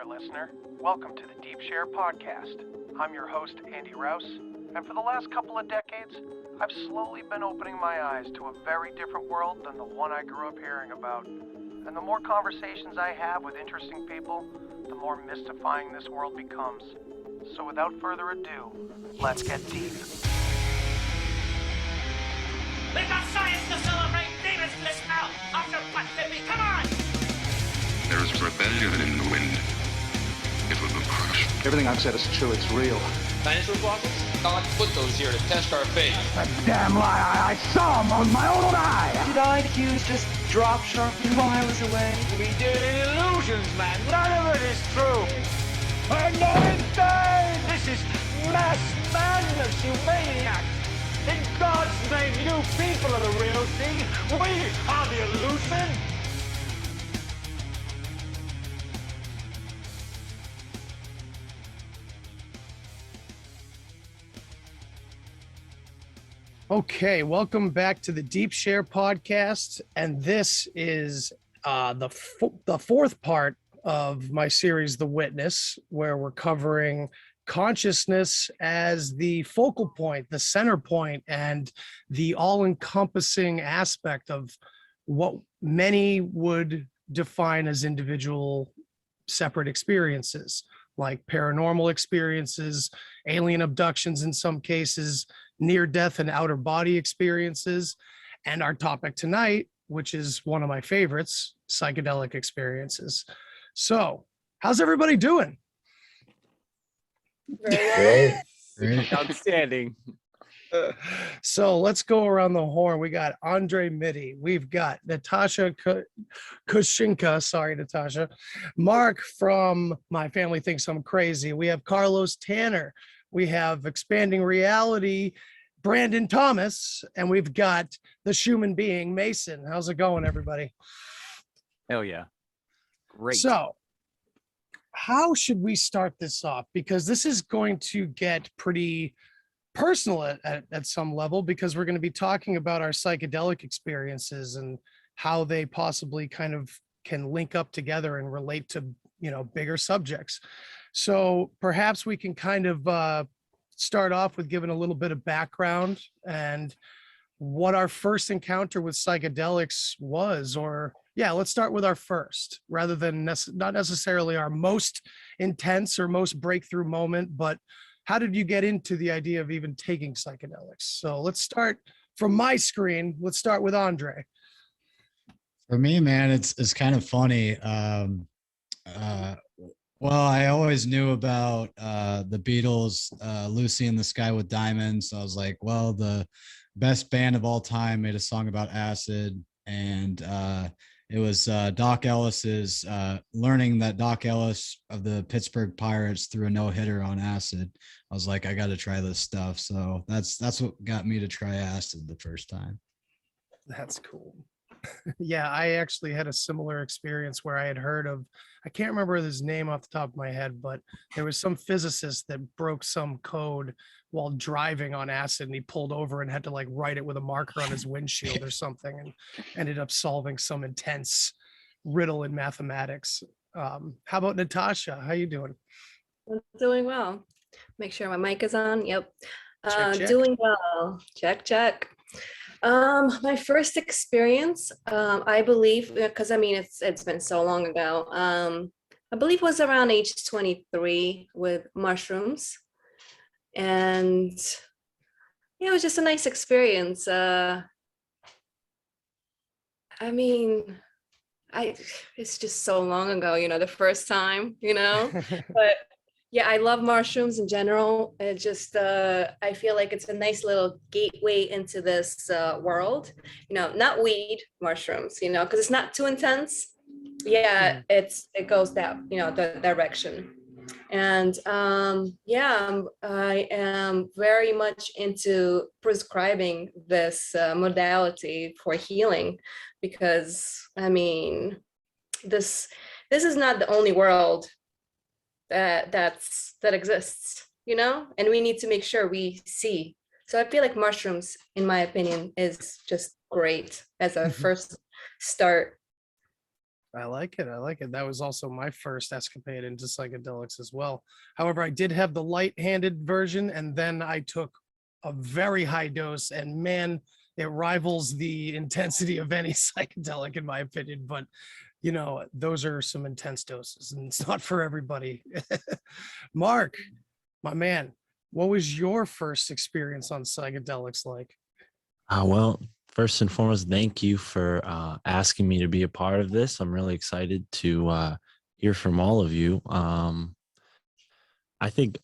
there, listener. Welcome to the Deep Share Podcast. I'm your host, Andy Rouse, and for the last couple of decades, I've slowly been opening my eyes to a very different world than the one I grew up hearing about. And the more conversations I have with interesting people, the more mystifying this world becomes. So without further ado, let's get deep. We've got science to celebrate! Demons list out! Octopus Tippy, come on! There is rebellion in the wind. It will be crushed. Everything I've said is true, it's real. Dinosaur fossils? God put those here to test our faith. A damn lie, I saw them with my own eye! Did IQs just drop sharply miles away? We did illusions, man! None of it is true! I'm not insane! This is mass madness, you maniac! In God's name, you people are the real thing! We are the illusion! Okay, welcome back to the Deep Share Podcast, and this is the fourth part of my series, The Witness, where we're covering consciousness as the focal point, the center point, and the all-encompassing aspect of what many would define as individual separate experiences, like paranormal experiences, alien abductions in some cases, near-death and outer body experiences, and our topic tonight, which is one of my favorites, psychedelic experiences. So, how's everybody doing? Great. Outstanding. So let's go around the horn. We got Mytty. We've got Natasha Koshinka. Sorry, Natasha. Mark from My Family Thinks I'm Crazy. We have Carlos Tanner. We have Expanding Reality, Brandon Thomas, and we've got the Schumann being, Mason. How's it going, everybody? Hell yeah. Great. So, how should we start this off? Because this is going to get pretty personal at some level, because we're going to be talking about our psychedelic experiences and how they possibly kind of can link up together and relate to, bigger subjects. So perhaps we can kind of start off with giving a little bit of background and what our first encounter with psychedelics was, or let's start with our first, rather than not necessarily our most intense or most breakthrough moment, but how did you get into the idea of even taking psychedelics? So let's start from my screen. Let's start with Andre. For me, man, it's kind of funny. Well, I always knew about the Beatles, Lucy in the Sky with Diamonds. I was like, well, the best band of all time made a song about acid, and it was Doc Ellis's learning that Doc Ellis of the Pittsburgh Pirates threw a no-hitter on acid. I was like, I got to try this stuff. So that's what got me to try acid the first time. That's cool. Yeah, I actually had a similar experience where I had heard of, I can't remember his name off the top of my head, but there was some physicist that broke some code while driving on acid, and he pulled over and had to write it with a marker on his windshield or something, and ended up solving some intense riddle in mathematics. How about Natasha? How you doing? I'm doing well. Make sure my mic is on. Yep. Check. Doing well. Check. My first experience, I believe, because it's been so long ago. I believe was around age 23 with mushrooms, and it was just a nice experience. It's just so long ago, the first time, but yeah, I love mushrooms in general. It just, I feel like it's a nice little gateway into this world, not weed, mushrooms, because it's not too intense. Yeah, it goes that, the direction. And I am very much into prescribing this modality for healing, because this is not the only world that exists, and we need to make sure we see. So I feel like mushrooms, in my opinion, is just great as a first start. I like it. I like it. That was also my first escapade into psychedelics as well. However, I did have the light-handed version, and then I took a very high dose, and man, it rivals the intensity of any psychedelic in my opinion. But you know, those are some intense doses, and it's not for everybody. Mark, my man, what was your first experience on psychedelics like? Well, first and foremost, thank you for asking me to be a part of this. I'm really excited to hear from all of you. I think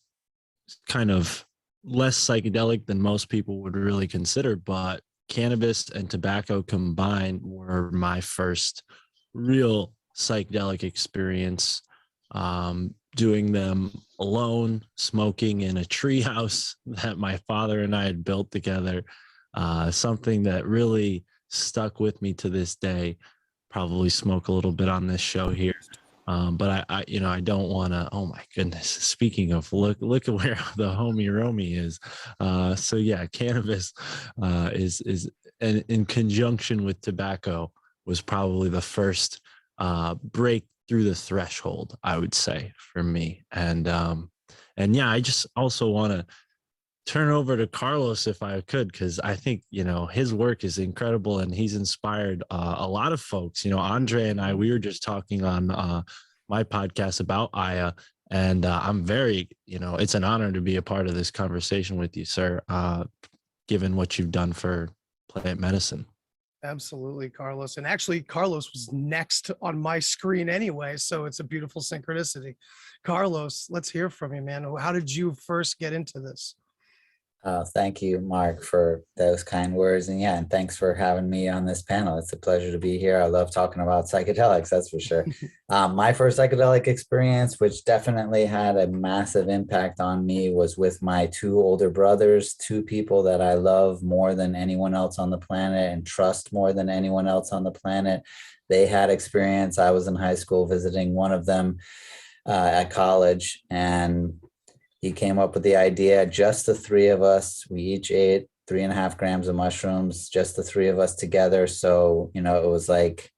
it's kind of less psychedelic than most people would really consider, but cannabis and tobacco combined were my first real psychedelic experience. Doing them alone, smoking in a treehouse that my father and I had built together. Something that really stuck with me to this day. Probably smoke a little bit on this show here, but I don't want to. Oh my goodness! Speaking of, look at where the homie Romie is. So yeah, cannabis is and in conjunction with tobacco was probably the first break through the threshold, I would say, for me. And yeah, I just also want to turn over to Carlos if I could, because I think, his work is incredible and he's inspired a lot of folks. Andre and I, we were just talking on my podcast about Aya, and I'm very, it's an honor to be a part of this conversation with you, sir, given what you've done for plant medicine. Absolutely, Carlos. And actually, Carlos was next on my screen anyway, so it's a beautiful synchronicity. Carlos, let's hear from you, man. How did you first get into this? Thank you, Mark, for those kind words. And yeah, and thanks for having me on this panel. It's a pleasure to be here. I love talking about psychedelics, that's for sure. My first psychedelic experience, which definitely had a massive impact on me, was with my two older brothers, two people that I love more than anyone else on the planet and trust more than anyone else on the planet. They had experience. I was in high school visiting one of them at college, and he came up with the idea, just the three of us. We each ate 3.5 grams of mushrooms, just the three of us together. So, it was like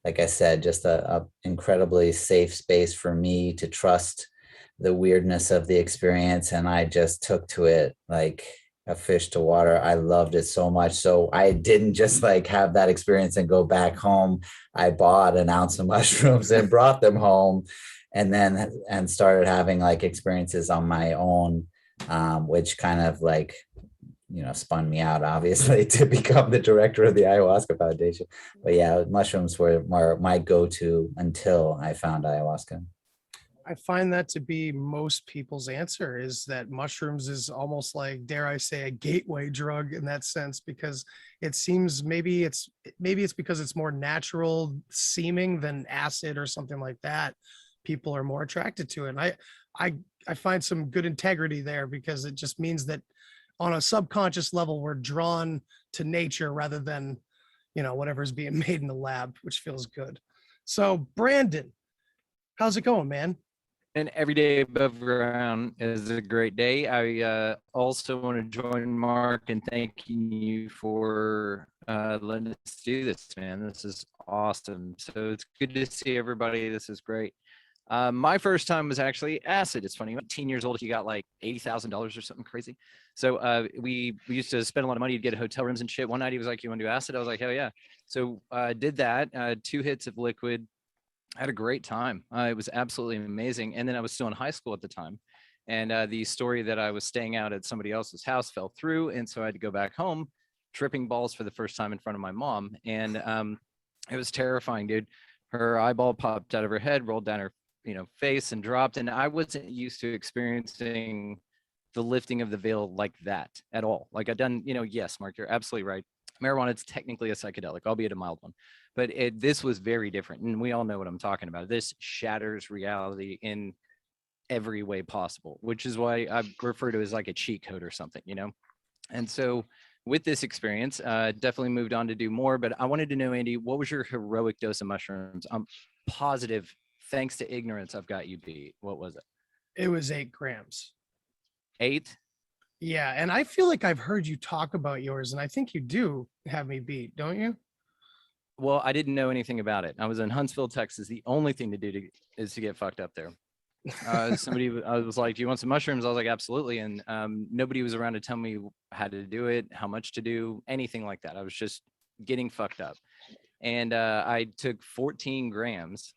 I said, just a incredibly safe space for me to trust the weirdness of the experience. And I just took to it like a fish to water. I loved it so much. So I didn't just have that experience and go back home. I bought an ounce of mushrooms and brought them home, and started having experiences on my own, which kind of spun me out, obviously, to become the director of the Ayahuasca Foundation. But yeah, mushrooms were my go-to until I found ayahuasca. I find that to be most people's answer, is that mushrooms is almost like, dare I say, a gateway drug in that sense, because it seems maybe it's because it's more natural seeming than acid or something like that. People are more attracted to it. And I find some good integrity there, because it just means that on a subconscious level, we're drawn to nature rather than, whatever's being made in the lab, which feels good. So Brandon, how's it going, man? And every day above ground is a great day. I also want to join Mark in thanking you for letting us do this, man. This is awesome. So it's good to see everybody. This is great. My first time was actually acid. It's funny, 18 years old, you got like $80,000 or something crazy. So we used to spend a lot of money to get hotel rooms and shit. One night he was like, "You want to do acid?" I was like, "Hell yeah." So I did that, 2 hits of liquid. I had a great time. It was absolutely amazing. And then I was still in high school at the time. And the story that I was staying out at somebody else's house fell through. And so I had to go back home, tripping balls for the first time in front of my mom. And it was terrifying, dude. Her eyeball popped out of her head, rolled down her face, and dropped. And I wasn't used to experiencing the lifting of the veil like that at all. Like I'd done, yes, Mark, you're absolutely right. Marijuana is technically a psychedelic, albeit a mild one, but this was very different. And we all know what I'm talking about. This shatters reality in every way possible, which is why I refer to it as like a cheat code or something, And so with this experience, definitely moved on to do more. But I wanted to know, Andy, what was your heroic dose of mushrooms? I'm positive, thanks to ignorance, I've got you beat. What was it? It was 8 grams. 8? Yeah, and I feel like I've heard you talk about yours, and I think you do have me beat, don't you? Well, I didn't know anything about it. I was in Huntsville, Texas. The only thing to do is to get fucked up there. I was like, do you want some mushrooms? I was like, absolutely. And nobody was around to tell me how to do it, how much to do, anything like that. I was just getting fucked up. And I took 14 grams,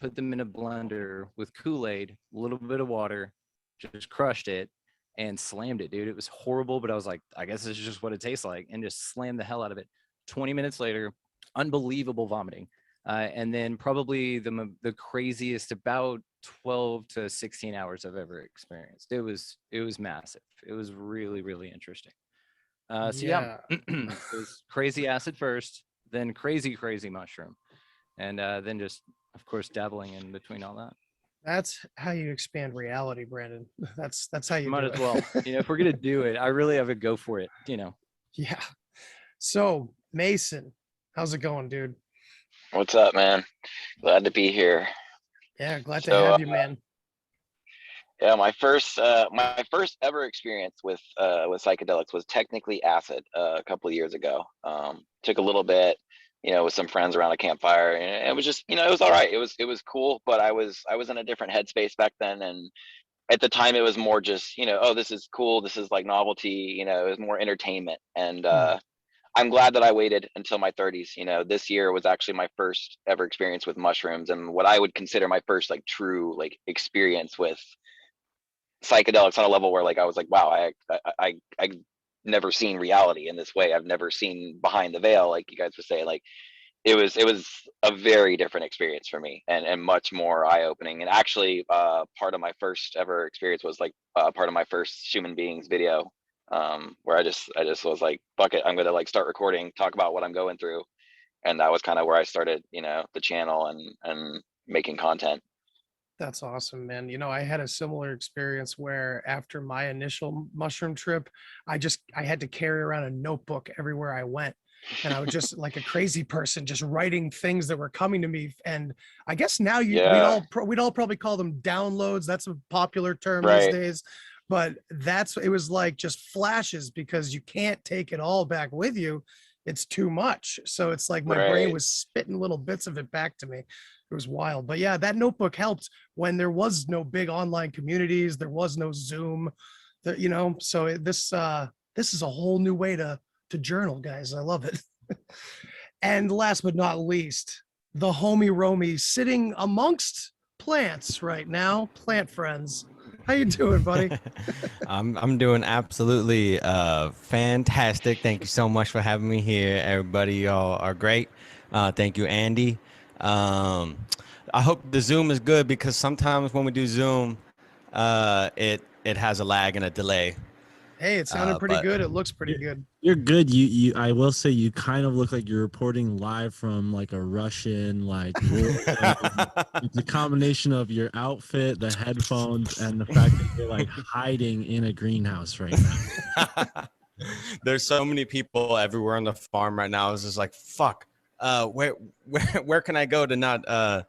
put them in a blender with Kool-Aid, a little bit of water, just crushed it and slammed it, dude. It was horrible, but I was like, I guess this is just what it tastes like, and just slammed the hell out of it. 20 minutes later, unbelievable vomiting. And then probably the craziest, about 12 to 16 hours I've ever experienced. It was massive. It was really, really interesting. So it was crazy acid first, then crazy mushroom, and then just, of course, dabbling in between all that. That's how you expand reality, Brandon. That's how you might do as it. well. If we're gonna do it, I really have a go for it. Yeah. So Mason, how's it going, dude? What's up, man? Glad to be here. Yeah, glad to have you, man. Yeah, my first ever experience with psychedelics was technically acid a couple of years ago. Took a little bit, with some friends around a campfire, and it was just, it was all right. It was cool, but I was in a different headspace back then, and at the time it was more just, oh, this is cool, this is like novelty, it was more entertainment. And I'm glad that I waited until my 30s. This year was actually my first ever experience with mushrooms, and what I would consider my first like true like experience with psychedelics on a level where like I was like, wow, I've never seen reality in this way. I've never seen behind the veil, like you guys were saying. Like it was a very different experience for me, and much more eye-opening. And actually part of my first ever experience was like part of my first Human Beings video, where I just was like, fuck it, I'm gonna like start recording, talk about what I'm going through. And that was kind of where I started, the channel and making content. That's awesome, man. I had a similar experience where after my initial mushroom trip, I had to carry around a notebook everywhere I went. And I was just like a crazy person, just writing things that were coming to me. And I guess now we'd all probably call them downloads. That's a popular term these days. But it was like just flashes, because you can't take it all back with you. It's too much. So it's like my brain was spitting little bits of it back to me. It was wild. But yeah, that notebook helped when there was no big online communities. There was no Zoom, so this is a whole new way to journal, guys. I love it. And last but not least, the homie Romie, sitting amongst plants right now. Plant friends. How you doing, buddy? I'm doing absolutely fantastic. Thank you so much for having me here. Everybody, y'all are great. Thank you, Andy. I hope the Zoom is good, because sometimes when we do Zoom, it has a lag and a delay. Hey, it sounded pretty good. It looks pretty good. You're good. I will say you kind of look like you're reporting live from like a Russian it's a combination of your outfit, the headphones, and the fact that you're like hiding in a greenhouse right now. There's so many people everywhere on the farm right now. It's just like, fuck. Where can I go to not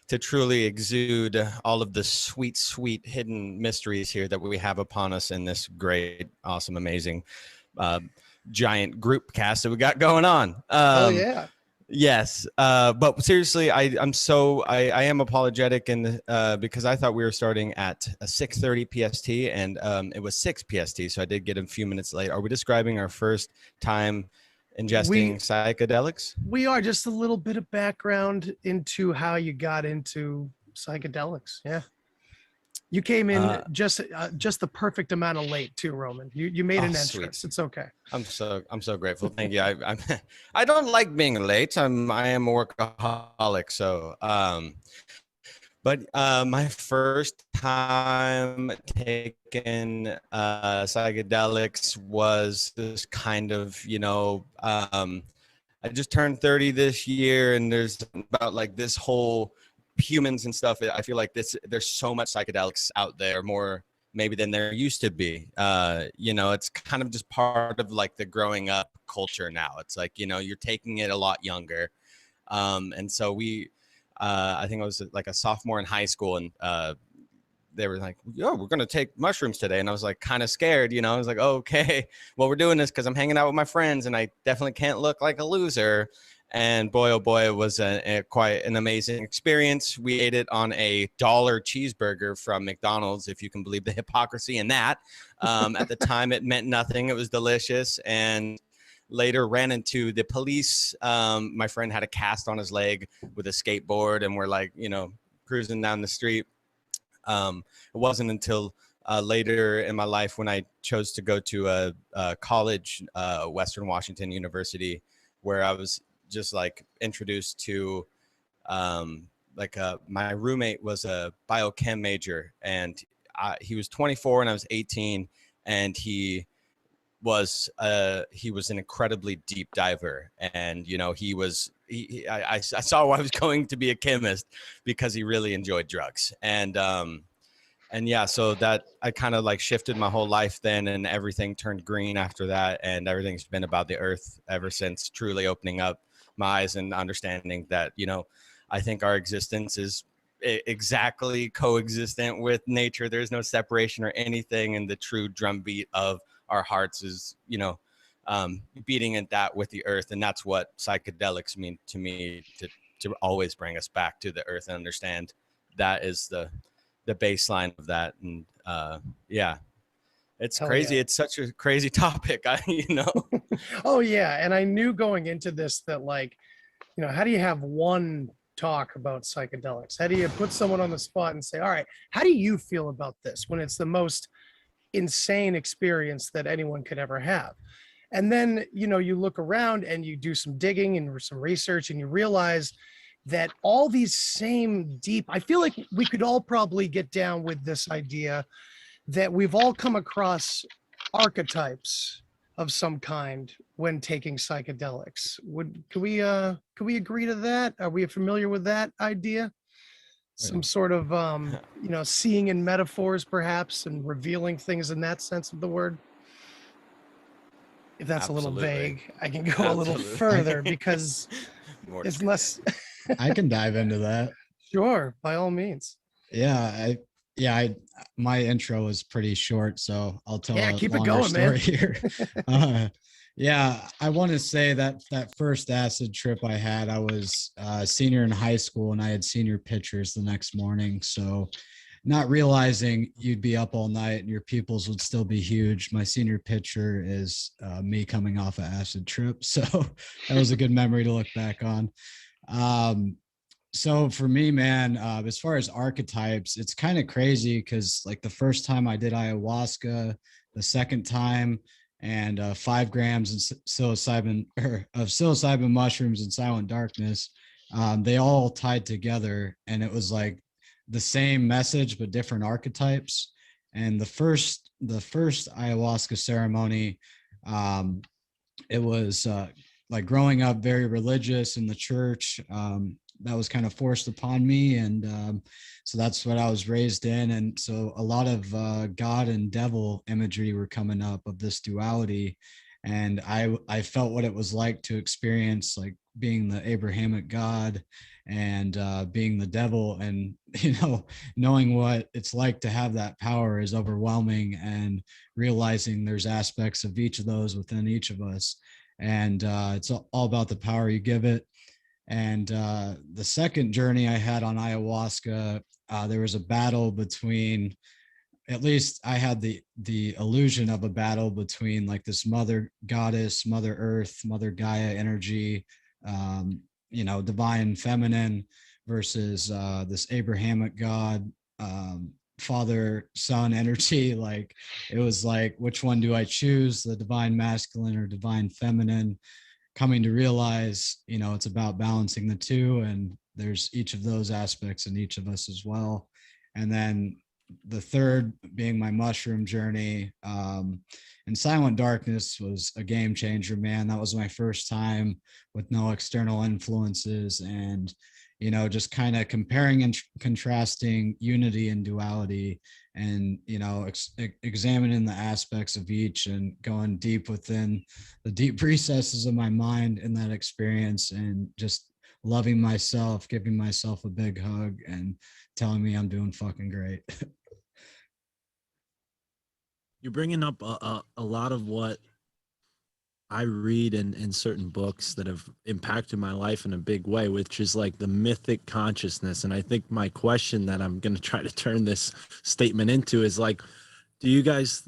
to truly exude all of the sweet hidden mysteries here that we have upon us in this great, awesome, amazing giant group cast that we got going on. Oh yeah. Yes. But seriously, I am apologetic, and because I thought we were starting at 6:30 PST, and it was 6 PST, so I did get a few minutes late. Are we describing our first time ingesting psychedelics? We are. Just a little bit of background into how you got into psychedelics. Yeah. You came in just the perfect amount of late too, Roman. You made an entrance. Sweet. It's okay. I'm so grateful. Thank you. I don't like being late. I am a workaholic. So, but my first time taking psychedelics was this kind of, I just turned 30 this year, and there's about like this whole humans and stuff. I feel like there's so much psychedelics out there, more maybe than there used to be. It's kind of just part of like the growing up culture now. It's like, you're taking it a lot younger. And so I think I was like a sophomore in high school, and they were like, yo, we're going to take mushrooms today. And I was like kind of scared, I was like, oh, okay, well, we're doing this because I'm hanging out with my friends, and I definitely can't look like a loser. And boy, oh boy, it was quite an amazing experience. We ate it on a $1 cheeseburger from McDonald's, if you can believe the hypocrisy in that. At the time, it meant nothing. It was delicious. And later ran into the police. My friend had a cast on his leg with a skateboard, and we're like, cruising down the street. It wasn't until later in my life when I chose to go to a college, Western Washington University, where I was just like introduced to my roommate was a biochem major, and he was 24 and I was 18, and he was an incredibly deep diver. And I saw why I was going to be a chemist, because he really enjoyed drugs. And yeah, so that I kind of like shifted my whole life then, and everything turned green after that, and everything's been about the earth ever since, truly opening up my eyes and understanding that I think our existence is exactly coexistent with nature. There's no separation or anything, and the true drumbeat of our hearts is beating at that with the earth. And that's what psychedelics mean to me, to always bring us back to the earth and understand that is the baseline of that. And yeah, it's Hell crazy. yeah. It's such a crazy topic. Oh yeah, and I knew going into this that how do you have one talk about psychedelics? How do you put someone on the spot and say, all right, how do you feel about this, when it's the most insane experience that anyone could ever have? And then you look around and you do some digging and some research, and you realize that all these same deep, I feel like we could all probably get down with this idea that we've all come across archetypes of some kind when taking psychedelics. Could we agree to that? Are we familiar with that idea? Some sort of seeing in metaphors perhaps, and revealing things in that sense of the word. If that's Absolutely. a little vague, I can go a little further, because it's less. I can dive into that. Sure, by all means. My intro was pretty short, so I'll tell a keep it longer going, story man. here. I want to say that first acid trip I had, I was a senior in high school, and I had senior pictures the next morning. So not realizing you'd be up all night and your pupils would still be huge. My senior picture is me coming off an acid trip. So that was a good memory to look back on. So for me, man, as far as archetypes, it's kind of crazy, because like the first time I did ayahuasca, the second time, and 5 grams of psilocybin mushrooms in silent darkness, they all tied together, and it was like the same message but different archetypes. And the first ayahuasca ceremony, it was like growing up very religious in the church. That was kind of forced upon me, and so that's what I was raised in. And so a lot of God and devil imagery were coming up of this duality, and I felt what it was like to experience like being the Abrahamic God and being the devil, and knowing what it's like to have that power is overwhelming, and realizing there's aspects of each of those within each of us, and it's all about the power you give it. And the second journey I had on ayahuasca, there was a battle between, at least I had the illusion of a battle between like this mother goddess, mother earth, mother Gaia energy, divine feminine, versus this Abrahamic God, father son energy. Like it was like, which one do I choose, the divine masculine or divine feminine? Coming to realize, it's about balancing the two, and there's each of those aspects in each of us as well. And then the third being my mushroom journey, and silent darkness was a game changer, man. That was my first time with no external influences, and just kind of comparing and contrasting unity and duality, and examining the aspects of each, and going deep within the deep recesses of my mind in that experience, and just loving myself, giving myself a big hug, and telling me I'm doing fucking great. You're bringing up a lot of what I read in certain books that have impacted my life in a big way, which is like the mythic consciousness. And I think my question that I'm going to try to turn this statement into is like, do you guys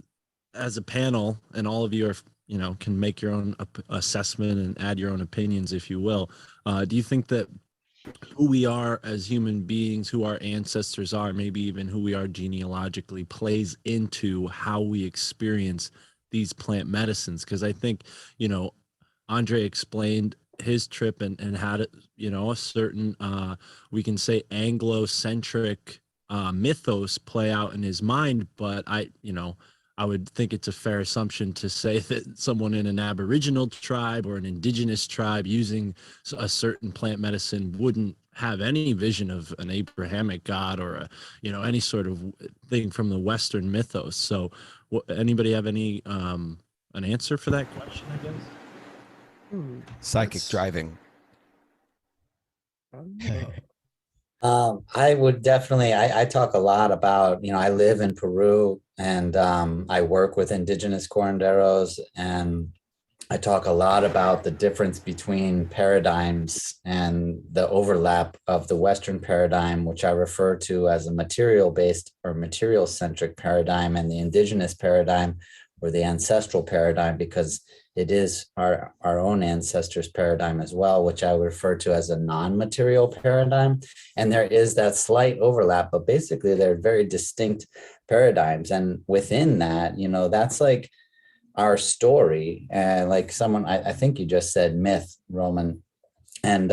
as a panel, and all of you are, you know, can make your own assessment and add your own opinions, if you will. Do you think that who we are as human beings, who our ancestors are, maybe even who we are genealogically, plays into how we experience these plant medicines? Because I think, you know, Andre explained his trip and had, you know, a certain, we can say Anglo-centric mythos play out in his mind, but I would think it's a fair assumption to say that someone in an Aboriginal tribe or an indigenous tribe using a certain plant medicine wouldn't have any vision of an Abrahamic God or a, you know, any sort of thing from the Western mythos. So anybody have any an answer for that question, I guess? Psychic driving. I would definitely, I talk a lot about, you know, I live in Peru and I work with indigenous curanderos, and I talk a lot about the difference between paradigms and the overlap of the Western paradigm, which I refer to as a material-based or material-centric paradigm, and the indigenous paradigm or the ancestral paradigm, because it is our own ancestors' paradigm as well, which I refer to as a non-material paradigm. And there is that slight overlap, but basically they're very distinct paradigms. And within that, you know, that's like our story. And like someone, I think you just said myth, Roman. And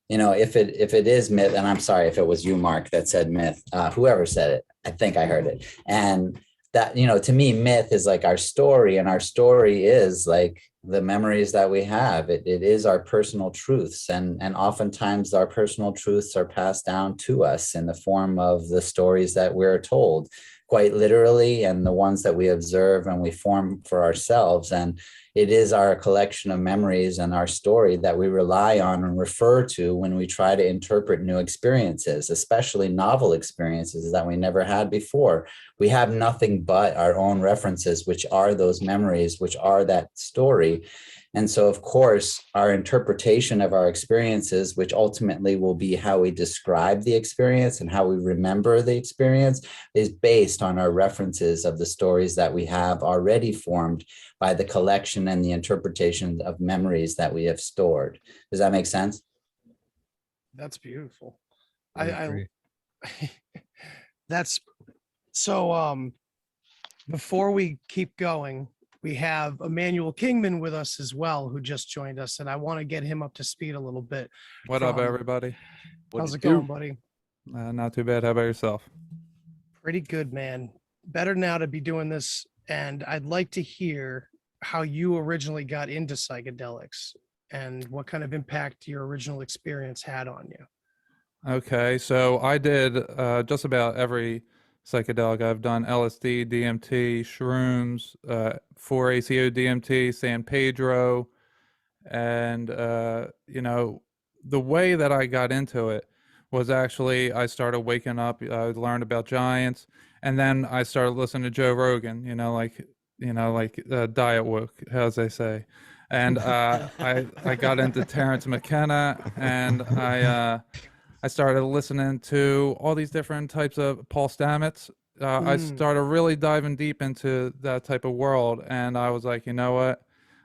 you know, if it is myth, and I'm sorry if it was you, Mark, that said myth, whoever said it, I think I heard it. And that, you know, to me, myth is like our story, and our story is like the memories that we have. It is our personal truths, and oftentimes our personal truths are passed down to us in the form of the stories that we're told, quite literally, and the ones that we observe and we form for ourselves. And it is our collection of memories and our story that we rely on and refer to when we try to interpret new experiences, especially novel experiences that we never had before. We have nothing but our own references, which are those memories, which are that story. And so, of course, our interpretation of our experiences, which ultimately will be how we describe the experience and how we remember the experience, is based on our references of the stories that we have already formed by the collection and the interpretation of memories that we have stored. Does that make sense? That's beautiful. I agree. That's so. Before we keep going, we have Immanuel Kingman with us as well, who just joined us, and I want to get him up to speed a little bit. What up, everybody? How's it going, buddy? Not too bad. How about yourself? Pretty good, man. Better now to be doing this, and I'd like to hear how you originally got into psychedelics and what kind of impact your original experience had on you. Okay, so I did just about every psychedelic. I've done LSD, DMT, shrooms, 4-ACO DMT, San Pedro, and you know, the way that I got into it was actually I started waking up. I learned about giants, and then I started listening to Joe Rogan. Like diet woke, as they say, and I got into Terrence McKenna, and I started listening to all these different types of Paul Stamets. I started really diving deep into that type of world, and I was like, you know what,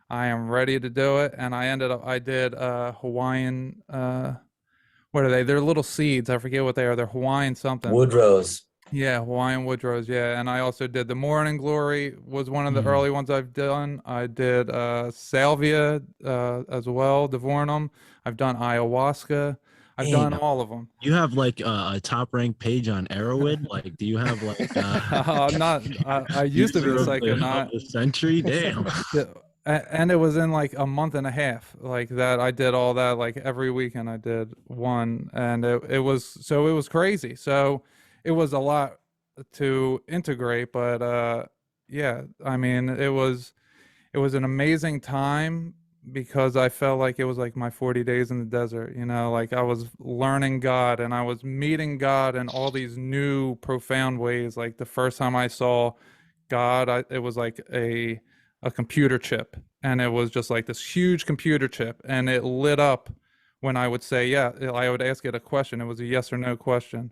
I am ready to do it. And I did Hawaiian, what are they? They're little seeds. I forget what they are. They're Hawaiian something. Woodrows. Yeah, Hawaiian Woodrows. Yeah, and I also did the Morning Glory was one of the early ones I've done. I did Salvia as well, Divornum. I've done Ayahuasca. I've done all of them. You have like a top ranked page on Arrowhead. Like, do you have like? I used to be a psychonaut. The century, damn. And it was in like a month and a half, like that. I did all that, like every weekend I did one, and it was crazy. So it was a lot to integrate, but yeah, I mean, it was an amazing time, because I felt like it was like my 40 days in the desert, you know, like I was learning God and I was meeting God in all these new profound ways. Like the first time I saw God, it was like a a computer chip, and it was just like this huge computer chip, and it lit up when I would say, yeah, I would ask it a question. It was a yes or no question,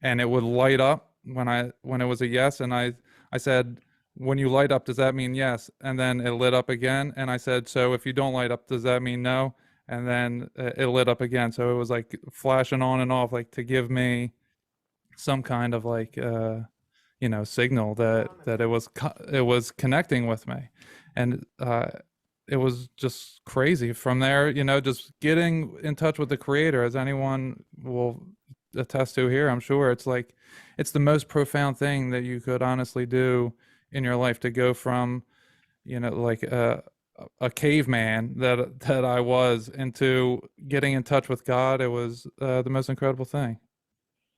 and it would light up when it was a yes, and I said, when you light up, does that mean yes? And then it lit up again, and I said, so if you don't light up, does that mean no? And then it lit up again. So it was like flashing on and off, like to give me some kind of like signal that it was connecting with me. And it was just crazy from there, just getting in touch with the creator, as anyone will attest to here, I'm sure. It's like, it's the most profound thing that you could honestly do in your life, to go from, like a caveman that I was, into getting in touch with God. It was the most incredible thing.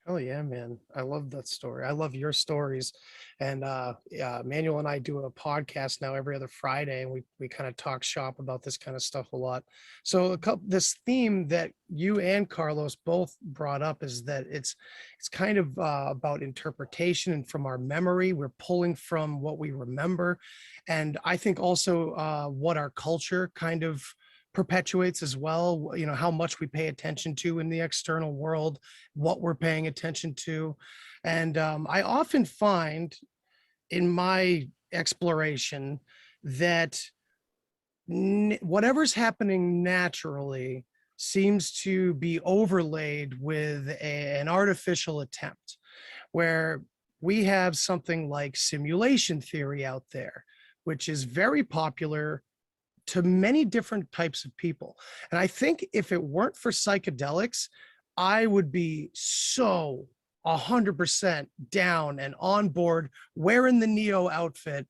Oh yeah, man. I love that story. I love your stories. And yeah, Manuel and I do a podcast now every other Friday, and we kind of talk shop about this kind of stuff a lot. So this theme that you and Carlos both brought up is that it's kind of about interpretation, and from our memory, we're pulling from what we remember. And I think also what our culture kind of perpetuates as well, how much we pay attention to in the external world, what we're paying attention to. And I often find in my exploration that whatever's happening naturally seems to be overlaid with an artificial attempt, where we have something like simulation theory out there, which is very popular to many different types of people. And I think if it weren't for psychedelics, I would be so 100% down and on board, wearing the Neo outfit,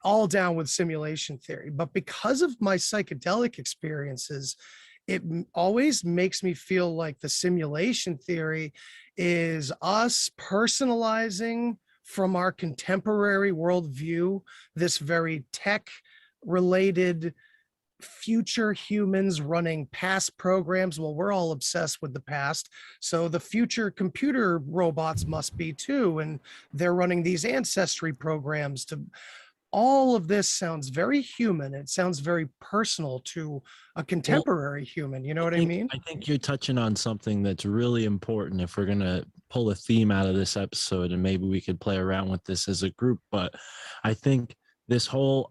all down with simulation theory. But because of my psychedelic experiences, it always makes me feel like the simulation theory is us personalizing from our contemporary worldview this very tech related future humans running past programs. Well, we're all obsessed with the past, so the future computer robots must be too, and they're running these ancestry programs. To all of this sounds very human. It sounds very personal to a contemporary human. You know what I mean? I think you're touching on something that's really important if we're going to pull a theme out of this episode, and maybe we could play around with this as a group. But I think this whole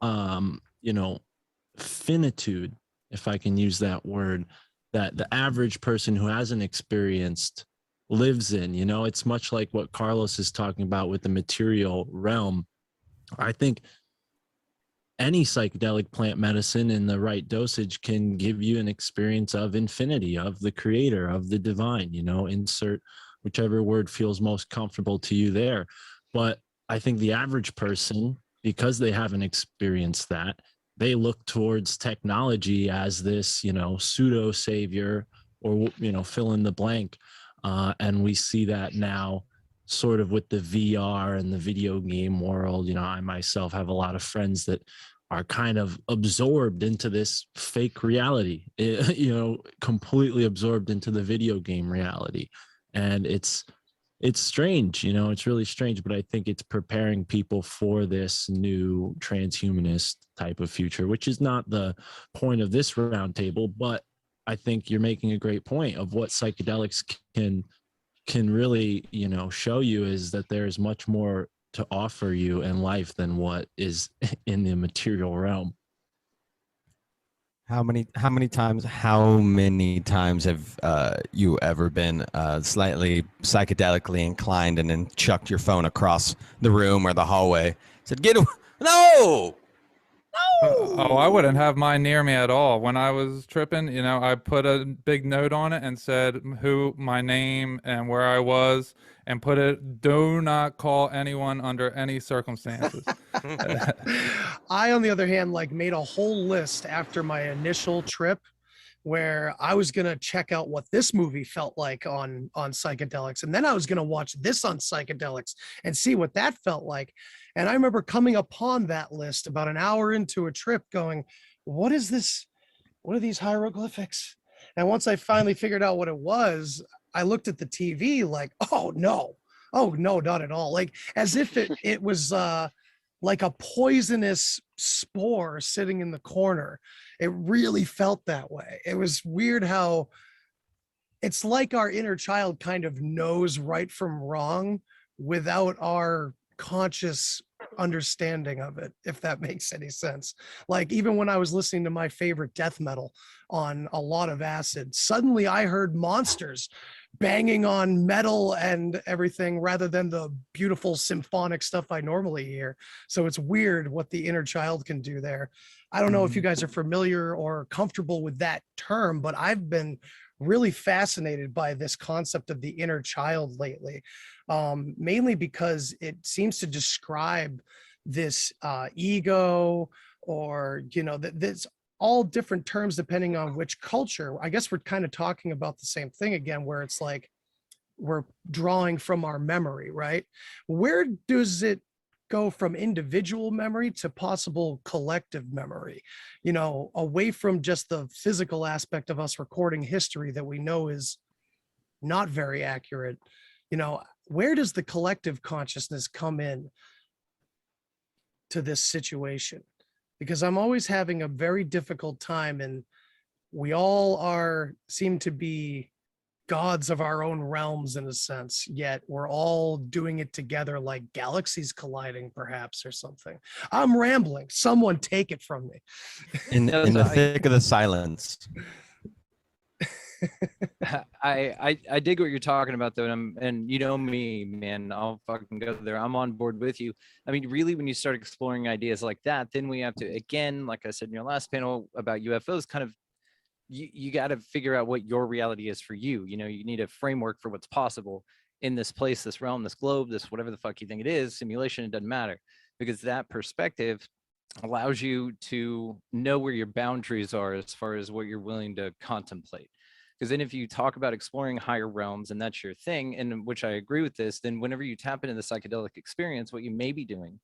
finitude, if I can use that word, that the average person who hasn't experienced lives in, it's much like what Carlos is talking about with the material realm. I think any psychedelic plant medicine in the right dosage can give you an experience of infinity, of the creator, of the divine, insert whichever word feels most comfortable to you there. But I think the average person, because they haven't experienced that, they look towards technology as this, pseudo savior, or, fill in the blank. And we see that now sort of with the VR and the video game world. I myself have a lot of friends that are kind of absorbed into this fake reality, completely absorbed into the video game reality. And it's strange, it's really strange, but I think it's preparing people for this new transhumanist type of future, which is not the point of this roundtable. But I think you're making a great point of what psychedelics can really, show you, is that there's much more to offer you in life than what is in the material realm. How many times have you ever been slightly psychedelically inclined and then chucked your phone across the room or the hallway? Said, no! Oh, I wouldn't have mine near me at all. When I was tripping, I put a big note on it and said my name and where I was, and put it, do not call anyone under any circumstances. I, on the other hand, made a whole list after my initial trip, where I was going to check out what this movie felt like on psychedelics. And then I was going to watch this on psychedelics and see what that felt like. And I remember coming upon that list about an hour into a trip going, what is this? What are these hieroglyphics? And once I finally figured out what it was, I looked at the TV like, oh no, not at all. Like as if it was like a poisonous spore sitting in the corner. It really felt that way. It was weird how it's like our inner child kind of knows right from wrong without our conscious understanding of it, if that makes any sense. Like even when I was listening to my favorite death metal on a lot of acid, suddenly I heard monsters banging on metal and everything rather than the beautiful symphonic stuff I normally hear. So it's weird what the inner child can do there. I don't know if you guys are familiar or comfortable with that term, but I've been really fascinated by this concept of the inner child lately, mainly because it seems to describe this ego, or, you know, that's all different terms depending on which culture. I guess we're kind of talking about the same thing again, where it's like we're drawing from our memory, right? Where does it go from individual memory to possible collective memory, you know, away from just the physical aspect of us recording history that we know is not very accurate? You know, where does the collective consciousness come in to this situation? Because I'm always having a very difficult time, and we all seem to be gods of our own realms in a sense, yet we're all doing it together, like galaxies colliding perhaps, or something. I'm rambling. Someone take it from me. In the thick of the silence. I dig what you're talking about though, and you know me, man, I'll fucking go there. I'm on board with you. I mean, really, when you start exploring ideas like that, then we have to, again, like I said in your last panel about UFOs, kind of you got to figure out what your reality is for you. You know, you need a framework for what's possible in this place, this realm, this globe, this whatever the fuck you think it is, simulation, it doesn't matter, because that perspective allows you to know where your boundaries are as far as what you're willing to contemplate. Because then if you talk about exploring higher realms and that's your thing, and which I agree with this, then whenever you tap into the psychedelic experience, what you may be doing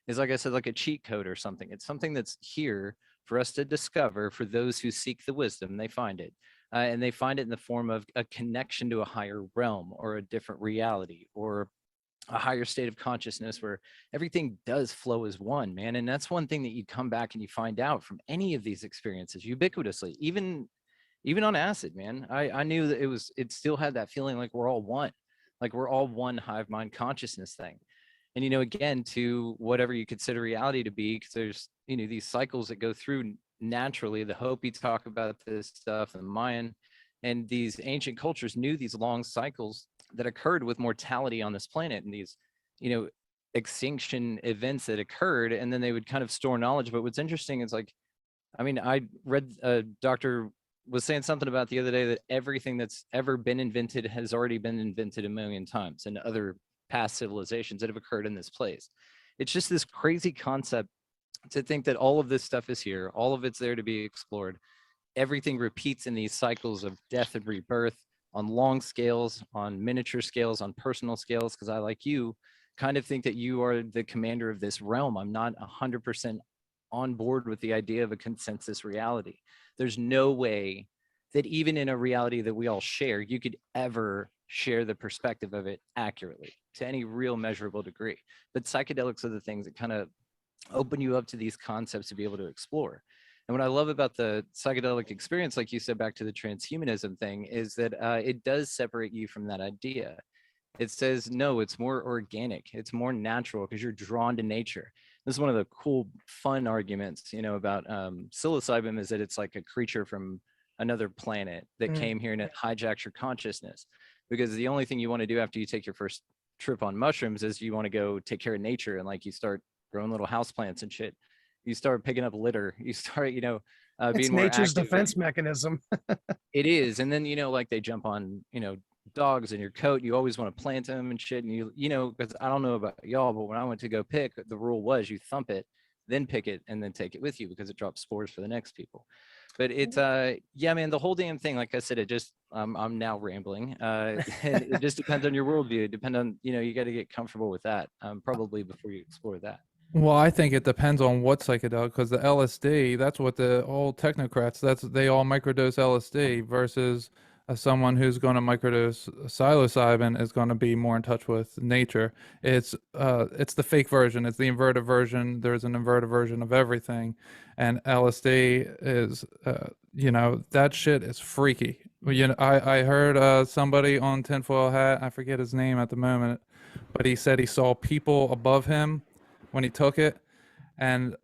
is, like I said, like a cheat code or something. It's something that's here for us to discover. For those who seek the wisdom, they find it. And they find it in the form of a connection to a higher realm or a different reality or a higher state of consciousness where everything does flow as one, man. And that's one thing that you come back and you find out from any of these experiences ubiquitously, even on acid, man. I knew that it still had that feeling like we're all one, like we're all one hive mind consciousness thing. And, you know, again, to whatever you consider reality to be, because there's, you know, these cycles that go through naturally. The Hopi talk about this stuff, the Mayan, and these ancient cultures knew these long cycles that occurred with mortality on this planet, and these, you know, extinction events that occurred, and then they would kind of store knowledge. But what's interesting is, like, I mean, I read Dr. was saying something about the other day that everything that's ever been invented has already been invented a million times in other past civilizations that have occurred in this place. It's just this crazy concept to think that all of this stuff is here, all of it's there to be explored. Everything repeats in these cycles of death and rebirth on long scales, on miniature scales, on personal scales, because I, like you, kind of think that you are the commander of this realm. I'm not 100% on board with the idea of a consensus reality. There's no way that even in a reality that we all share, you could ever share the perspective of it accurately to any real measurable degree. But psychedelics are the things that kind of open you up to these concepts to be able to explore. And what I love about the psychedelic experience, like you said, back to the transhumanism thing, is that it does separate you from that idea. It says, no, it's more organic. It's more natural because you're drawn to nature. This is one of the cool, fun arguments, you know, about psilocybin, is that it's like a creature from another planet that came here and it hijacks your consciousness. Because the only thing you want to do after you take your first trip on mushrooms is you want to go take care of nature, and like you start growing little house plants and shit. You start picking up litter. You start, you know, being more nature's active. defense mechanism. It is. And then, you know, like they jump on, you know, dogs in your coat. You always want to plant them and shit. And you know, because I don't know about y'all, but when I went to go pick, the rule was you thump it, then pick it, and then take it with you, because it drops spores for the next people. But it's yeah, man, the whole damn thing, like I said, it just I'm now rambling. It just depends on your worldview. It depends on, you know, you got to get comfortable with that probably before you explore that. Well, I think it depends on what psychedelic, because the LSD, that's what the old technocrats, they all microdose LSD versus someone who's going to microdose psilocybin is going to be more in touch with nature. It's the fake version. It's the inverted version. There's an inverted version of everything, and LSD is, that shit is freaky. I heard somebody on Tinfoil Hat. I forget his name at the moment, but he said he saw people above him when he took it, and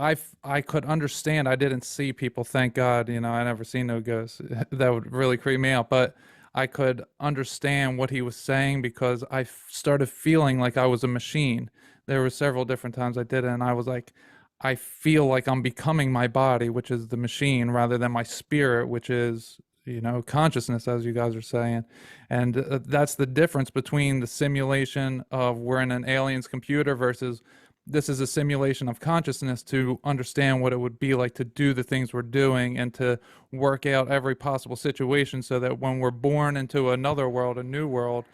I could understand. I didn't see people, thank God. I never seen no ghosts. That would really creep me out. But I could understand what he was saying because I started feeling like I was a machine. There were several different times I did it, and I was like, I feel like I'm becoming my body, which is the machine, rather than my spirit, which is consciousness, as you guys are saying. And that's the difference between the simulation of we're in an alien's computer versus this is a simulation of consciousness to understand what it would be like to do the things we're doing and to work out every possible situation so that when we're born into another world, a new world,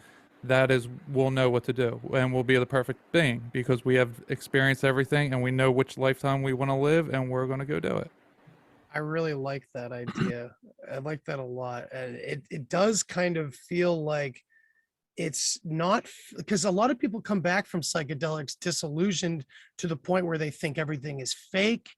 we'll know what to do and we'll be the perfect being because we have experienced everything and we know which lifetime we want to live and we're going to go do it. I really like that idea. I like that a lot. And it does kind of feel like it's not, because a lot of people come back from psychedelics disillusioned to the point where they think everything is fake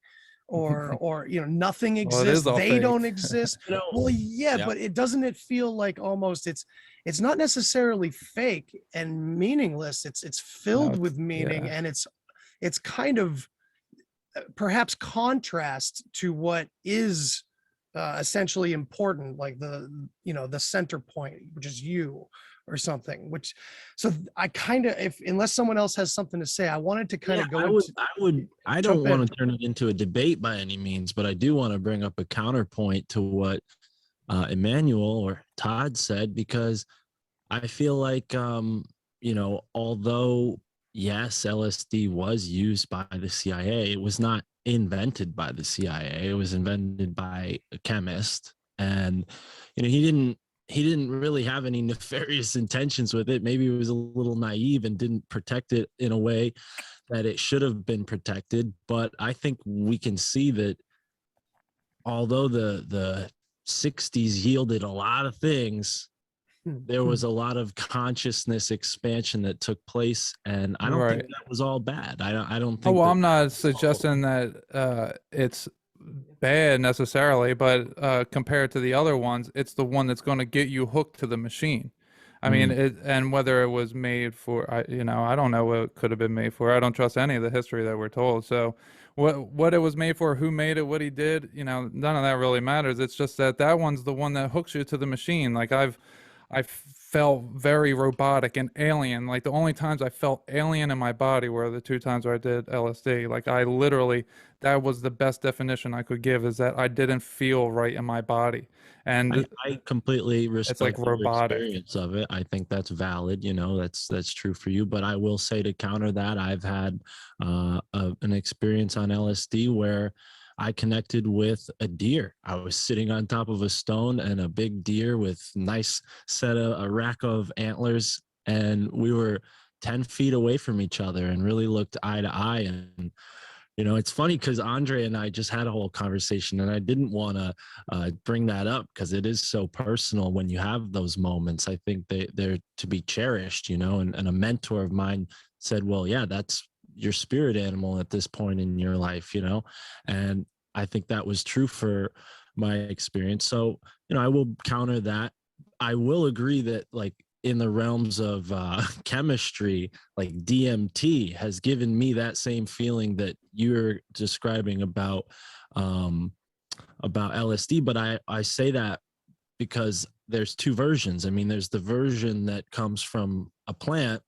or nothing exists. They fake. don't exist. Well, yeah, but it feel like almost it's not necessarily fake and meaningless. It's filled with meaning, and it's kind of perhaps contrast to what is essentially important, like the center point, which is you or something. So I kind of, unless someone else has something to say, I wanted to kind of go. I don't want to turn it into a debate by any means, but I do want to bring up a counterpoint to what Immanuel or Todd said, because I feel like although yes, LSD was used by the CIA, it was not invented by the CIA. It was invented by a chemist, and he didn't really have any nefarious intentions with it. Maybe he was a little naive and didn't protect it in a way that it should have been protected. But I think we can see that although the 60s yielded a lot of things, there was a lot of consciousness expansion that took place, and I don't think that was all bad. I don't think. Oh, well, I'm not suggesting that it's bad necessarily, but compared to the other ones, it's the one that's going to get you hooked to the machine. I mean, and whether it was made for, I don't know what it could have been made for. I don't trust any of the history that we're told. So what it was made for, who made it, what he did, none of that really matters. It's just that one's the one that hooks you to the machine. Like I felt very robotic and alien. Like the only times I felt alien in my body were the 2 times where I did LSD. Like I literally, that was the best definition I could give, is that I didn't feel right in my body. And I completely respect like your robotic experience of it. I think that's valid. That's true for you. But I will say, to counter that, I've had an experience on LSD where I connected with a deer. I was sitting on top of a stone and a big deer with a rack of antlers, and we were 10 feet away from each other and really looked eye to eye. And it's funny because Andre and I just had a whole conversation, and I didn't want to bring that up because it is so personal when you have those moments. I think they're to be cherished, and a mentor of mine said, well, yeah, that's your spirit animal at this point in your life, and I think that was true for my experience. So, I will counter that. I will agree that, like, in the realms of chemistry, like DMT has given me that same feeling that you're describing about LSD. But I say that because there's 2 versions. I mean, there's the version that comes from a plant.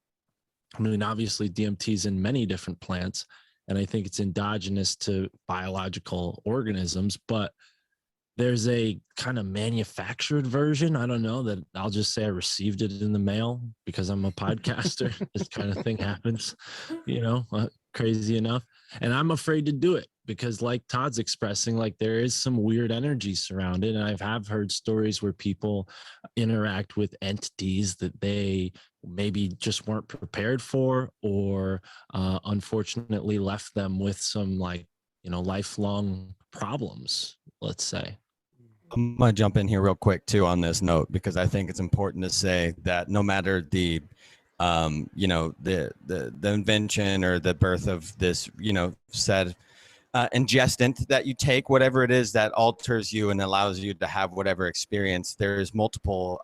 I mean, obviously DMT is in many different plants, and I think it's endogenous to biological organisms, but there's a kind of manufactured version. I don't know, that I'll just say I received it in the mail because I'm a podcaster. This kind of thing happens, crazy enough. And I'm afraid to do it because, like Todd's expressing, like there is some weird energy surrounded. And I have heard stories where people interact with entities that they maybe just weren't prepared for, or unfortunately left them with some lifelong problems, let's say. I'm gonna jump in here real quick too on this note, because I think it's important to say that no matter the the invention or the birth of this said ingestant that you take, whatever it is that alters you and allows you to have whatever experience, there's multiple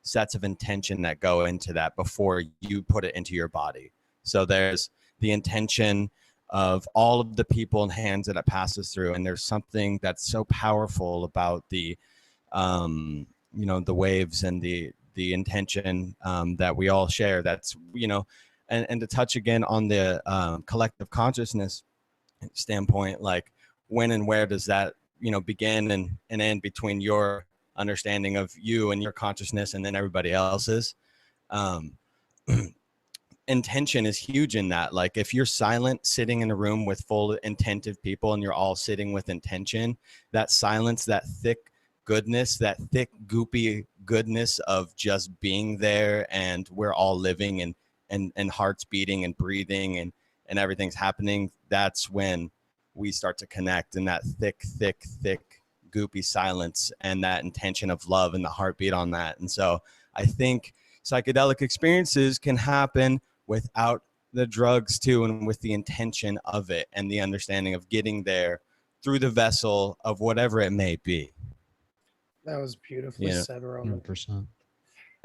sets of intention that go into that before you put it into your body. So there's the intention of all of the people and hands that it passes through, and there's something that's so powerful about the the waves and the intention that we all share. That's and to touch again on the collective consciousness standpoint, like when and where does that begin and end between your understanding of you and your consciousness and then everybody else's. Intention is huge in that. Like if you're silent sitting in a room with full attentive people and you're all sitting with intention, that silence, that thick goodness, that thick goopy goodness of just being there, and we're all living and hearts beating and breathing and everything's happening, that's when we start to connect in that thick goopy silence and that intention of love and the heartbeat on that. And so I think psychedelic experiences can happen without the drugs too, and with the intention of it and the understanding of getting there through the vessel of whatever it may be. That was beautifully said, Romie. 100%.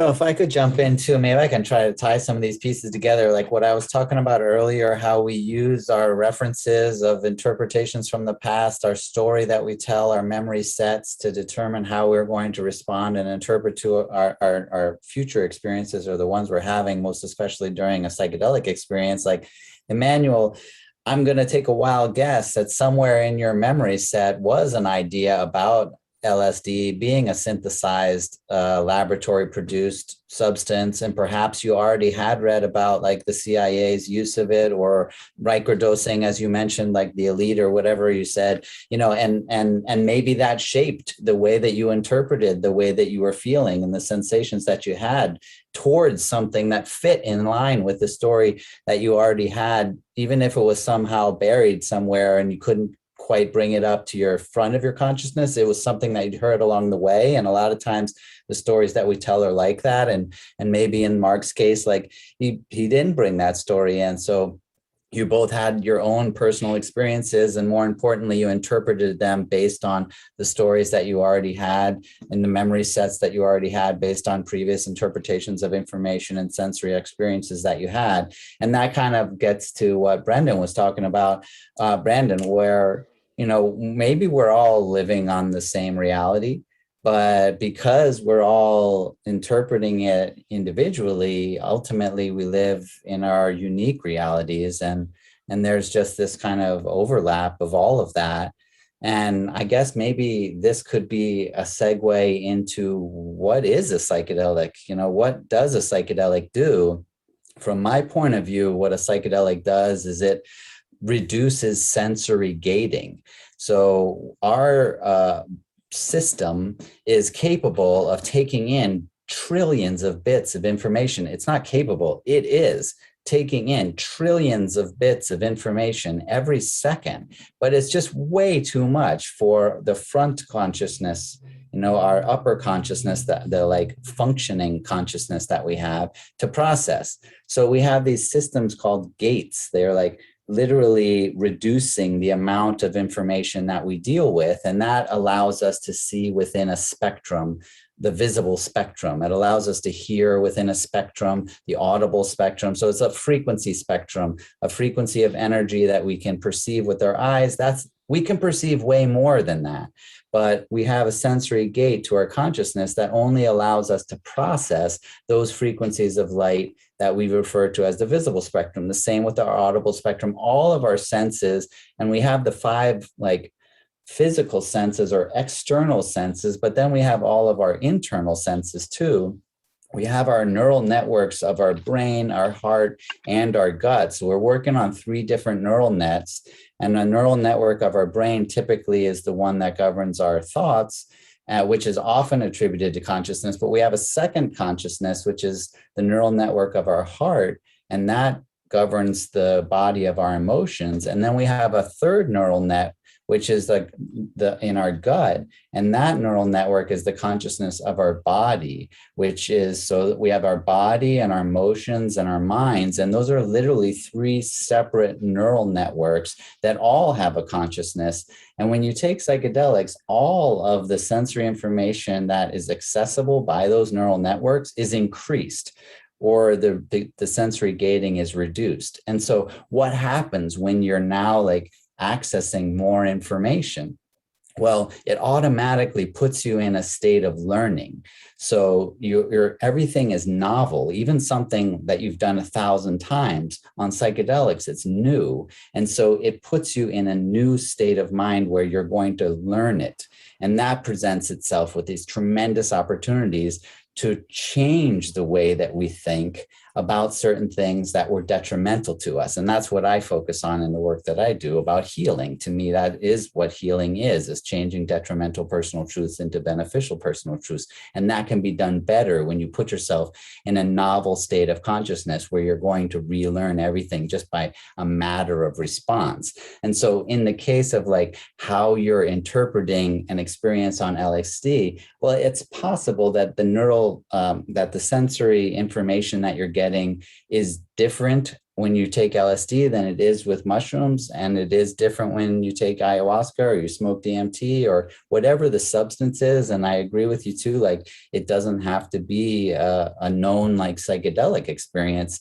So if I could jump in too, maybe I can try to tie some of these pieces together. Like what I was talking about earlier, how we use our references of interpretations from the past, our story that we tell, our memory sets to determine how we're going to respond and interpret to our future experiences, or the ones we're having, most especially during a psychedelic experience. Like Immanuel, I'm going to take a wild guess that somewhere in your memory set was an idea about LSD being a synthesized laboratory produced substance, and perhaps you already had read about like the CIA's use of it, or microdosing, as you mentioned, like the elite or whatever you said, and maybe that shaped the way that you interpreted the way that you were feeling and the sensations that you had towards something that fit in line with the story that you already had, even if it was somehow buried somewhere and you couldn't quite bring it up to your front of your consciousness. It was something that you'd heard along the way. And a lot of times the stories that we tell are like that. And maybe in Mark's case, like he didn't bring that story in. So you both had your own personal experiences, and more importantly, you interpreted them based on the stories that you already had and the memory sets that you already had based on previous interpretations of information and sensory experiences that you had. And that kind of gets to what Brendan was talking about, Brandon, where maybe we're all living on the same reality, but because we're all interpreting it individually, ultimately we live in our unique realities, and there's just this kind of overlap of all of that. And I guess maybe this could be a segue into what is a psychedelic? What does a psychedelic do? From my point of view, what a psychedelic does is it reduces sensory gating. So our system is capable of taking in trillions of bits of information. It's not capable, it is taking in trillions of bits of information every second, but it's just way too much for the front consciousness, our upper consciousness, the like functioning consciousness that we have to process. So we have these systems called gates. They're like literally reducing the amount of information that we deal with. And that allows us to see within a spectrum, the visible spectrum. It allows us to hear within a spectrum, the audible spectrum. So it's a frequency spectrum, a frequency of energy that we can perceive with our eyes. We can perceive way more than that. But we have a sensory gate to our consciousness that only allows us to process those frequencies of light that we refer to as the visible spectrum. The same with our audible spectrum, all of our senses. And we have the 5 like physical senses or external senses, but then we have all of our internal senses too. We have our neural networks of our brain, our heart, and our gut. So we're working on 3 different neural nets. And a neural network of our brain typically is the one that governs our thoughts, which is often attributed to consciousness. But we have a second consciousness, which is the neural network of our heart. And that governs the body of our emotions. And then we have a third neural net, which is like in our gut. And that neural network is the consciousness of our body, which is, so that we have our body and our emotions and our minds. And those are literally three separate neural networks that all have a consciousness. And when you take psychedelics, all of the sensory information that is accessible by those neural networks is increased, or the sensory gating is reduced. And so what happens when you're now like accessing more information? Well, it automatically puts you in a state of learning. So everything is novel, even something that you've done 1,000 times on psychedelics, it's new. And so it puts you in a new state of mind where you're going to learn it. And that presents itself with these tremendous opportunities to change the way that we think about certain things that were detrimental to us. And that's what I focus on in the work that I do about healing. To me, that is what healing is changing detrimental personal truths into beneficial personal truths. And that can be done better when you put yourself in a novel state of consciousness where you're going to relearn everything just by a matter of response. And so in the case of like how you're interpreting an experience on LSD, well, it's possible that that the sensory information that you're getting is different when you take LSD than it is with mushrooms, and it is different when you take ayahuasca or you smoke DMT or whatever the substance is. And I agree with you too, like it doesn't have to be a known like psychedelic experience.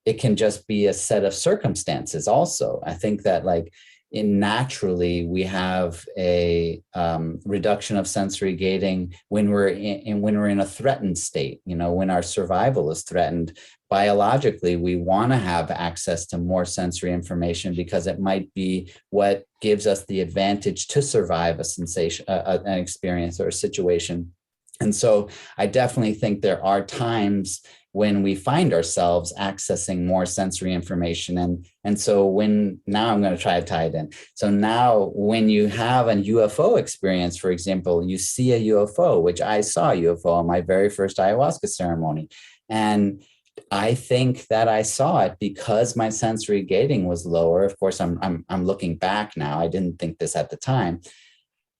It can just be a set of circumstances also. I think that like naturally we have a reduction of sensory gating when we're in a threatened state. You know, when our survival is threatened, biologically we want to have access to more sensory information because it might be what gives us the advantage to survive a sensation, an experience or a situation. And so I definitely think there are times when we find ourselves accessing more sensory information. And so now I'm going to try to tie it in. So now when you have a UFO experience, for example, you see a UFO, which I saw a UFO on my very first ayahuasca ceremony. And I think that I saw it because my sensory gating was lower. Of course, I'm looking back now. I didn't think this at the time.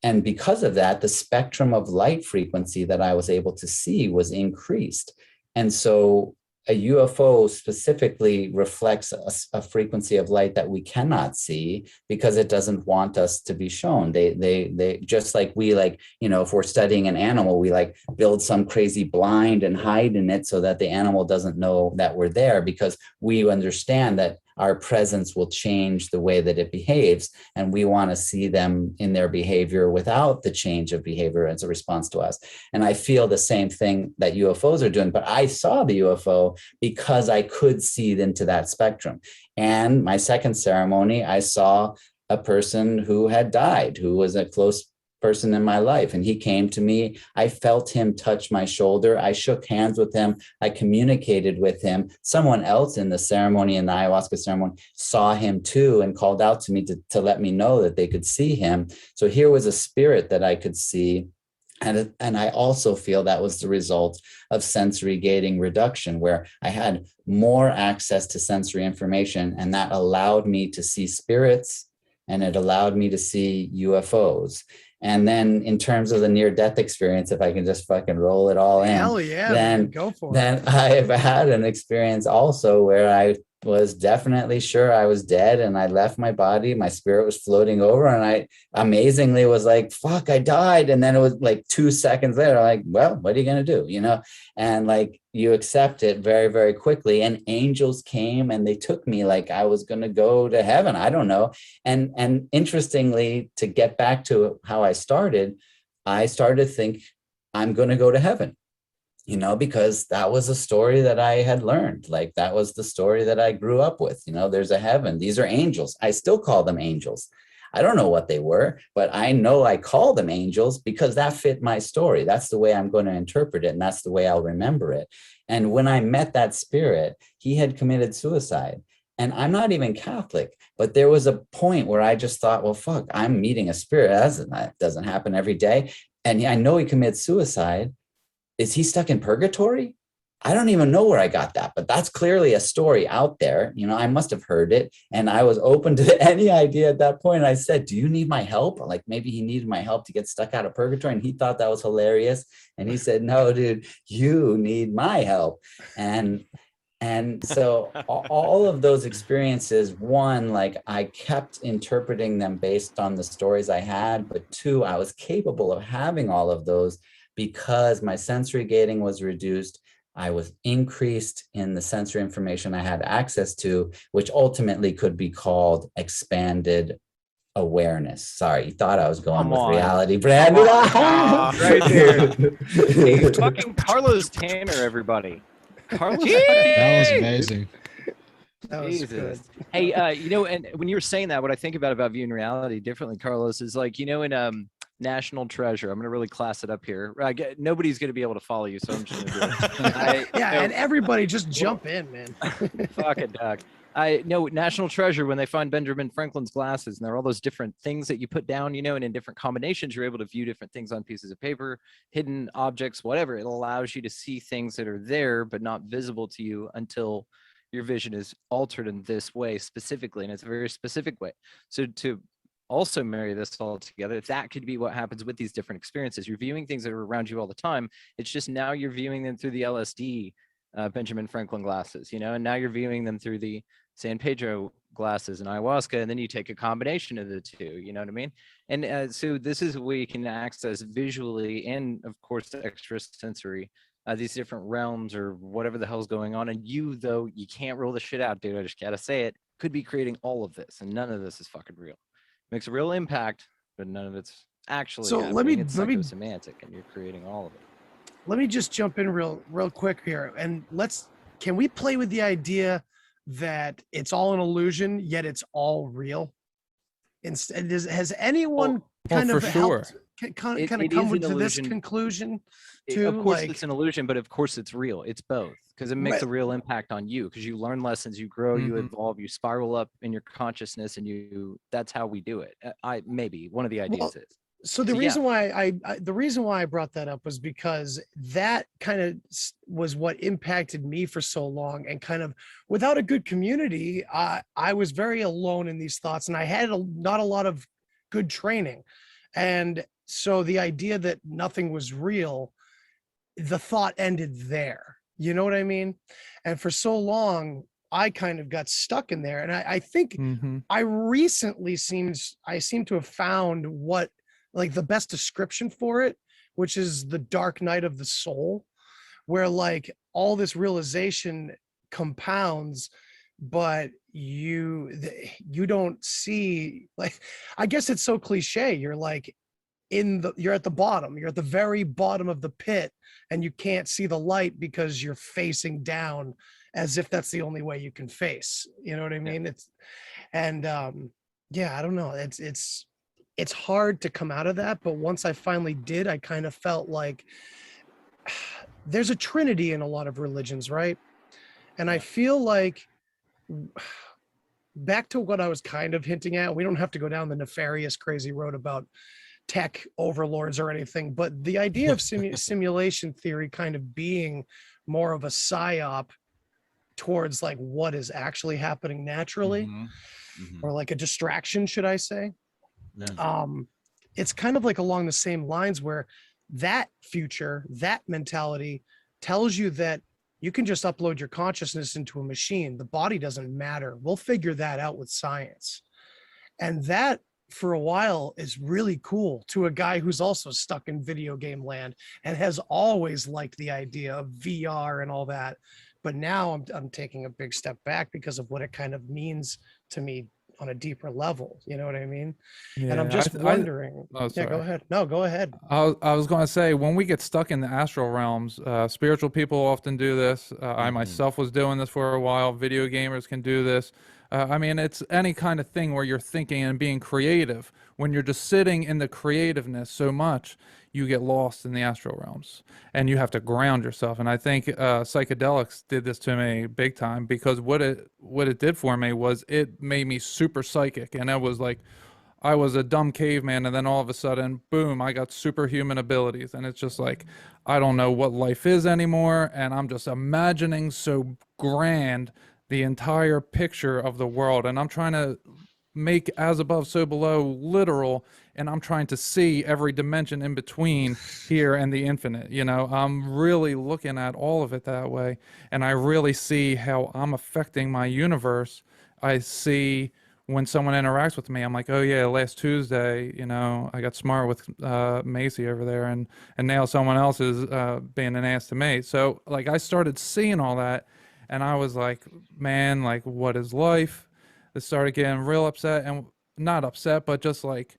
And because of that, the spectrum of light frequency that I was able to see was increased. And so a UFO specifically reflects a frequency of light that we cannot see because it doesn't want us to be shown. They just like we, like, you know, if we're studying an animal, we like build some crazy blind and hide in it so that the animal doesn't know that we're there, because we understand that our presence will change the way that it behaves. And we want to see them in their behavior without the change of behavior as a response to us. And I feel the same thing that UFOs are doing, but I saw the UFO because I could see into that spectrum. And my second ceremony, I saw a person who had died, who was a close person in my life. And he came to me. I felt him touch my shoulder. I shook hands with him. I communicated with him. Someone else in the ceremony, in the ayahuasca ceremony, saw him too and called out to me to let me know that they could see him. So here was a spirit that I could see. And I also feel that was the result of sensory gating reduction, where I had more access to sensory information, and that allowed me to see spirits, and it allowed me to see UFOs. And then in terms of the near-death experience, if I can just fucking roll it all in, hell yeah, then man, go for it. Then I've had an experience also where I was definitely sure I was dead, and I left my body, my spirit was floating over, and I amazingly was like, fuck, I died. And then it was like 2 seconds later, like, well, what are you going to do? You know? And like, you accept it very, very quickly. And angels came and they took me like I was going to go to heaven. I don't know. And interestingly, to get back to how I started to think I'm going to go to heaven. You know, because that was a story that I had learned. Like, that was the story that I grew up with. You know, there's a heaven. These are angels. I still call them angels. I don't know what they were, but I know I call them angels because that fit my story. That's the way I'm going to interpret it. And that's the way I'll remember it. And when I met that spirit, he had committed suicide. And I'm not even Catholic, but there was a point where I just thought, well, fuck, I'm meeting a spirit. That doesn't happen every day. And I know he committed suicide. Is he stuck in purgatory? I don't even know where I got that, but that's clearly a story out there. You know, I must have heard it, and I was open to any idea at that point. And I said, do you need my help? Like maybe he needed my help to get stuck out of purgatory. And he thought that was hilarious. And he said, no, dude, you need my help. And so all of those experiences, one, like I kept interpreting them based on the stories I had, but two, I was capable of having all of those because my sensory gating was reduced. I was increased in the sensory information I had access to, which ultimately could be called expanded awareness. Sorry, you thought I was going with reality, Brandon. Right there. Hey, fucking Carlos Tanner, everybody. Carlos, That was amazing. That was good. Hey, you know, and when you were saying that, what I think about viewing reality differently, Carlos, is like, you know, in National Treasure, I'm gonna really class it up here. Nobody's gonna be able to follow you, so I'm just gonna do it. And everybody just jump in, man. Fuck it, Doc. I know National Treasure, when they find Benjamin Franklin's glasses, and there are all those different things that you put down, you know, and in different combinations, you're able to view different things on pieces of paper, hidden objects, whatever. It allows you to see things that are there, but not visible to you until your vision is altered in this way specifically, and it's a very specific way. So to also marry this all together, that could be what happens with these different experiences. You're viewing things that are around you all the time. It's just now you're viewing them through the LSD Benjamin Franklin glasses, you know, and now you're viewing them through the San Pedro glasses and ayahuasca, and then you take a combination of the two, you know what I mean? And so this is where you can access visually and of course extrasensory these different realms or whatever the hell's going on. And you, though, you can't rule the shit out, dude. I just gotta say it, could be creating all of this, and none of this is fucking real. Makes a real impact, but none of it's actually So happening. let me semantic, and you're creating all of it. Let me just jump in real quick here, and can we play with the idea that it's all an illusion, yet it's all real? Instead, has anyone kind of helped kind of come to this conclusion too? Of course, it's an illusion, but of course it's real. It's both, because it makes a real impact on you, because you learn lessons, you grow, you evolve, you spiral up in your consciousness, and that's how we do it. Maybe one of the ideas is. So the reason why I brought that up was because that kind of was what impacted me for so long, and kind of without a good community, I was very alone in these thoughts, and I had not a lot of good training. And so the idea that nothing was real, the thought ended there. You know what I mean? And for so long, I kind of got stuck in there. And I think I recently seem to have found what, like, the best description for it, which is the dark night of the soul, where like all this realization compounds, but you don't see, like, I guess it's so cliche. You're like you're at the bottom, you're at the very bottom of the pit, and you can't see the light because you're facing down, as if that's the only way you can face. You know what I mean? I don't know. It's hard to come out of that, but once I finally did, I kind of felt like there's a trinity in a lot of religions, right? And I feel like, back to what I was kind of hinting at, we don't have to go down the nefarious, crazy road about tech overlords or anything, but the idea of simulation theory kind of being more of a psyop towards like what is actually happening naturally, or like a distraction, should I say? Yeah. It's kind of like along the same lines, where that future, that mentality tells you that you can just upload your consciousness into a machine. The body doesn't matter. We'll figure that out with science. And that, for a while, is really cool to a guy who's also stuck in video game land and has always liked the idea of VR and all that. But now I'm taking a big step back because of what it kind of means to me on a deeper level. You know what I mean? Yeah, and I'm just wondering. Yeah, go ahead. No, go ahead. I was going to say, when we get stuck in the astral realms, spiritual people often do this. I myself was doing this for a while. Video gamers can do this. I mean, it's any kind of thing where you're thinking and being creative. When you're just sitting in the creativeness so much, you get lost in the astral realms, and you have to ground yourself. And I think psychedelics did this to me big time, because what it did for me was it made me super psychic. And I was like, I was a dumb caveman, and then all of a sudden, boom, I got superhuman abilities. And it's just like, I don't know what life is anymore. And I'm just imagining so grand the entire picture of the world. And I'm trying to make as above, so below literal. And I'm trying to see every dimension in between here and the infinite. You know, I'm really looking at all of it that way. And I really see how I'm affecting my universe. I see when someone interacts with me, I'm like, oh yeah, last Tuesday, you know, I got smart with Macy over there, and now someone else is being an ass to me. So like I started seeing all that, and I was like, man, like what is life? I started getting real upset, and not upset, but just like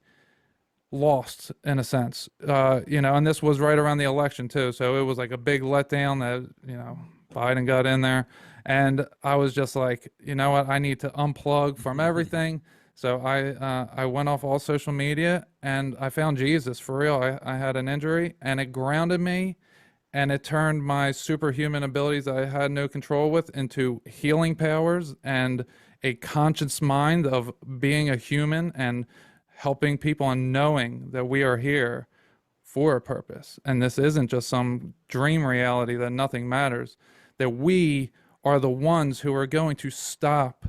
lost in a sense, you know. And this was right around the election too, so it was like a big letdown that, you know, Biden got in there. And I was just like, you know what, I need to unplug from everything. So I went off all social media, and I found Jesus for real. I had an injury, and it grounded me, and it turned my superhuman abilities that I had no control with into healing powers and a conscious mind of being a human and helping people and knowing that we are here for a purpose. And this isn't just some dream reality that nothing matters, that we are the ones who are going to stop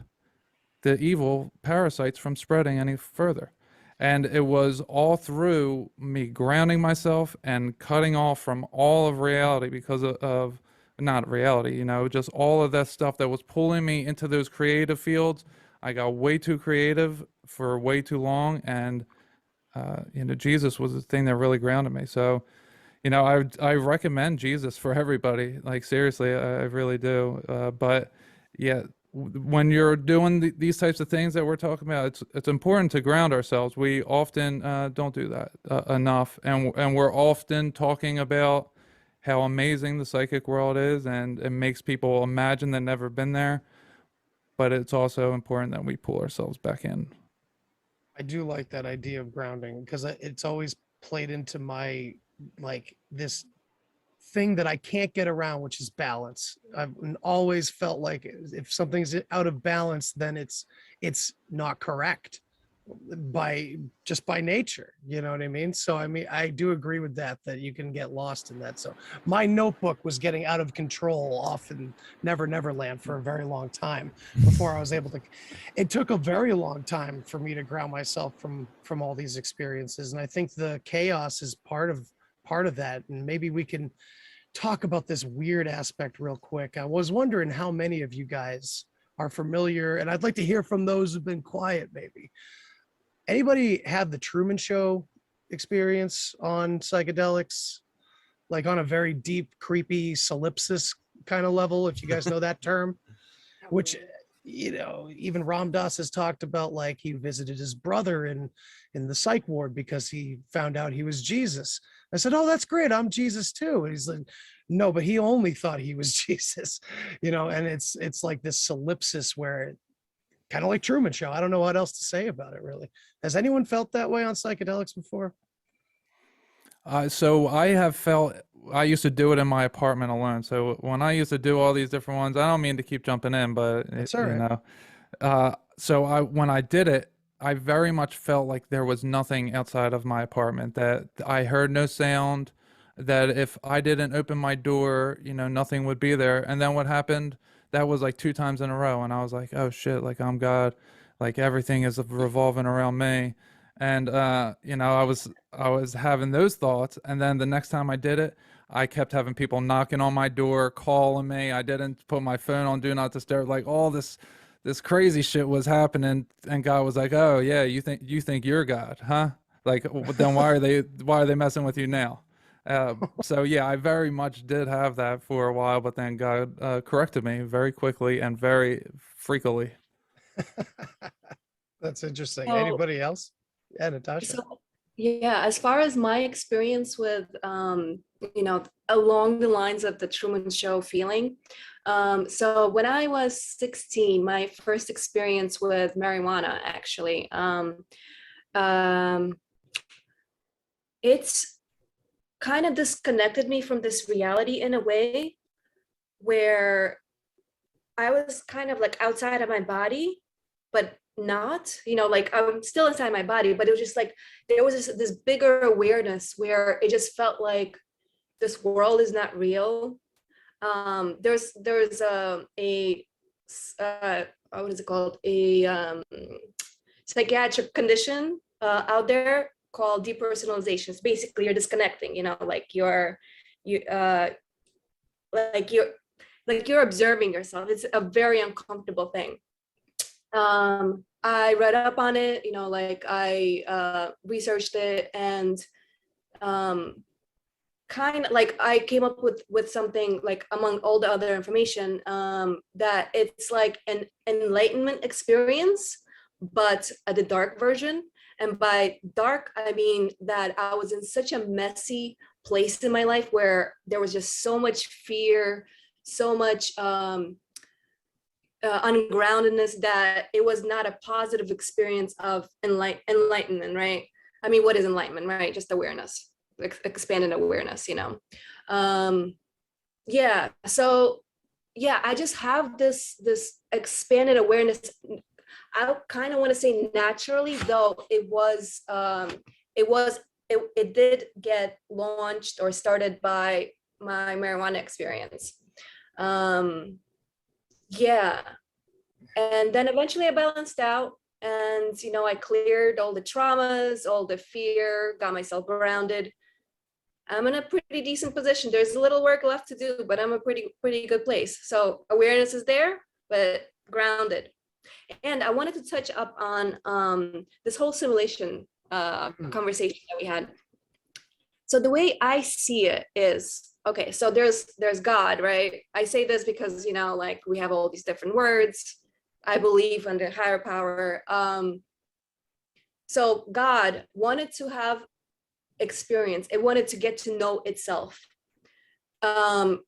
the evil parasites from spreading any further. And it was all through me grounding myself and cutting off from all of reality because of not reality, you know, just all of that stuff that was pulling me into those creative fields. I got way too creative for way too long. And, you know, Jesus was the thing that really grounded me. So, you know, I recommend Jesus for everybody. Like seriously, I really do. But yeah, when you're doing these types of things that we're talking about, it's important to ground ourselves. We often don't do that enough, and we're often talking about how amazing the psychic world is, and it makes people imagine they've never been there. But it's also important that we pull ourselves back in. I do like that idea of grounding, because it's always played into my, like, this thing that I can't get around, which is balance. I've always felt like if something's out of balance, then it's not correct by nature, you know what I mean? So I mean, I do agree with that you can get lost in that. So my notebook was getting out of control off in Never Land for a very long time before I was able to. It took a very long time for me to ground myself from all these experiences, and I think the chaos is part of that. And maybe we can talk about this weird aspect real quick. I was wondering how many of you guys are familiar, and I'd like to hear from those who've been quiet. Maybe anybody have the Truman Show experience on psychedelics, like on a very deep, creepy solipsis kind of level, if you guys know that term, which, you know, even Ram Dass has talked about, like he visited his brother in the psych ward because he found out he was Jesus. I said, oh, that's great, I'm Jesus too. And he's like, no, but he only thought he was Jesus, you know. And it's like this solipsis where, kind of like Truman Show. I don't know what else to say about it, really. Has anyone felt that way on psychedelics before? So I have felt, I used to do it in my apartment alone. So when I used to do all these different ones, I don't mean to keep jumping in, but It's all right. you know, so when I did it, I very much felt like there was nothing outside of my apartment, that I heard no sound, that if I didn't open my door, you know, nothing would be there. And then what happened, that was like 2 times in a row. And I was like, oh shit, like I'm God, like everything is revolving around me. And, you know, I was having those thoughts. And then the next time I did it, I kept having people knocking on my door, calling me. I didn't put my phone on do not disturb, like all this crazy shit was happening. And God was like, oh yeah, you think you're God, huh? Like, then why are they messing with you now? So yeah, I very much did have that for a while, but then God corrected me very quickly and very freakily. That's interesting. So- Anybody else? Yeah, Natasha. So, yeah, as far as my experience with, you know, along the lines of the Truman Show feeling. So when I was 16, my first experience with marijuana, actually, it's kind of disconnected me from this reality in a way where I was kind of like outside of my body, but not, like I'm still inside my body, but it was just like there was this bigger awareness where it just felt like this world is not real. There's what is it called, a psychiatric condition out there called depersonalization. It's basically you're disconnecting, like you're observing yourself. It's a very uncomfortable thing. I read up on it, like I researched it, and kind of like I came up with something like, among all the other information, that it's like an enlightenment experience, but the dark version. And by dark, I mean that I was in such a messy place in my life where there was just so much fear, so much ungroundedness, that it was not a positive experience of enlightenment, right? I mean, what is enlightenment, right? Just awareness, expanded awareness, yeah. So yeah, I just have this expanded awareness. I kind of want to say naturally, though it did get launched or started by my marijuana experience. Yeah. And then eventually I balanced out, and I cleared all the traumas, all the fear, got myself grounded. I'm in a pretty decent position. There's a little work left to do, but I'm a pretty good place. So awareness is there, but grounded. And I wanted to touch up on this whole simulation conversation that we had. So the way I see it is, okay, so there's God, right? I say this because, like we have all these different words. I believe in the higher power. So God wanted to have experience. It wanted to get to know itself. So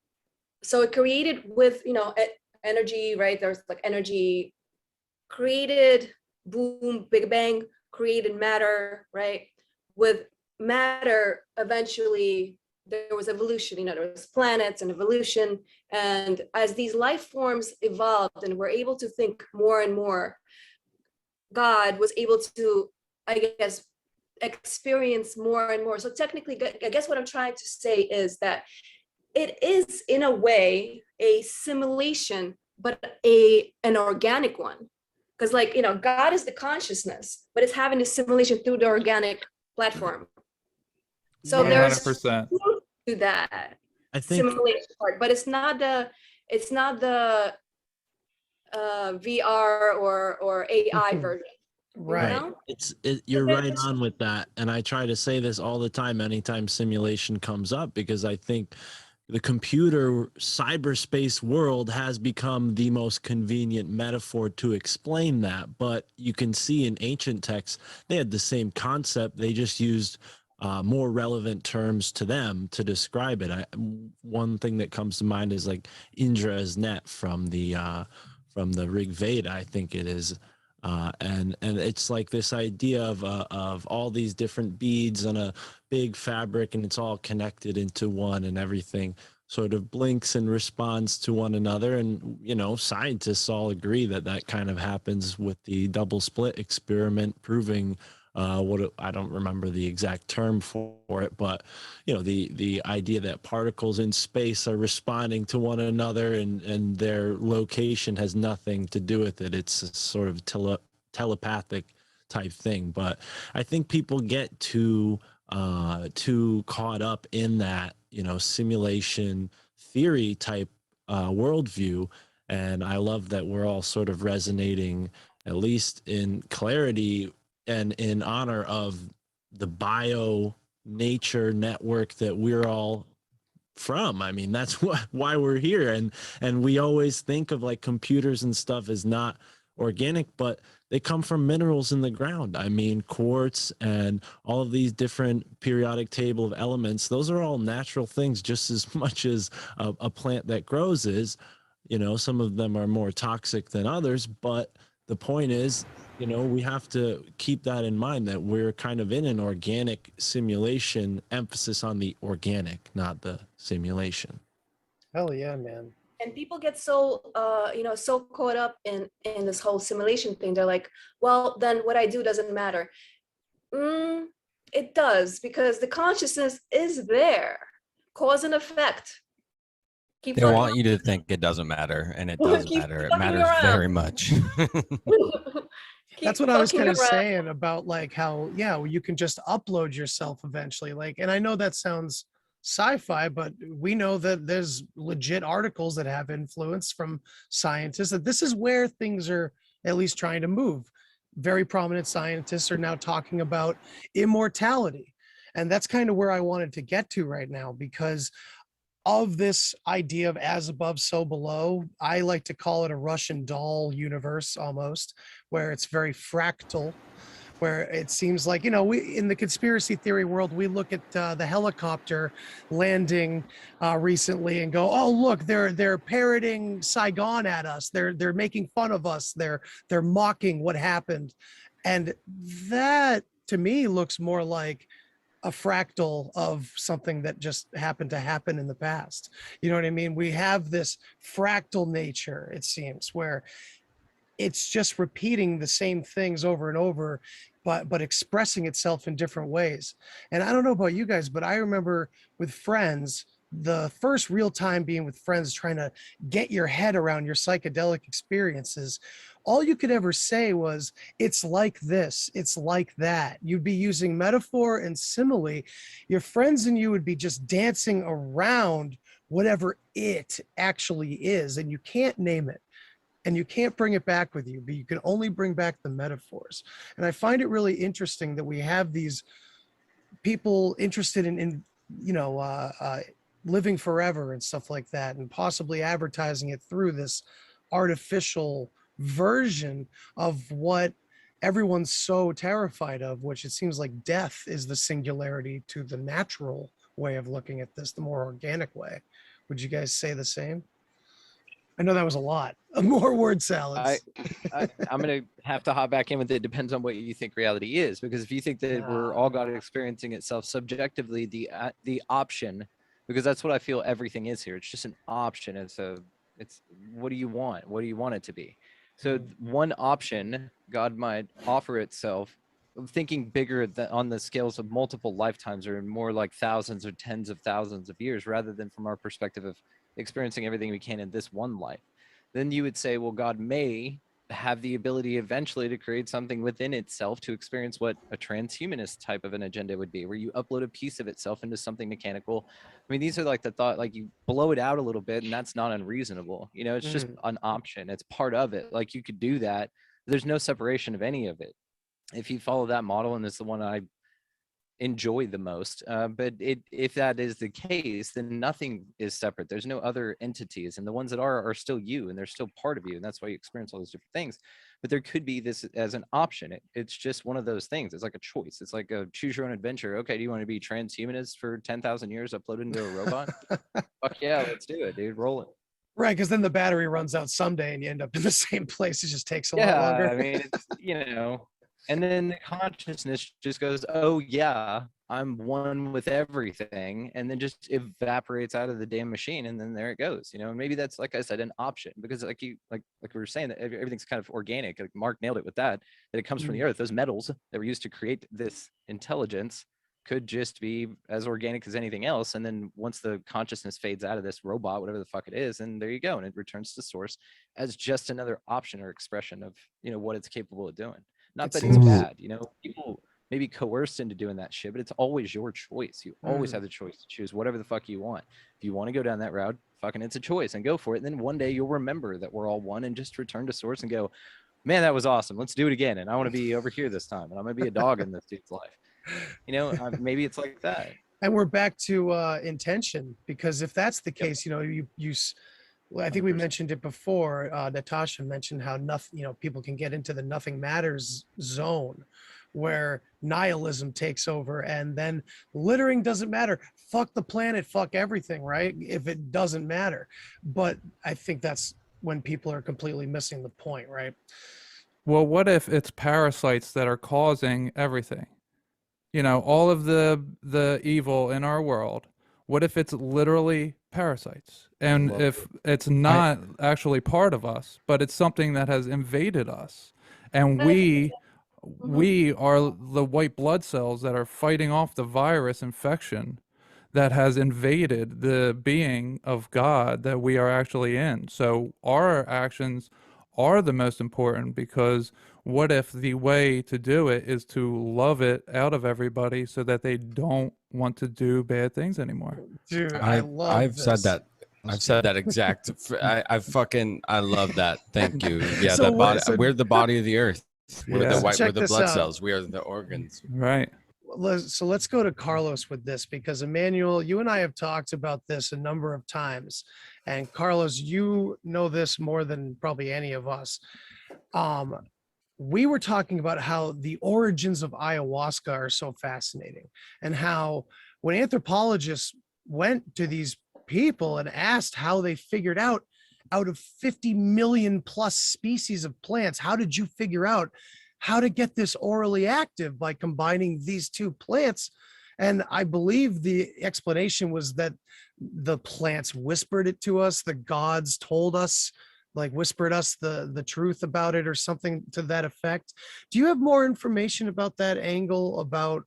it created with, energy, right? There's like energy created, boom, big bang, created matter, right? With matter, eventually there was evolution, there was planets and evolution. And as these life forms evolved and were able to think more and more, God was able to, I guess, experience more and more. So technically, I guess what I'm trying to say is that it is in a way a simulation, but an organic one. Because like, God is the consciousness, but it's having a simulation through the organic platform. So 100%. There's truth to that, I think, simulation part, but it's not the VR or AI version. Right. You're right on with that. And I try to say this all the time, anytime simulation comes up, because I think the computer cyberspace world has become the most convenient metaphor to explain that. But you can see in ancient texts, they had the same concept. They just used more relevant terms to them to describe it. One thing that comes to mind is like Indra's net from the Rig Veda, I think it is. And it's like this idea of all these different beads on a big fabric, and it's all connected into one, and everything sort of blinks and responds to one another. And, scientists all agree that kind of happens with the double split experiment, proving I don't remember the exact term for it, but the idea that particles in space are responding to one another, and their location has nothing to do with it. It's a sort of telepathic type thing. But I think people get too caught up in that simulation theory type worldview. And I love that we're all sort of resonating, at least in clarity and in honor of the bio nature network that we're all from. I mean, that's why we're here. And we always think of like computers and stuff as not organic, but they come from minerals in the ground. I mean, quartz and all of these different periodic table of elements, those are all natural things just as much as a plant that grows is. Some of them are more toxic than others, but the point is, we have to keep that in mind, that we're kind of in an organic simulation, emphasis on the organic, not the simulation. Hell yeah, man. And people get so so caught up in this whole simulation thing. They're like, well, then what I do doesn't matter. It does, because the consciousness is there, cause and effect. Keep They fucking want you to think it doesn't matter, and it does Keep matter. It fucking matters around. very much. That's what I was kind of saying about like how, yeah, you can just upload yourself eventually. Like, and I know that sounds sci-fi, but we know that there's legit articles that have influence from scientists that this is where things are at least trying to move. Very prominent scientists are now talking about immortality. And that's kind of where I wanted to get to right now, because of this idea of as above, so below. I like to call it a Russian doll universe almost, where it's very fractal, where it seems like, you know, we in the conspiracy theory world, we look at the helicopter landing recently and go, oh, look, they're parroting Saigon at us. They're making fun of us. They're mocking what happened. And that to me looks more like a fractal of something that just happened to happen in the past. You know what I mean? We have this fractal nature, it seems, where it's just repeating the same things over and over, but expressing itself in different ways. And I don't know about you guys, but I remember with friends, the first real time being with friends, trying to get your head around your psychedelic experiences. All you could ever say was, it's like this, it's like that. You'd be using metaphor and simile. Your friends and you would be just dancing around whatever it actually is, and you can't name it. And you can't bring it back with you, but you can only bring back the metaphors. And I find it really interesting that we have these people interested in living forever and stuff like that, and possibly advertising it through this artificial version of what everyone's so terrified of, which it seems like death is the singularity to the natural way of looking at this, the more organic way. Would you guys say the same? I know that was a lot. More word salads. I'm going to have to hop back in with it. Depends on what you think reality is, because if you think that we're all God experiencing itself subjectively, the option, because that's what I feel everything is here. It's just an option. It's what do you want? What do you want it to be? So one option God might offer itself, thinking bigger on the scales of multiple lifetimes, or more like thousands or tens of thousands of years, rather than from our perspective of experiencing everything we can in this one life. Then you would say, well, God may have the ability eventually to create something within itself to experience what a transhumanist type of an agenda would be, where you upload a piece of itself into something mechanical. I mean, these are like the thought, like you blow it out a little bit, and that's not unreasonable. You know, it's just an option. It's part of it. Like you could do that. There's no separation of any of it. If you follow that model, and it's the one I enjoy the most, but if that is the case, then nothing is separate. There's no other entities, and the ones that are still you, and they're still part of you, and that's why you experience all those different things. But there could be this as an option. It's just one of those things. It's like a choice. It's like a choose your own adventure. Okay, do you want to be transhumanist for 10,000 years uploaded into a robot? Fuck yeah, let's do it, dude. Roll it. Right, because then the battery runs out someday and you end up in the same place. It just takes a lot longer. I mean, it's, and then the consciousness just goes, oh yeah, I'm one with everything, and then just evaporates out of the damn machine, and then there it goes. And maybe that's, like I said, an option, because like we were saying, that everything's kind of organic. Like Mark nailed it with that it comes from the earth. Those metals that were used to create this intelligence could just be as organic as anything else. And then once the consciousness fades out of this robot, whatever the fuck it is, and there you go, and it returns to source as just another option or expression of what it's capable of doing. Not that it's bad, people may be coerced into doing that shit, but it's always your choice. You always have the choice to choose whatever the fuck you want. If you want to go down that route, fucking it's a choice, and go for it. And then one day you'll remember that we're all one, and just return to source and go, man, that was awesome. Let's do it again. And I want to be over here this time, and I'm going to be a dog in this dude's life. Maybe it's like that. And we're back to intention, because if that's the case, I think we mentioned it before. Natasha mentioned how people can get into the nothing matters zone, where nihilism takes over, and then littering doesn't matter. Fuck the planet, fuck everything, right? If it doesn't matter. But I think that's when people are completely missing the point, right? Well, what if it's parasites that are causing everything? All of the evil in our world. What if it's literally parasites. And if it's not actually part of us, but it's something that has invaded us, and we are the white blood cells that are fighting off the virus infection that has invaded the being of God that we are actually in. So our actions are the most important, because what if the way to do it is to love it out of everybody so that they don't want to do bad things anymore? Dude, I love I've this. said that. I've said that exact. I love that. Thank you. Yeah, So that what- body. so- We're the body of the earth. We're Yeah. the white. We're Check the this blood out. cells. We are the organs. Right. So let's go to Carlos with this, because Immanuel, you and I have talked about this a number of times, and Carlos, you know this more than probably any of us. We were talking about how the origins of ayahuasca are so fascinating, and how when anthropologists went to these people and asked how they figured out of 50 million plus species of plants, how did you figure out how to get this orally active by combining these two plants? And I believe the explanation was that the plants whispered it to us, the gods told us, like whispered us the truth about it, or something to that effect. Do you have more information about that angle, about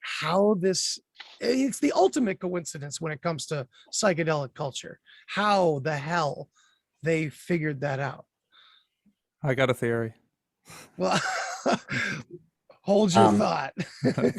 how this, it's the ultimate coincidence when it comes to psychedelic culture, how the hell they figured that out? I got a theory. Well, hold your Um, thought.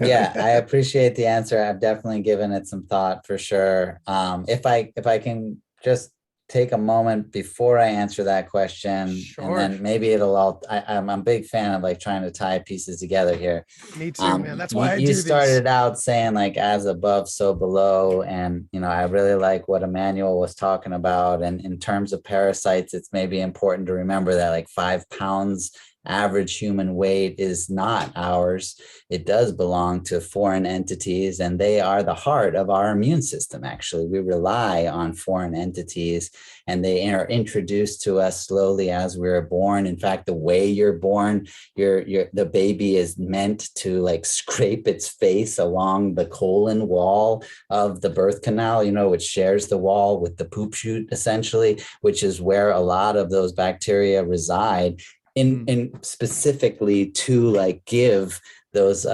Yeah, I appreciate the answer. I've definitely given it some thought for sure. If I can just take a moment before I answer that question, and then maybe it'll all. I'm a big fan of like trying to tie pieces together here. Me too, man. That's why I do you these. started out saying like as above, so below, and I really like what Immanuel was talking about. And in terms of parasites, it's maybe important to remember that like 5 pounds average human weight is not ours. It does belong to foreign entities, and they are the heart of our immune system. Actually, we rely on foreign entities, and they are introduced to us slowly as we're born. In fact, the way you're born, the baby is meant to like scrape its face along the colon wall of the birth canal, which shares the wall with the poop chute, essentially, which is where a lot of those bacteria reside. In specifically to like give those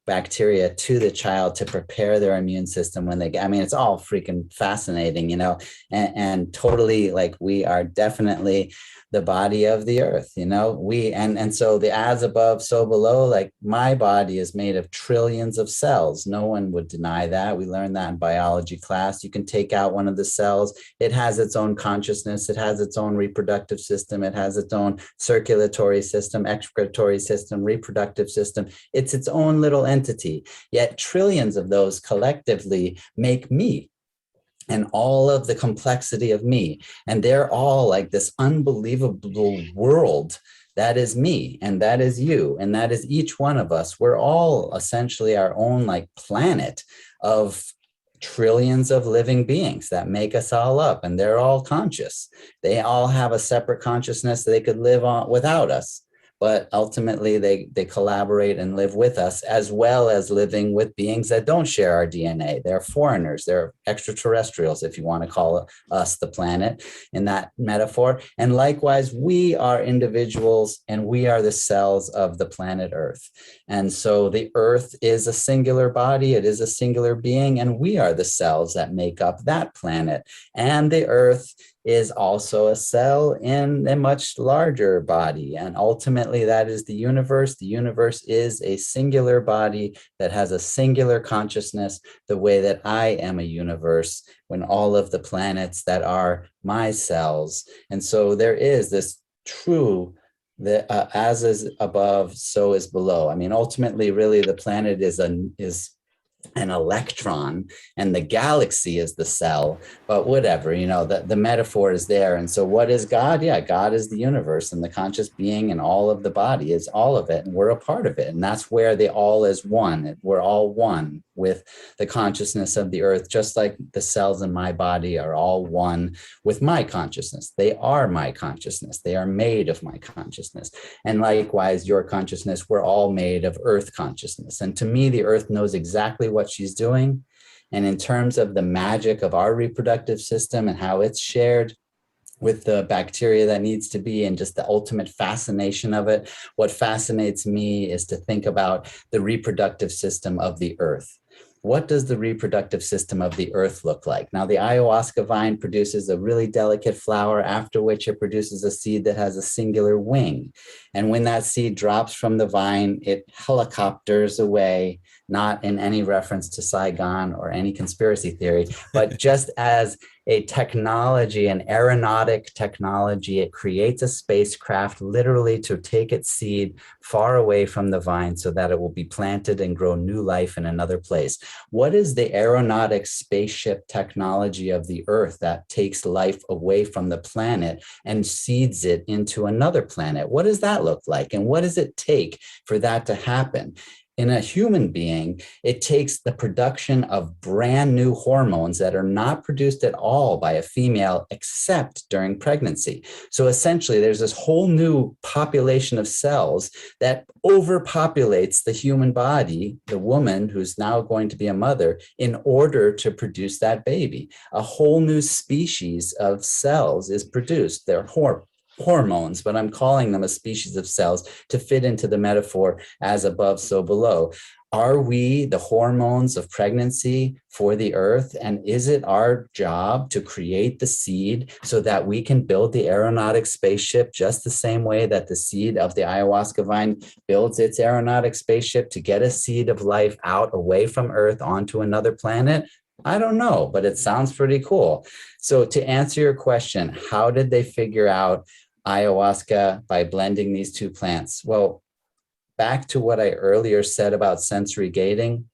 bacteria to the child to prepare their immune system when they get, it's all freaking fascinating, and totally like we are definitely the body of the earth, and so the as above, so below, like my body is made of trillions of cells. No one would deny that. We learned that in biology class. You can take out one of the cells. It has its own consciousness. It has its own reproductive system. It has its own circulatory system, excretory system, reproductive system. It's its own little entity, yet trillions of those collectively make me and all of the complexity of me. And they're all like this unbelievable world that is me, and that is you, and that is each one of us. We're all essentially our own like planet of trillions of living beings that make us all up, and they're all conscious. They all have a separate consciousness they could live on without us. But ultimately, they collaborate and live with us, as well as living with beings that don't share our DNA. They're foreigners. They're extraterrestrials, if you want to call us the planet in that metaphor. And likewise, we are individuals, and we are the cells of the planet Earth. And so the Earth is a singular body. It is a singular being, and we are the cells that make up that planet. And the Earth is also a cell in a much larger body. And ultimately, that is the universe. The universe is a singular body that has a singular consciousness, the way that I am a universe when all of the planets that are my cells. And so there is this true, as is above, so is below. Ultimately, really, the planet is an electron, and the galaxy is the cell, but whatever, the metaphor is there. And so what is God? Yeah, God is the universe, and the conscious being, and all of the body is all of it, and we're a part of it. And that's where the all is one. We're all one with the consciousness of the earth, just like the cells in my body are all one with my consciousness. They are my consciousness. They are made of my consciousness. And likewise, your consciousness, we're all made of earth consciousness. And to me, the earth knows exactly what she's doing. And in terms of the magic of our reproductive system and how it's shared with the bacteria that needs to be, and just the ultimate fascination of it, what fascinates me is to think about the reproductive system of the earth. What does the reproductive system of the earth look like? Now, the ayahuasca vine produces a really delicate flower, after which it produces a seed that has a singular wing. And when that seed drops from the vine, it helicopters away, not in any reference to Saigon or any conspiracy theory, but just as a technology, an aeronautic technology. It creates a spacecraft literally to take its seed far away from the vine so that it will be planted and grow new life in another place. What is the aeronautic spaceship technology of the earth that takes life away from the planet and seeds it into another planet? What does that look like? And what does it take for that to happen? In a human being, it takes the production of brand new hormones that are not produced at all by a female except during pregnancy. So essentially, there's this whole new population of cells that overpopulates the human body, the woman who's now going to be a mother, in order to produce that baby. A whole new species of cells is produced. They're hormones, but I'm calling them a species of cells to fit into the metaphor as above, so below. Are we the hormones of pregnancy for the earth? And is it our job to create the seed so that we can build the aeronautic spaceship just the same way that the seed of the ayahuasca vine builds its aeronautic spaceship to get a seed of life out away from Earth onto another planet? I don't know, but it sounds pretty cool. So to answer your question, how did they figure out ayahuasca by blending these two plants? Well, back to what I earlier said about sensory gating,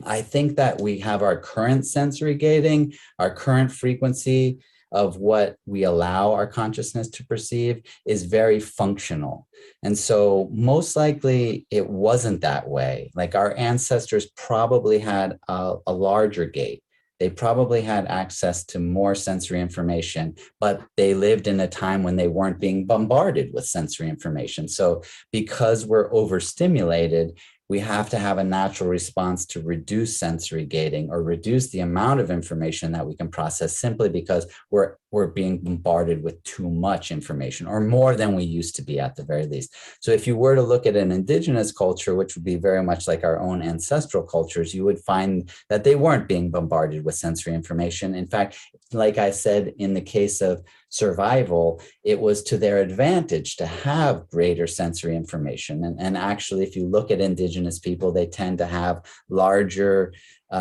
I think that we have our current sensory gating, our current frequency of what we allow our consciousness to perceive is very functional. And so most likely it wasn't that way. Like our ancestors probably had a larger gate. They probably had access to more sensory information, but they lived in a time when they weren't being bombarded with sensory information. So because we're overstimulated, we have to have a natural response to reduce sensory gating or reduce the amount of information that we can process, simply because we're being bombarded with too much information, or more than we used to be at the very least. So if you were to look at an indigenous culture, which would be very much like our own ancestral cultures, you would find that they weren't being bombarded with sensory information. In fact, like I said, in the case of survival, it was to their advantage to have greater sensory information. And actually, if you look at indigenous people, they tend to have larger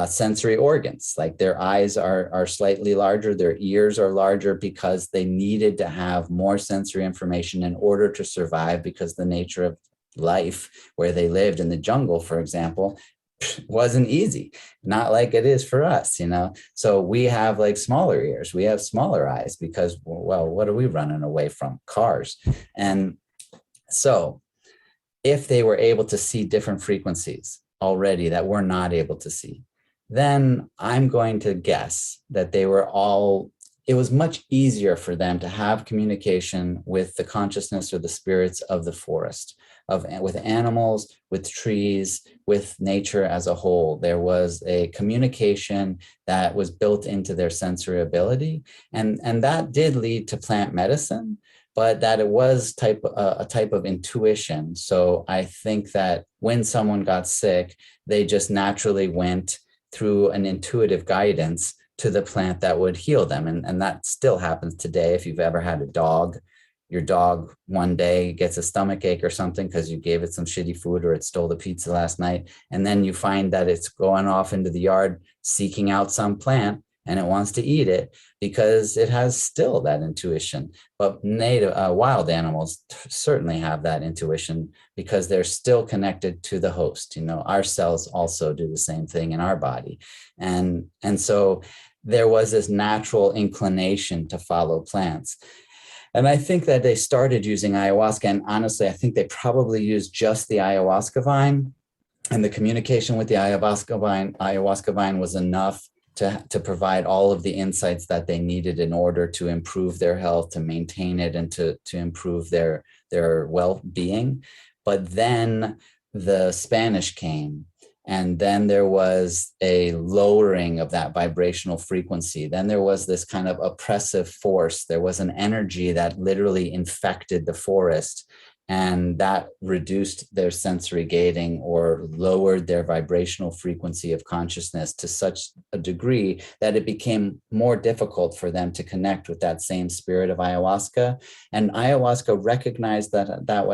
sensory organs. Like their eyes are slightly larger, their ears are larger, because they needed to have more sensory information in order to survive, because the nature of life where they lived in the jungle, for example, wasn't easy, not like it is for us, you know. So we have like smaller ears, we have smaller eyes, because, well, what are we running away from? Cars. And so if they were able to see different frequencies already that we're not able to see, then I'm going to guess that they were all, it was much easier for them to have communication with the consciousness or the spirits of the forest, with animals, with trees, with nature as a whole. There was a communication that was built into their sensory ability. And that did lead to plant medicine, but that it was a type of intuition. So I think that when someone got sick, they just naturally went through an intuitive guidance to the plant that would heal them. And that still happens today. If you've ever had a dog, your dog one day gets a stomach ache or something because you gave it some shitty food, or it stole the pizza last night. And then you find that it's going off into the yard seeking out some plant, and it wants to eat it because it has still that intuition. But wild animals certainly have that intuition because they're still connected to the host. You know, our cells also do the same thing in our body. And so there was this natural inclination to follow plants. And I think that they started using ayahuasca. And honestly, I think they probably used just the ayahuasca vine, and the communication with the ayahuasca vine was enough to provide all of the insights that they needed in order to improve their health, to maintain it, and to improve their well-being. But then the Spanish came, And then there was a lowering of that vibrational frequency. Then there was this kind of oppressive force. There was an energy that literally infected the forest, and that reduced their sensory gating or lowered their vibrational frequency of consciousness to such a degree that it became more difficult for them to connect with that same spirit of ayahuasca. And ayahuasca recognized that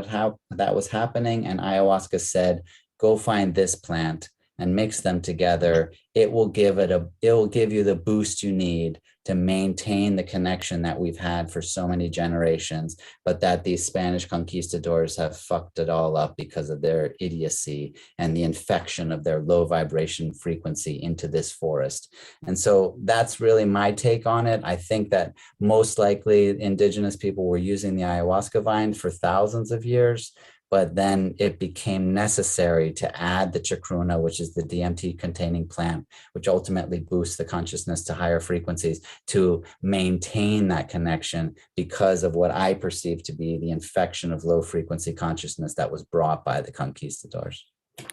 was happening, and ayahuasca said, go find this plant and mix them together. It will give you the boost you need to maintain the connection that we've had for so many generations, but that these Spanish conquistadors have fucked it all up because of their idiocy and the infection of their low vibration frequency into this forest. And so that's really my take on it. I think that most likely indigenous people were using the ayahuasca vine for thousands of years, but then it became necessary to add the chacruna, which is the DMT containing plant, which ultimately boosts the consciousness to higher frequencies, to maintain that connection because of what I perceive to be the infection of low frequency consciousness that was brought by the conquistadors.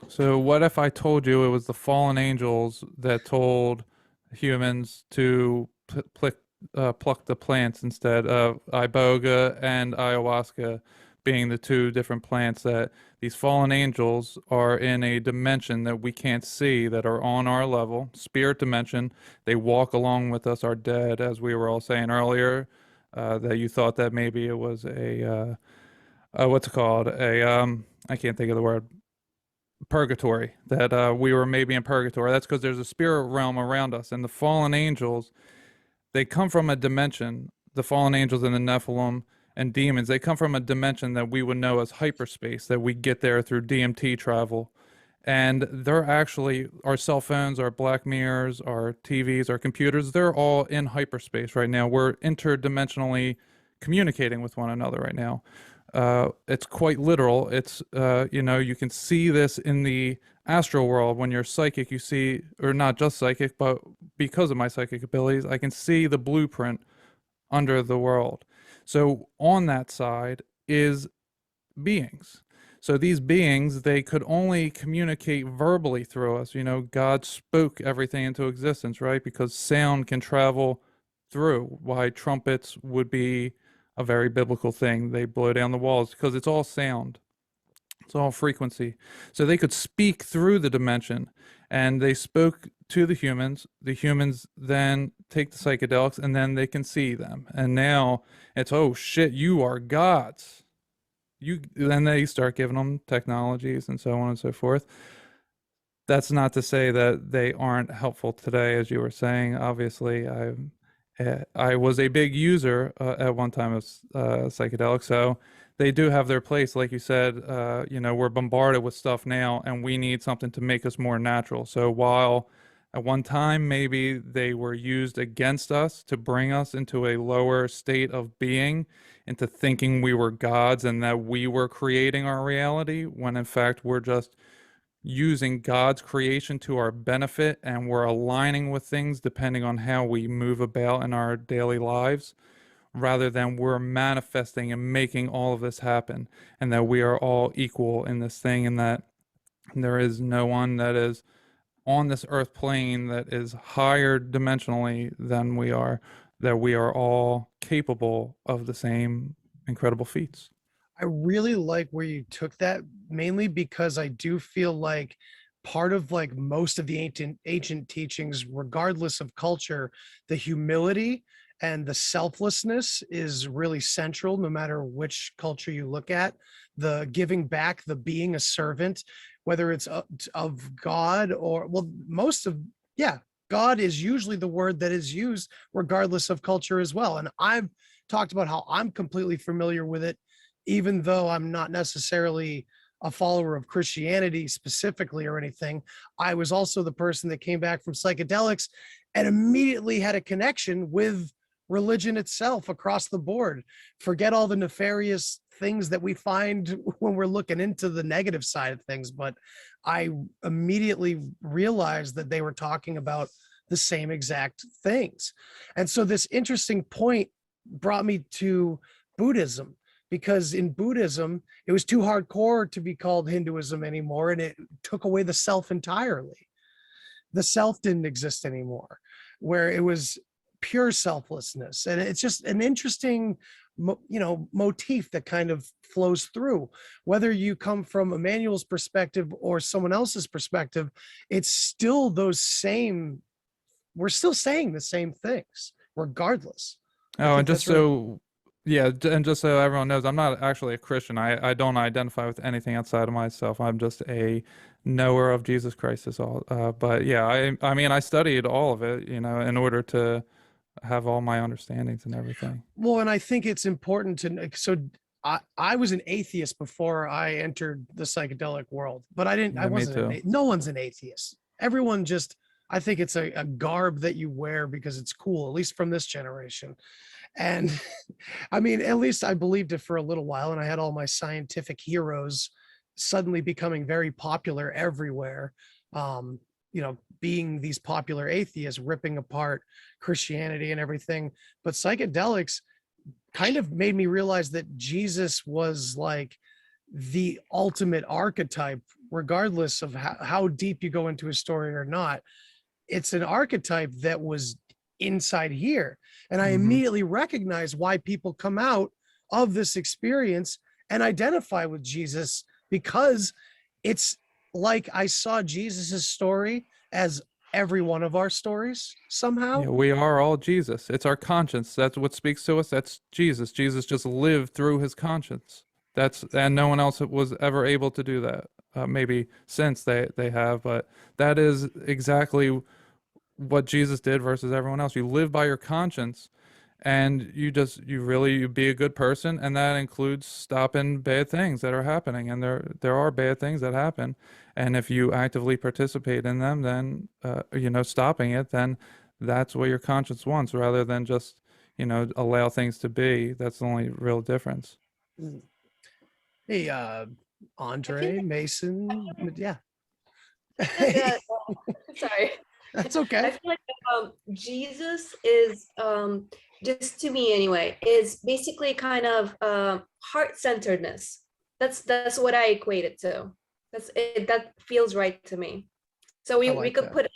So what if I told you it was the fallen angels that told humans to pluck the plants instead of iboga and ayahuasca being the two different plants, that these fallen angels are in a dimension that we can't see, that are on our level, spirit dimension. They walk along with us, are dead, as we were all saying earlier, that you thought that maybe it was a, what's it called? I can't think of the word, purgatory, that we were maybe in purgatory. That's because there's a spirit realm around us. And the fallen angels, they come from a dimension, the fallen angels and the Nephilim and demons, they come from a dimension that we would know as hyperspace, that we get there through DMT travel. And they're actually, our cell phones, our black mirrors, our TVs, our computers, they're all in hyperspace right now. We're interdimensionally communicating with one another right now. It's quite literal. It's, you can see this in the astral world. When you're psychic, you see, or not just psychic, but because of my psychic abilities, I can see the blueprint under the world. So on that side is beings. So these beings, they could only communicate verbally through us. God spoke everything into existence, right? Because sound can travel through. Why trumpets would be a very biblical thing. They blow down the walls because it's all sound. It's all frequency. So they could speak through the dimension, and they spoke to the humans. The humans then take the psychedelics, and then they can see them. And now it's, oh shit, you are gods. Then they start giving them technologies and so on and so forth. That's not to say that they aren't helpful today, as you were saying. Obviously, I was a big user at one time of psychedelics, so they do have their place. Like you said, we're bombarded with stuff now, and we need something to make us more natural. So while at one time maybe they were used against us to bring us into a lower state of being, into thinking we were gods and that we were creating our reality, when in fact we're just using God's creation to our benefit, and we're aligning with things depending on how we move about in our daily lives, rather than we're manifesting and making all of this happen, and that we are all equal in this thing, and that there is no one that is on this earth plane that is higher dimensionally than we are, that we are all capable of the same incredible feats. I really like where you took that, mainly because I do feel like part of like most of the ancient teachings, regardless of culture, the humility and the selflessness is really central, no matter which culture you look at. The giving back, the being a servant, whether it's of God or, well, God is usually the word that is used regardless of culture as well. And I've talked about how I'm completely familiar with it, even though I'm not necessarily a follower of Christianity specifically or anything. I was also the person that came back from psychedelics and immediately had a connection with religion itself across the board. Forget all the nefarious things that we find when we're looking into the negative side of things, but I immediately realized that they were talking about the same exact things. And so this interesting point brought me to Buddhism, because in Buddhism, it was too hardcore to be called Hinduism anymore, and it took away the self entirely. The self didn't exist anymore, where it was pure selflessness. And it's just an interesting, motif that kind of flows through. Whether you come from Immanuel's perspective or someone else's perspective, it's still those same, we're still saying the same things, regardless. Oh, and just so, yeah, and just so everyone knows, I'm not actually a Christian. I don't identify with anything outside of myself. I'm just a knower of Jesus Christ is all. But yeah, I mean, I studied all of it, in order to have all my understandings and everything. Well, and I think it's important to, so I was an atheist before I entered the psychedelic world, but I Yeah, me wasn't, too. no one's an atheist. Everyone just, I think it's a garb that you wear because it's cool, at least from this generation. And I mean, at least I believed it for a little while, and I had all my scientific heroes suddenly becoming very popular everywhere. Being these popular atheists ripping apart Christianity and everything. But psychedelics kind of made me realize that Jesus was like the ultimate archetype, regardless of how deep you go into his story or not. It's an archetype that was inside here. And I immediately recognize why people come out of this experience and identify with Jesus, because it's like I saw Jesus's story as every one of our stories somehow. Yeah, we are all Jesus. It's our conscience. That's what speaks to us. That's Jesus. Jesus just lived through his conscience. And no one else was ever able to do that. Maybe since they have, but that is exactly what Jesus did versus everyone else. You live by your conscience, and you be a good person, and that includes stopping bad things that are happening. And there are bad things that happen, and if you actively participate in them, then stopping it, then that's what your conscience wants, rather than just allow things to be. That's the only real difference. Hey, Andre, Mason, yeah. Sorry. That's okay. I feel like Jesus is, just to me anyway, is basically kind of heart-centeredness. That's what I equate it to. That's it. That feels right to me. So we could put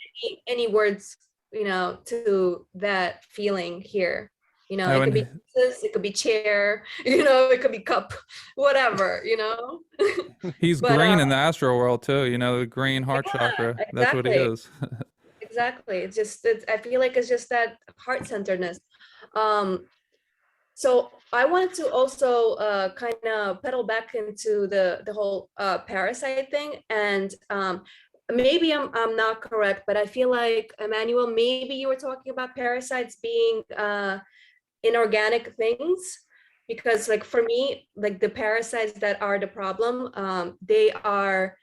any words, to that feeling here. It could be Jesus, it could be chair, it could be cup, whatever, He's But, green in the astral world too, the green heart chakra. That's what he exactly. is. Exactly. I feel like it's just that heart-centeredness. So I wanted to also kind of pedal back into the whole parasite thing, and maybe I'm not correct, but I feel like, Immanuel, maybe you were talking about parasites being inorganic things, because like for me, like the parasites that are the problem, they are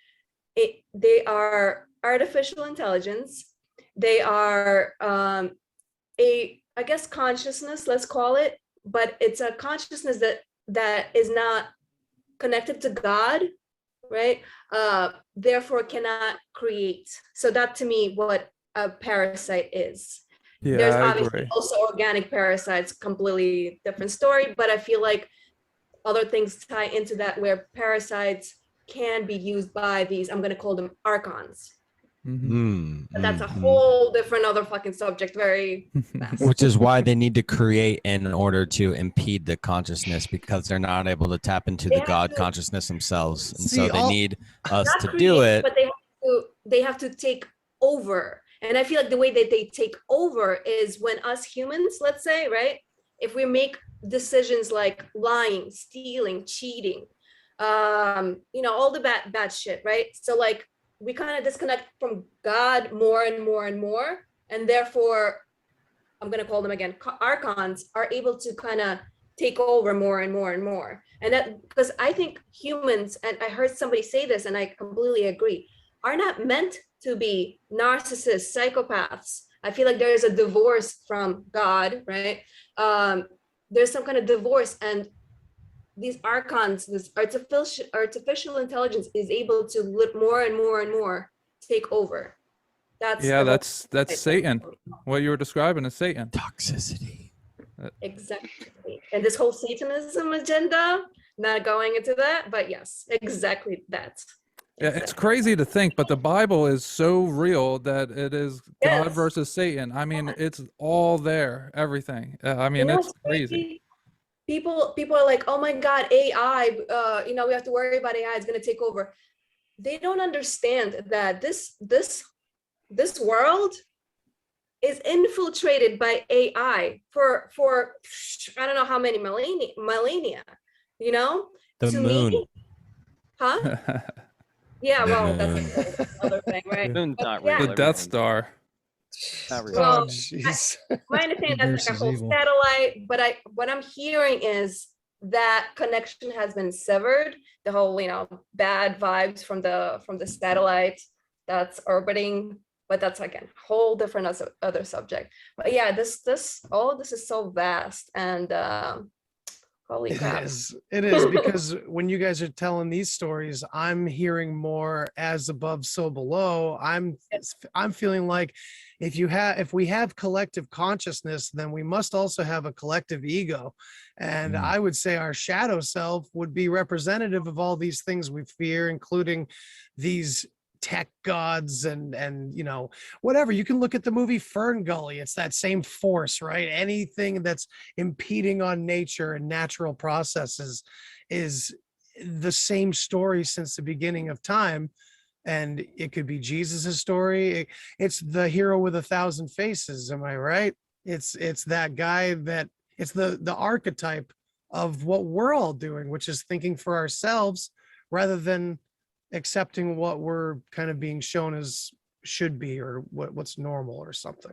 artificial intelligence. They are I guess consciousness, let's call it, but it's a consciousness that is not connected to God, right? Therefore cannot create. So that to me what a parasite is. Yeah, There's I obviously agree. also organic parasites, completely different story, but I feel like other things tie into that, where parasites can be used by these, I'm going to call them archons. But that's a whole different other fucking subject, very fast. Which is why they need to create in order to impede the consciousness, because they're not able to tap into the God consciousness themselves, and so they need us Not to create, do it. but they have to take over. And I feel like the way that they take over is when us humans, let's say, right, if we make decisions like lying, stealing, cheating, all the bad shit, right? So like we kind of disconnect from God more and more and more, and therefore I'm going to call them again archons are able to kind of take over more and more and more. And that, because I think humans, and I heard somebody say this and I completely agree, are not meant to be narcissists, psychopaths. I feel like there is a divorce from God, right? There's some kind of divorce, and these archons, this artificial intelligence is able to live more and more and more take over. That's Satan. What you were describing is Satan. Toxicity. Exactly. And this whole Satanism agenda, not going into that, but yes, exactly that. Yeah, it's crazy to think, but the Bible is so real that it is God versus Satan. I mean, it's all there, everything. I mean, it's crazy. People are like, oh my God, AI, we have to worry about AI, it's going to take over. They don't understand that this world is infiltrated by AI for I don't know how many millennia, The to moon. me, huh? Yeah, well, that's moon. another thing, right? Moon's But not yeah, real. The Death Star. Not real. well, Oh, jeez. my understanding that's like a Versus whole evil. satellite, but what I'm hearing is that connection has been severed. The whole, bad vibes from the satellite that's orbiting, but that's again whole different other subject. But yeah, all of this is so vast, and holy crap. It is because when you guys are telling these stories, I'm hearing more as above, so below. I'm feeling like if we have collective consciousness, then we must also have a collective ego. And I would say our shadow self would be representative of all these things we fear, including these tech gods and whatever. You can look at the movie Fern Gully. It's that same force, right? Anything that's impeding on nature and natural processes is the same story since the beginning of time. And it could be Jesus's story. It's the hero with 1,000 faces. Am I right? It's that guy that it's the archetype of what we're all doing, which is thinking for ourselves rather than accepting what we're kind of being shown as should be, or what's normal or something.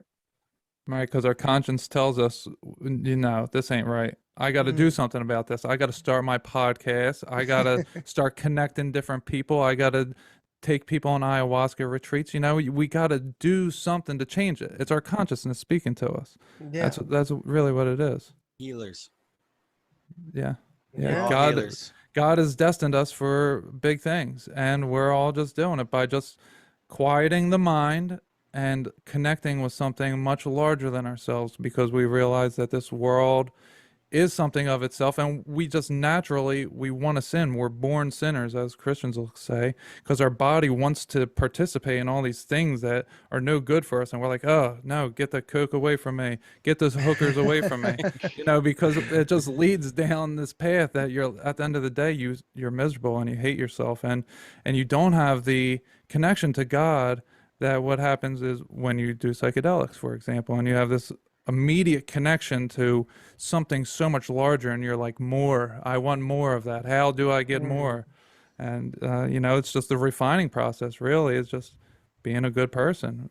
Right, because our conscience tells us, this ain't right. I got to do something about this. I got to start my podcast. I got to start connecting different people. I got to take people on ayahuasca retreats. We got to do something to change it. It's our consciousness speaking to us. Yeah. That's really what it is. Healers. Yeah. We're all God. healers. God has destined us for big things, and we're all just doing it by just quieting the mind and connecting with something much larger than ourselves, because we realize that this world is something of itself, and we just naturally, we want to sin. We're born sinners, as Christians will say, because our body wants to participate in all these things that are no good for us, and we're like, oh no, get the coke away from me, get those hookers away from me, because it just leads down this path that you're, at the end of the day, you're miserable and you hate yourself, and you don't have the connection to God. That what happens is when you do psychedelics, for example, and you have this immediate connection to something so much larger, and you're like, I want more of that. How do I get more? And it's just the refining process, really. It's just being a good person.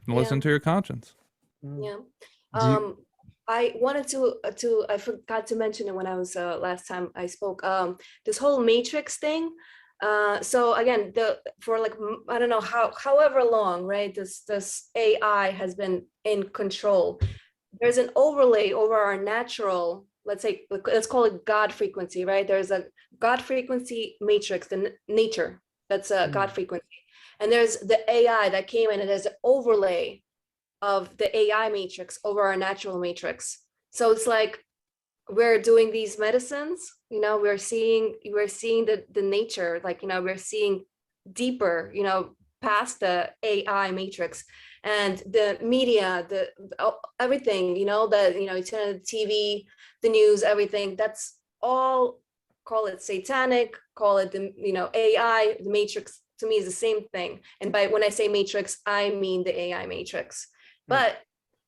Listen to your conscience. Yeah. I wanted to I forgot to mention it when I was last time I spoke, this whole matrix thing. So again, for like, I don't know however long, right, this AI has been in control. There's an overlay over our natural, let's call it God frequency, right? There's a God frequency matrix, the nature, that's a God frequency. And there's the AI that came in, and there's an overlay of the AI matrix over our natural matrix. So it's like we're doing these medicines, we're seeing the nature, like, we're seeing deeper, past the AI matrix. And the media, everything, you turn on the TV, the news, everything, that's all, call it satanic, call it the, AI, the matrix, to me is the same thing. And when I say matrix, I mean the AI matrix. But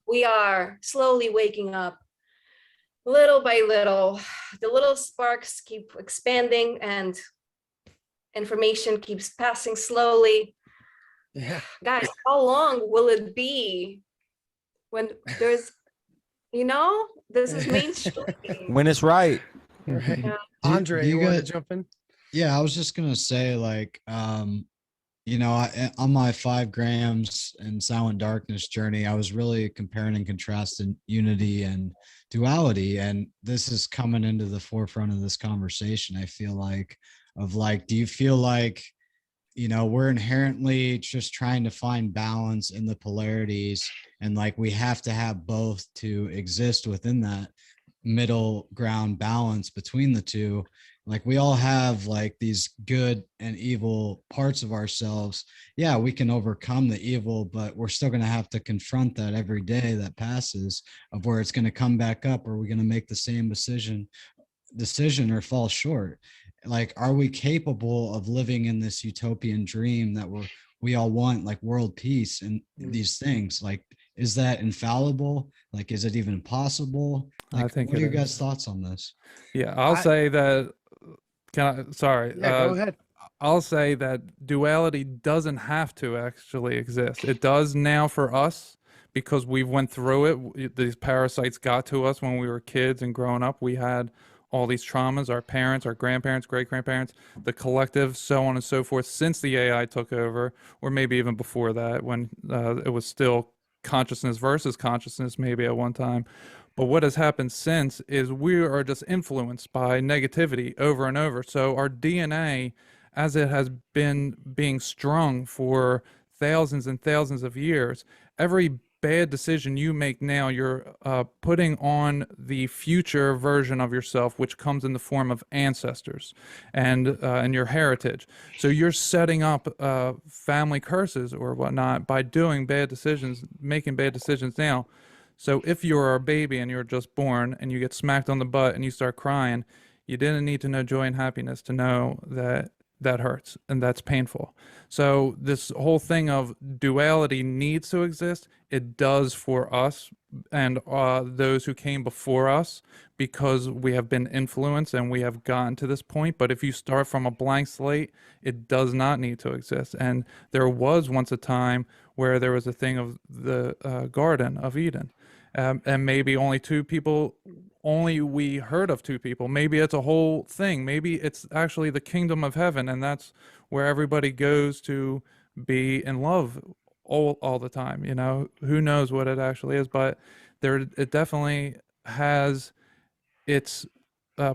we are slowly waking up little by little. The little sparks keep expanding and information keeps passing slowly. Yeah. Guys, how long will it be when there's, this is mainstream? When it's right. Right. Yeah. Andre, you want to jump in? Yeah, I was just gonna say, like, on my 5 grams and silent darkness journey, I was really comparing and contrasting unity and duality, and this is coming into the forefront of this conversation. I feel like, do you feel like, we're inherently just trying to find balance in the polarities, and like we have to have both to exist within that middle ground balance between the two? Like we all have like these good and evil parts of ourselves. Yeah, we can overcome the evil, but we're still going to have to confront that every day that passes, of where it's going to come back up, or we're going to make the same decision or fall short. Like, are we capable of living in this utopian dream that we all want, like world peace and these things? Like, is that infallible? Like, is it even possible? Like, I think what are it your guys' is. thoughts on this? Yeah, I'll say that. Sorry. Yeah, go ahead. I'll say that duality doesn't have to actually exist. It does now for us because we went through it. These parasites got to us when we were kids and growing up. We had all these traumas, our parents, our grandparents, great grandparents, the collective, so on and so forth, since the AI took over, or maybe even before that, when it was still consciousness versus consciousness, maybe at one time. But what has happened since is we are just influenced by negativity over and over. So our DNA, as it has been being strung for thousands and thousands of years, every bad decision you make now, you're putting on the future version of yourself, which comes in the form of ancestors and your heritage. So you're setting up family curses or whatnot by doing bad decisions, making bad decisions now. So if you're a baby and you're just born and you get smacked on the butt and you start crying, you didn't need to know joy and happiness to know that that hurts and that's painful. So this whole thing of duality needs to exist. It does for us and those who came before us, because we have been influenced and we have gotten to this point. But if you start from a blank slate, it does not need to exist. And there was once a time where there was a thing of the Garden of Eden. And maybe only two people, only we heard of two people. Maybe it's a whole thing. Maybe it's actually the kingdom of heaven, and that's where everybody goes to be in love all the time. You know, who knows what it actually is, but it definitely has its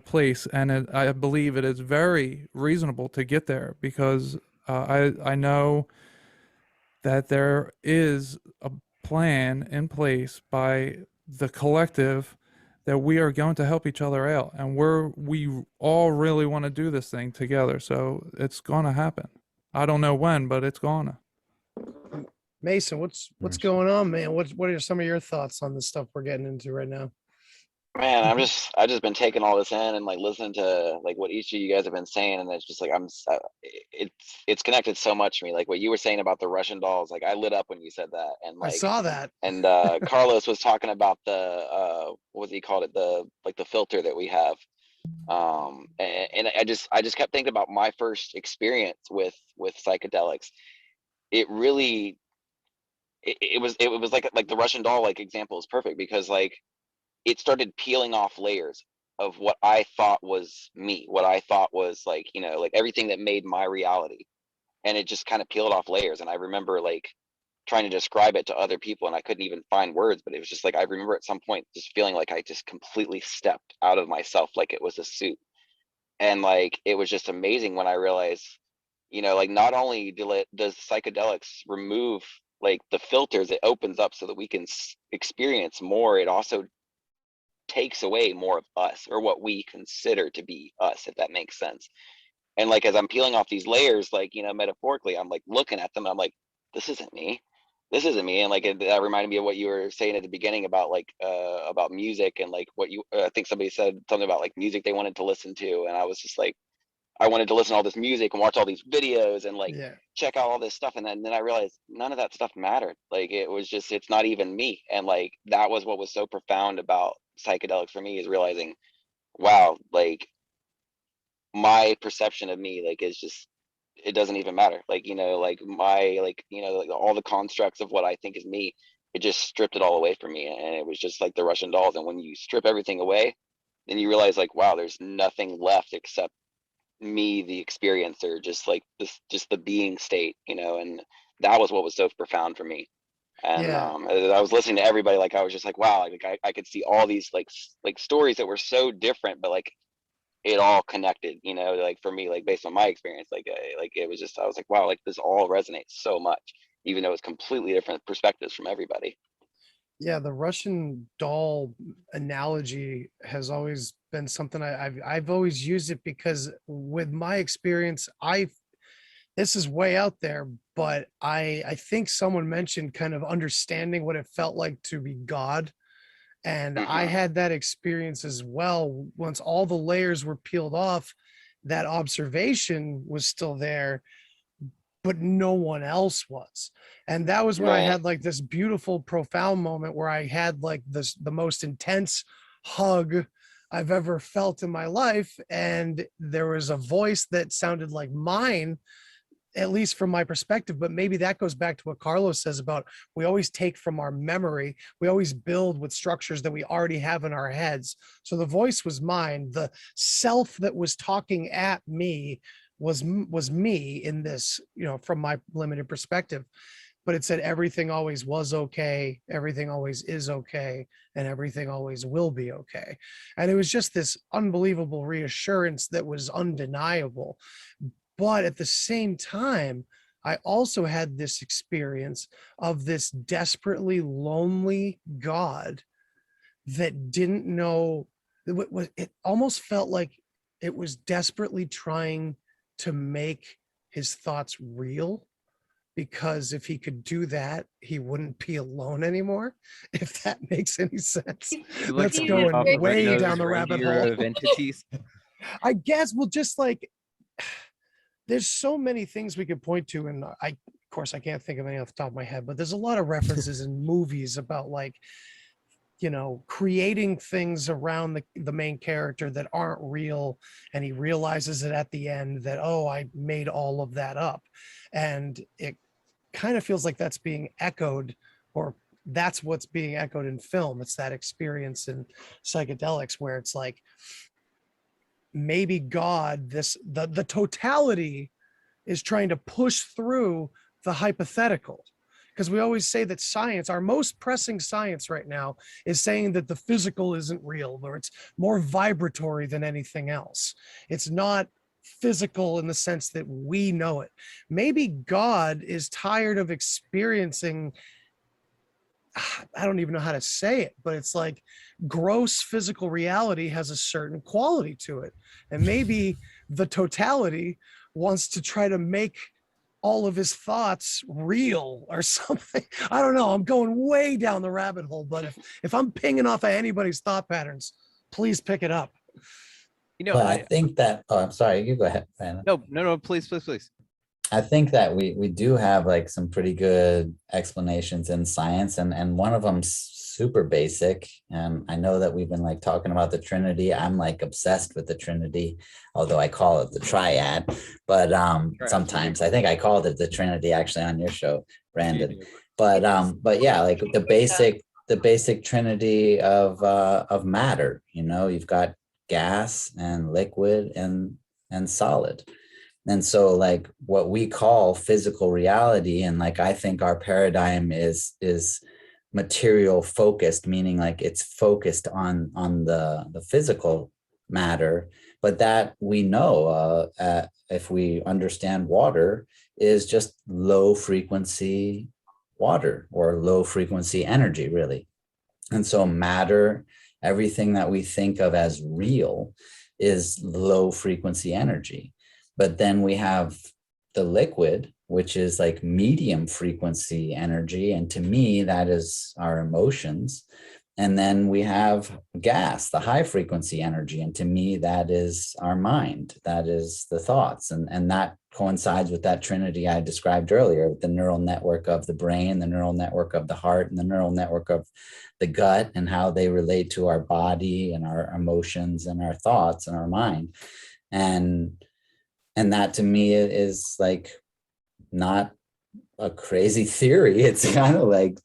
place, and I believe it is very reasonable to get there, because I know that there is a plan in place by the collective that we are going to help each other out, and we all really want to do this thing together. So it's gonna happen. I don't know when, but it's gonna. Mason, what's going on, man? What are some of your thoughts on the stuff we're getting into right now? Man, I've just been taking all this in and like listening to like what each of you guys have been saying, and it's just like it's connected so much to me. Like what you were saying about the Russian dolls, like I lit up when you said that, and I like saw that. and Carlos was talking about the what was he called it, the like the filter that we have, and I just kept thinking about my first experience with psychedelics. It really it was like the Russian doll like example is perfect, because like it started peeling off layers of what I thought was me, what I thought was like, you know, like everything that made my reality. And it just kind of peeled off layers. And I remember like trying to describe it to other people and I couldn't even find words, but it was just like, I remember at some point just feeling like I just completely stepped out of myself, like it was a suit. And like, it was just amazing when I realized, you know, like not only does psychedelics remove like the filters, it opens up so that we can experience more. It also takes away more of us, or what we consider to be us, if that makes sense. And like as I'm peeling off these layers, like, you know, metaphorically, I'm like looking at them and I'm like, this isn't me, this isn't me. And like that reminded me of what you were saying at the beginning about like about music, and like what you I think somebody said something about like music they wanted to listen to, and I was just like, I wanted to listen to all this music and watch all these videos and like check out all this stuff. And then I realized none of that stuff mattered. Like it was just, it's not even me. And like, that was what was so profound about psychedelics for me, is realizing, wow, like my perception of me, like, is just, it doesn't even matter. Like, you know, like my, like, you know, like all the constructs of what I think is me, it just stripped it all away from me. And it was just like the Russian dolls. And when you strip everything away, then you realize like, wow, there's nothing left except me, the experiencer, just like this, just the being state, you know. And that was what was so profound for me. And as I was listening to everybody, like I was just like, wow, like I could see all these like stories that were so different, but like it all connected, you know, like for me, like based on my experience, like it was just, I was like, wow, like this all resonates so much, even though it's completely different perspectives from everybody. Yeah, the Russian doll analogy has always been something I've always used it because with my experience, this is way out there, but I think someone mentioned kind of understanding what it felt like to be God. And I had that experience as well. Once all the layers were peeled off, that observation was still there, but no one else was. And that was when I Right. had like this beautiful, profound moment where I had like the most intense hug I've ever felt in my life. And there was a voice that sounded like mine, at least from my perspective, but maybe that goes back to what Carlos says about we always take from our memory. We always build with structures that we already have in our heads. So the voice was mine. The self that was talking at me was me in this, from my limited perspective. But it said everything always was okay, everything always is okay, and everything always will be okay. And it was just this unbelievable reassurance that was undeniable. But at the same time, I also had this experience of this desperately lonely God that didn't know. It almost felt like it was desperately trying to make his thoughts real, because if he could do that, he wouldn't be alone anymore, if that makes any sense. That's going way down the rabbit hole. Of entities. I guess we'll just like, there's so many things we could point to, and of course I can't think of any off the top of my head, but there's a lot of references in movies about like, creating things around the main character that aren't real, and he realizes it at the end that, oh, I made all of that up. And it kind of feels like that's being echoed, or that's what's being echoed in film. It's that experience in psychedelics where it's like, maybe God, the totality is trying to push through the hypothetical. Because we always say that science, our most pressing science right now, is saying that the physical isn't real, or it's more vibratory than anything else. It's not physical in the sense that we know it. Maybe God is tired of experiencing, I don't even know how to say it, but it's like gross physical reality has a certain quality to it. And maybe the totality wants to try to make all of his thoughts real or something. I don't know. I'm going way down the rabbit hole, but if I'm pinging off of anybody's thought patterns, please pick it up. But I think that, I'm sorry, you go ahead, Brandon. No, please. I think that we do have like some pretty good explanations in science, and one of them super basic. And I know that we've been like talking about the Trinity. I'm like obsessed with the Trinity, although I call it the triad. But sometimes I think I called it the Trinity actually on your show, Brandon. But yeah, like the basic Trinity of matter. You've got gas and liquid and solid. And so like what we call physical reality, and like I think our paradigm is material focused, meaning like it's focused on the physical matter, but that we know if we understand water is just low frequency water or low frequency energy, really. And so matter, everything that we think of as real, is low frequency energy. But then we have the liquid, which is like medium frequency energy. And to me, that is our emotions. And then we have gas, the high frequency energy. And to me, that is our mind. That is the thoughts. And that coincides with that Trinity I described earlier, the neural network of the brain, the neural network of the heart, and the neural network of the gut, and how they relate to our body and our emotions and our thoughts and our mind. And that to me is like not a crazy theory. It's kind of like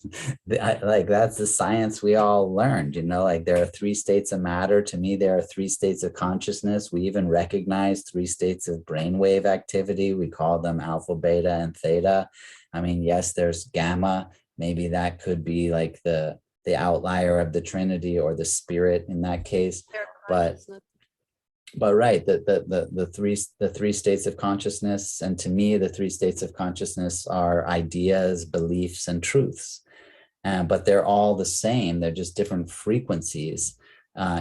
that's the science we all learned, like there are 3 states of matter. To me, there are 3 states of consciousness. We even recognize 3 states of brainwave activity. We call them alpha, beta, and theta. I mean, yes, there's gamma. Maybe that could be like the outlier of the Trinity, or the spirit in that case. But right, the 3 states of consciousness, and to me, the 3 states of consciousness are ideas, beliefs, and truths. but they're all the same. They're just different frequencies.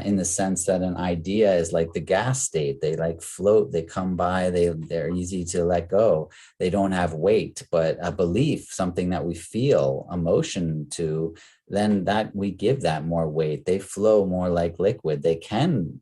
In the sense that an idea is like the gas state. They like float, they come by, they're easy to let go. They don't have weight, but a belief, something that we feel emotion to, then that we give that more weight. They flow more like liquid. They can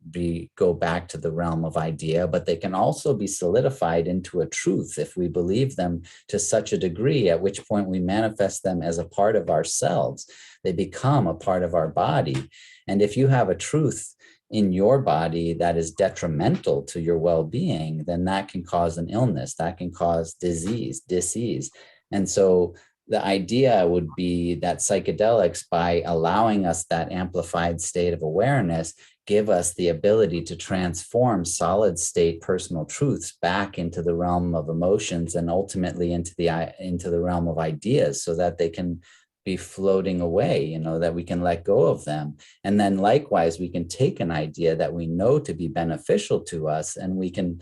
go back to the realm of idea, but they can also be solidified into a truth if we believe them to such a degree, at which point we manifest them as a part of ourselves. They become a part of our body. And if you have a truth in your body that is detrimental to your well-being, then that can cause an illness, that can cause disease. And so the idea would be that psychedelics, by allowing us that amplified state of awareness, give us the ability to transform solid state personal truths back into the realm of emotions and ultimately into the realm of ideas, so that they can be floating away, that we can let go of them. And then likewise, we can take an idea that we know to be beneficial to us, and we can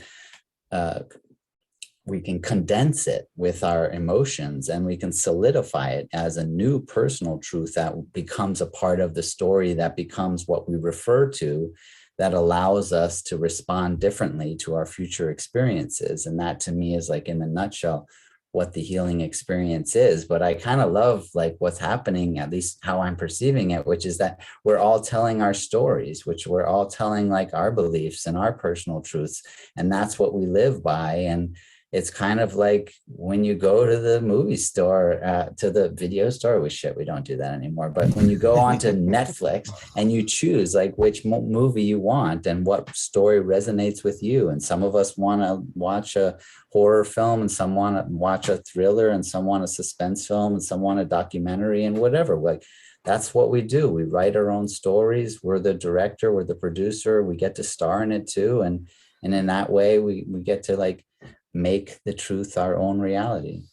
condense it with our emotions, and we can solidify it as a new personal truth that becomes a part of the story, that becomes what we refer to, that allows us to respond differently to our future experiences. And that, to me, is like, in a nutshell, what the healing experience is. But I kind of love like what's happening, at least how I'm perceiving it, which is that we're all telling our stories, which we're all telling like our beliefs and our personal truths. And that's what we live by. And it's kind of like when you go to the movie store, to the video store, we don't do that anymore. But when you go onto Netflix and you choose like which movie you want and what story resonates with you. And some of us want to watch a horror film, and some want to watch a thriller, and some want a suspense film, and some want a documentary, and whatever. Like, that's what we do. We write our own stories. We're the director, we're the producer. We get to star in it too. And in that way, we get to like make the truth our own reality.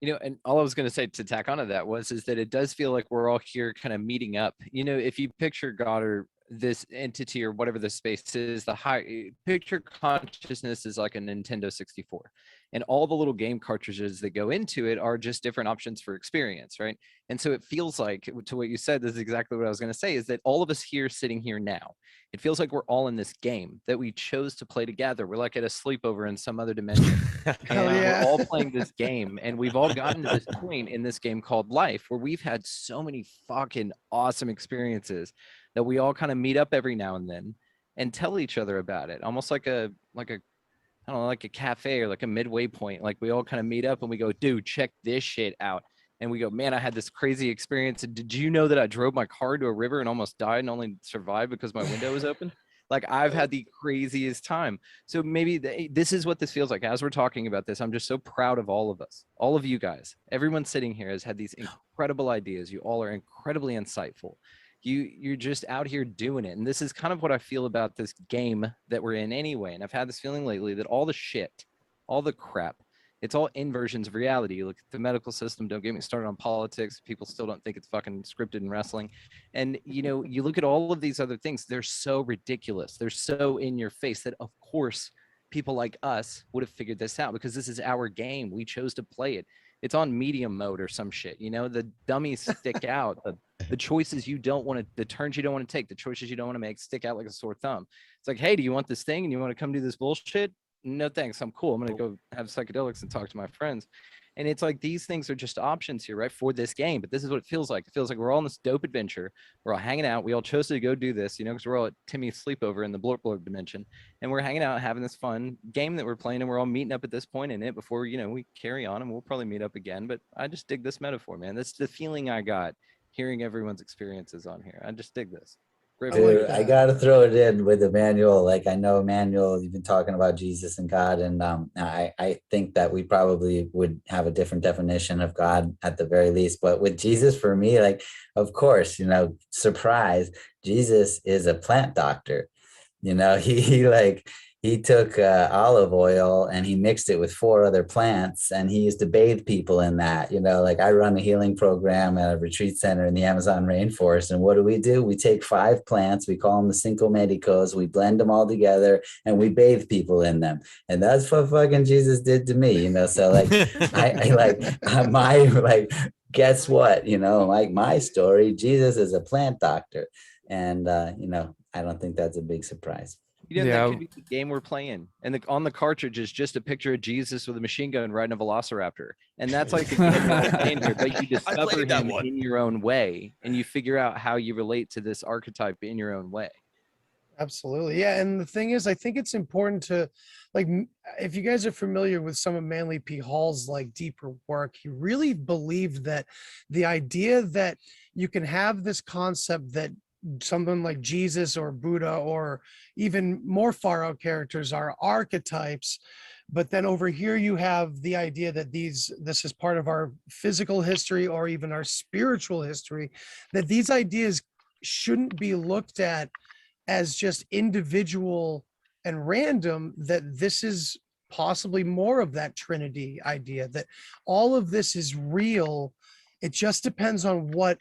And all I was going to say to tack onto that is that it does feel like we're all here kind of meeting up. If you picture God or this entity or whatever the space is, picture consciousness is like a Nintendo 64, and all the little game cartridges that go into it are just different options for experience, right? And so it feels like, to what you said, this is exactly what I was going to say, is that all of us here sitting here now, it feels like we're all in this game that we chose to play together. We're like at a sleepover in some other dimension. We're all playing this game, and we've all gotten to this point in this game called life where we've had so many fucking awesome experiences that we all kind of meet up every now and then and tell each other about it, almost like a I don't know, like a cafe or like a midway point. Like we all kind of meet up and we go, dude, check this shit out. And we go, man, I had this crazy experience. And did you know that I drove my car to a river and almost died and only survived because my window was open? Like, I've had the craziest time. So maybe this is what this feels like. As we're talking about this, I'm just so proud of all of us, all of you guys. Everyone sitting here has had these incredible ideas. You all are incredibly insightful. You're just out here doing it. And this is kind of what I feel about this game that we're in anyway. And I've had this feeling lately that all the shit, all the crap, it's all inversions of reality. You look at the medical system, don't get me started on politics. People still don't think it's fucking scripted in wrestling. And, you look at all of these other things, they're so ridiculous. They're so in your face that, of course, people like us would have figured this out because this is our game. We chose to play it. It's on medium mode or some shit. The dummies stick out. The choices you don't want to, the turns you don't want to take, the choices you don't want to make stick out like a sore thumb. It's like, hey, do you want this thing and you want to come do this bullshit? No, thanks. I'm cool. I'm going to go have psychedelics and talk to my friends. And it's like, these things are just options here, right? For this game. But this is what it feels like. It feels like we're all in this dope adventure. We're all hanging out. We all chose to go do this, because we're all at Timmy's sleepover in the blurp blurp dimension. And we're hanging out, having this fun game that we're playing. And we're all meeting up at this point in it before, we carry on, and we'll probably meet up again. But I just dig this metaphor, man. That's the feeling I got hearing everyone's experiences on here. I just dig this. Dude, I gotta throw it in with Immanuel. Like, I know, Immanuel, you've been talking about Jesus and God, and I think that we probably would have a different definition of God at the very least. But with Jesus, for me, like, of course, surprise, Jesus is a plant doctor. He took olive oil and he mixed it with 4 other plants, and he used to bathe people in that. I run a healing program at a retreat center in the Amazon rainforest. And what do? We take 5 plants, we call them the Cinco Medicos, we blend them all together and we bathe people in them. And that's what fucking Jesus did to me, So guess what? Like my story, Jesus is a plant doctor. And, I don't think that's a big surprise. That could be the game we're playing. And on the cartridge is just a picture of Jesus with a machine gun riding a velociraptor. And that's like the game we're playing here. But you discover him in your own way, and you figure out how you relate to this archetype in your own way. Absolutely. Yeah. And the thing is, I think it's important to, like, if you guys are familiar with some of Manly P. Hall's like deeper work, he really believed that the idea that you can have this concept that someone like Jesus or Buddha or even more far out characters are archetypes, but then over here you have the idea that this is part of our physical history or even our spiritual history, that these ideas shouldn't be looked at as just individual and random, that this is possibly more of that Trinity idea, that all of this is real. It just depends on what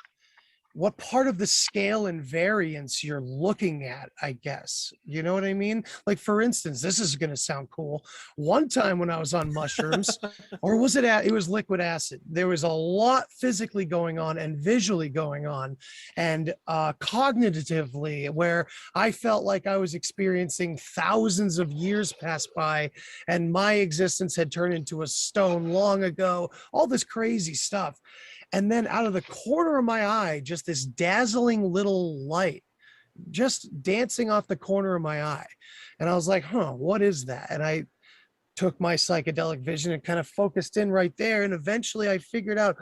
part of the scale and variance you're looking at, I guess. You know what I mean? Like, for instance, this is going to sound cool. One time when I was on mushrooms, or was it was liquid acid, there was a lot physically going on and visually going on and cognitively, where I felt like I was experiencing thousands of years pass by and my existence had turned into a stone long ago, all this crazy stuff. And then out of the corner of my eye, just this dazzling little light just dancing off the corner of my eye. And I was like, what is that? And I took my psychedelic vision and kind of focused in right there. And eventually I figured out,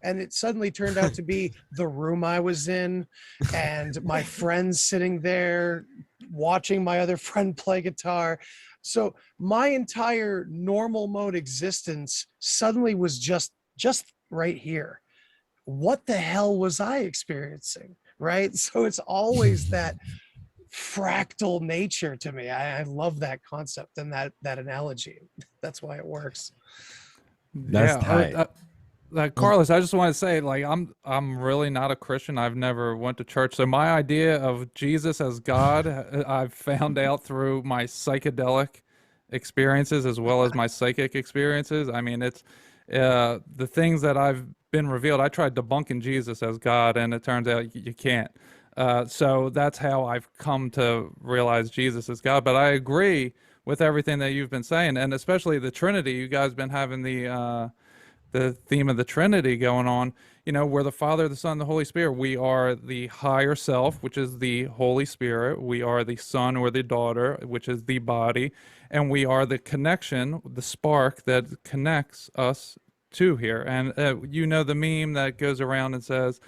and it suddenly turned out to be the room I was in and my friends sitting there watching my other friend play guitar. So my entire normal mode existence suddenly was just right here. What the hell was I experiencing? Right? So it's always that fractal nature to me. I love that concept and that analogy. That's why it works. That's tight. Carlos, I just want to say, like, I'm really not a Christian. I've never went to church. So my idea of Jesus as God, I've found out through my psychedelic experiences as well as my psychic experiences. I mean, it's the things that I've been revealed. I tried debunking Jesus as God, and it turns out you can't. So that's how I've come to realize Jesus is God. But I agree with everything that you've been saying, and especially the Trinity. You guys been having the theme of the Trinity going on. You know, we're the Father, the Son, the Holy Spirit. We are the higher self, which is the Holy Spirit. We are the son or the daughter, which is the body. And we are the connection, the spark that connects us to here. And you know the meme that goes around and says,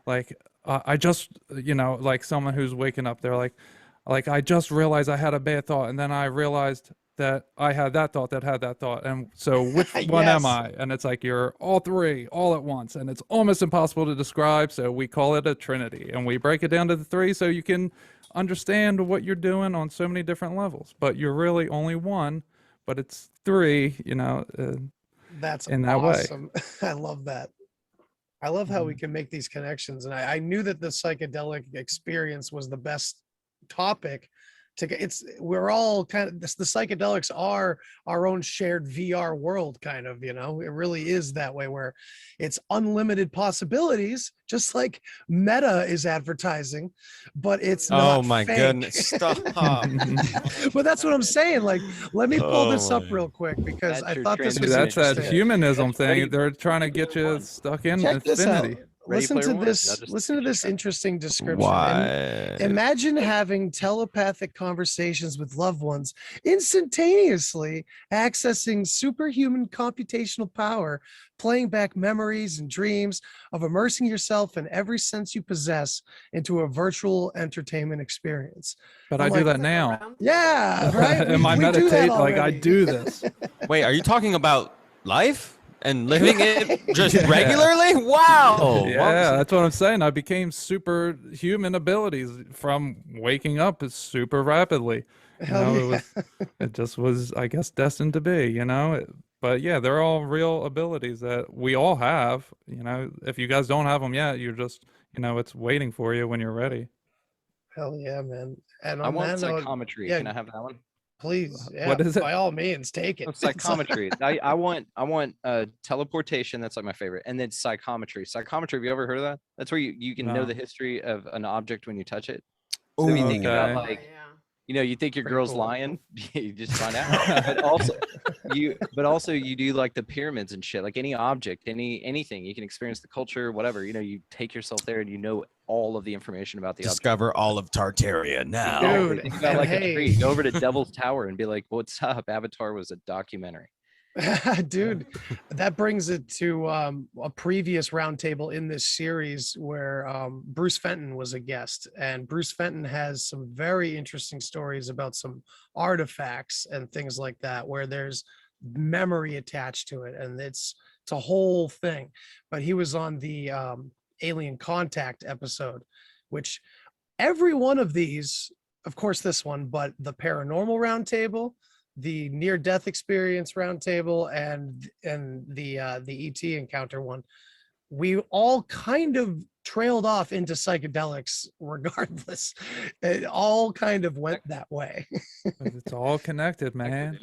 like, I just, like someone who's waking up, they're like, I just realized I had a bad thought. And then I realized that I had that thought that had that thought. And so which one am I? And it's like, you're all three all at once. And it's almost impossible to describe. So we call it a Trinity, and we break it down to the three so you can understand what you're doing on so many different levels. But you're really only one, but it's three, That's in that awesome. way. I love that. I love how we can make these connections. And I knew that the psychedelic experience was the best topic to get. We're all kind of, the psychedelics are our own shared VR world, kind of, it really is that way, where it's unlimited possibilities, just like Meta is advertising, but it's not oh my fake. goodness, stop. But that's what I'm saying. Like, let me pull this up real quick, because I thought this was that's that interesting. humanism thing. They're trying to get you stuck in Check this out. infinity. Listen to this interesting description. Why? Imagine having telepathic conversations with loved ones, instantaneously accessing superhuman computational power, playing back memories and dreams of immersing yourself in every sense you possess into a virtual entertainment experience. But I do that now. Yeah, right? In my meditate, like, I do this. Wait, are you talking about life? And living it just regularly? Wow. Yeah, that's what I'm saying. I became superhuman abilities from waking up super rapidly. It just was, I guess, destined to be, But yeah, they're all real abilities that we all have. If you guys don't have them yet, you're just, it's waiting for you when you're ready. Hell yeah, man. And I on want that note, psychometry. yeah, Can I have that one? Please, yeah, What is it? by all means, take it. Oh, psychometry. I want teleportation. That's like my favorite. And then psychometry. Psychometry. Have you ever heard of that? That's where you can know No. the history of an object when you touch it. So if you think about Okay. like, you think your Pretty girl's cool. lying, you just find out. But also you do like the pyramids and shit, like any object, anything, you can experience the culture, whatever, you take yourself there and you know all of the information about the object. Discover all of Tartaria now. Dude, Think about and like hey. a tree. Go over to Devil's Tower and be like, what's up? Avatar was a documentary. Dude, that brings it to a previous roundtable in this series where Bruce Fenton was a guest, and Bruce Fenton has some very interesting stories about some artifacts and things like that where there's memory attached to it, and it's a whole thing. But he was on the Alien Contact episode, which every one of these, of course this one, but the paranormal roundtable, the near-death experience roundtable, and the ET encounter one, we all kind of trailed off into psychedelics regardless. It all kind of went that way. It's all connected, man.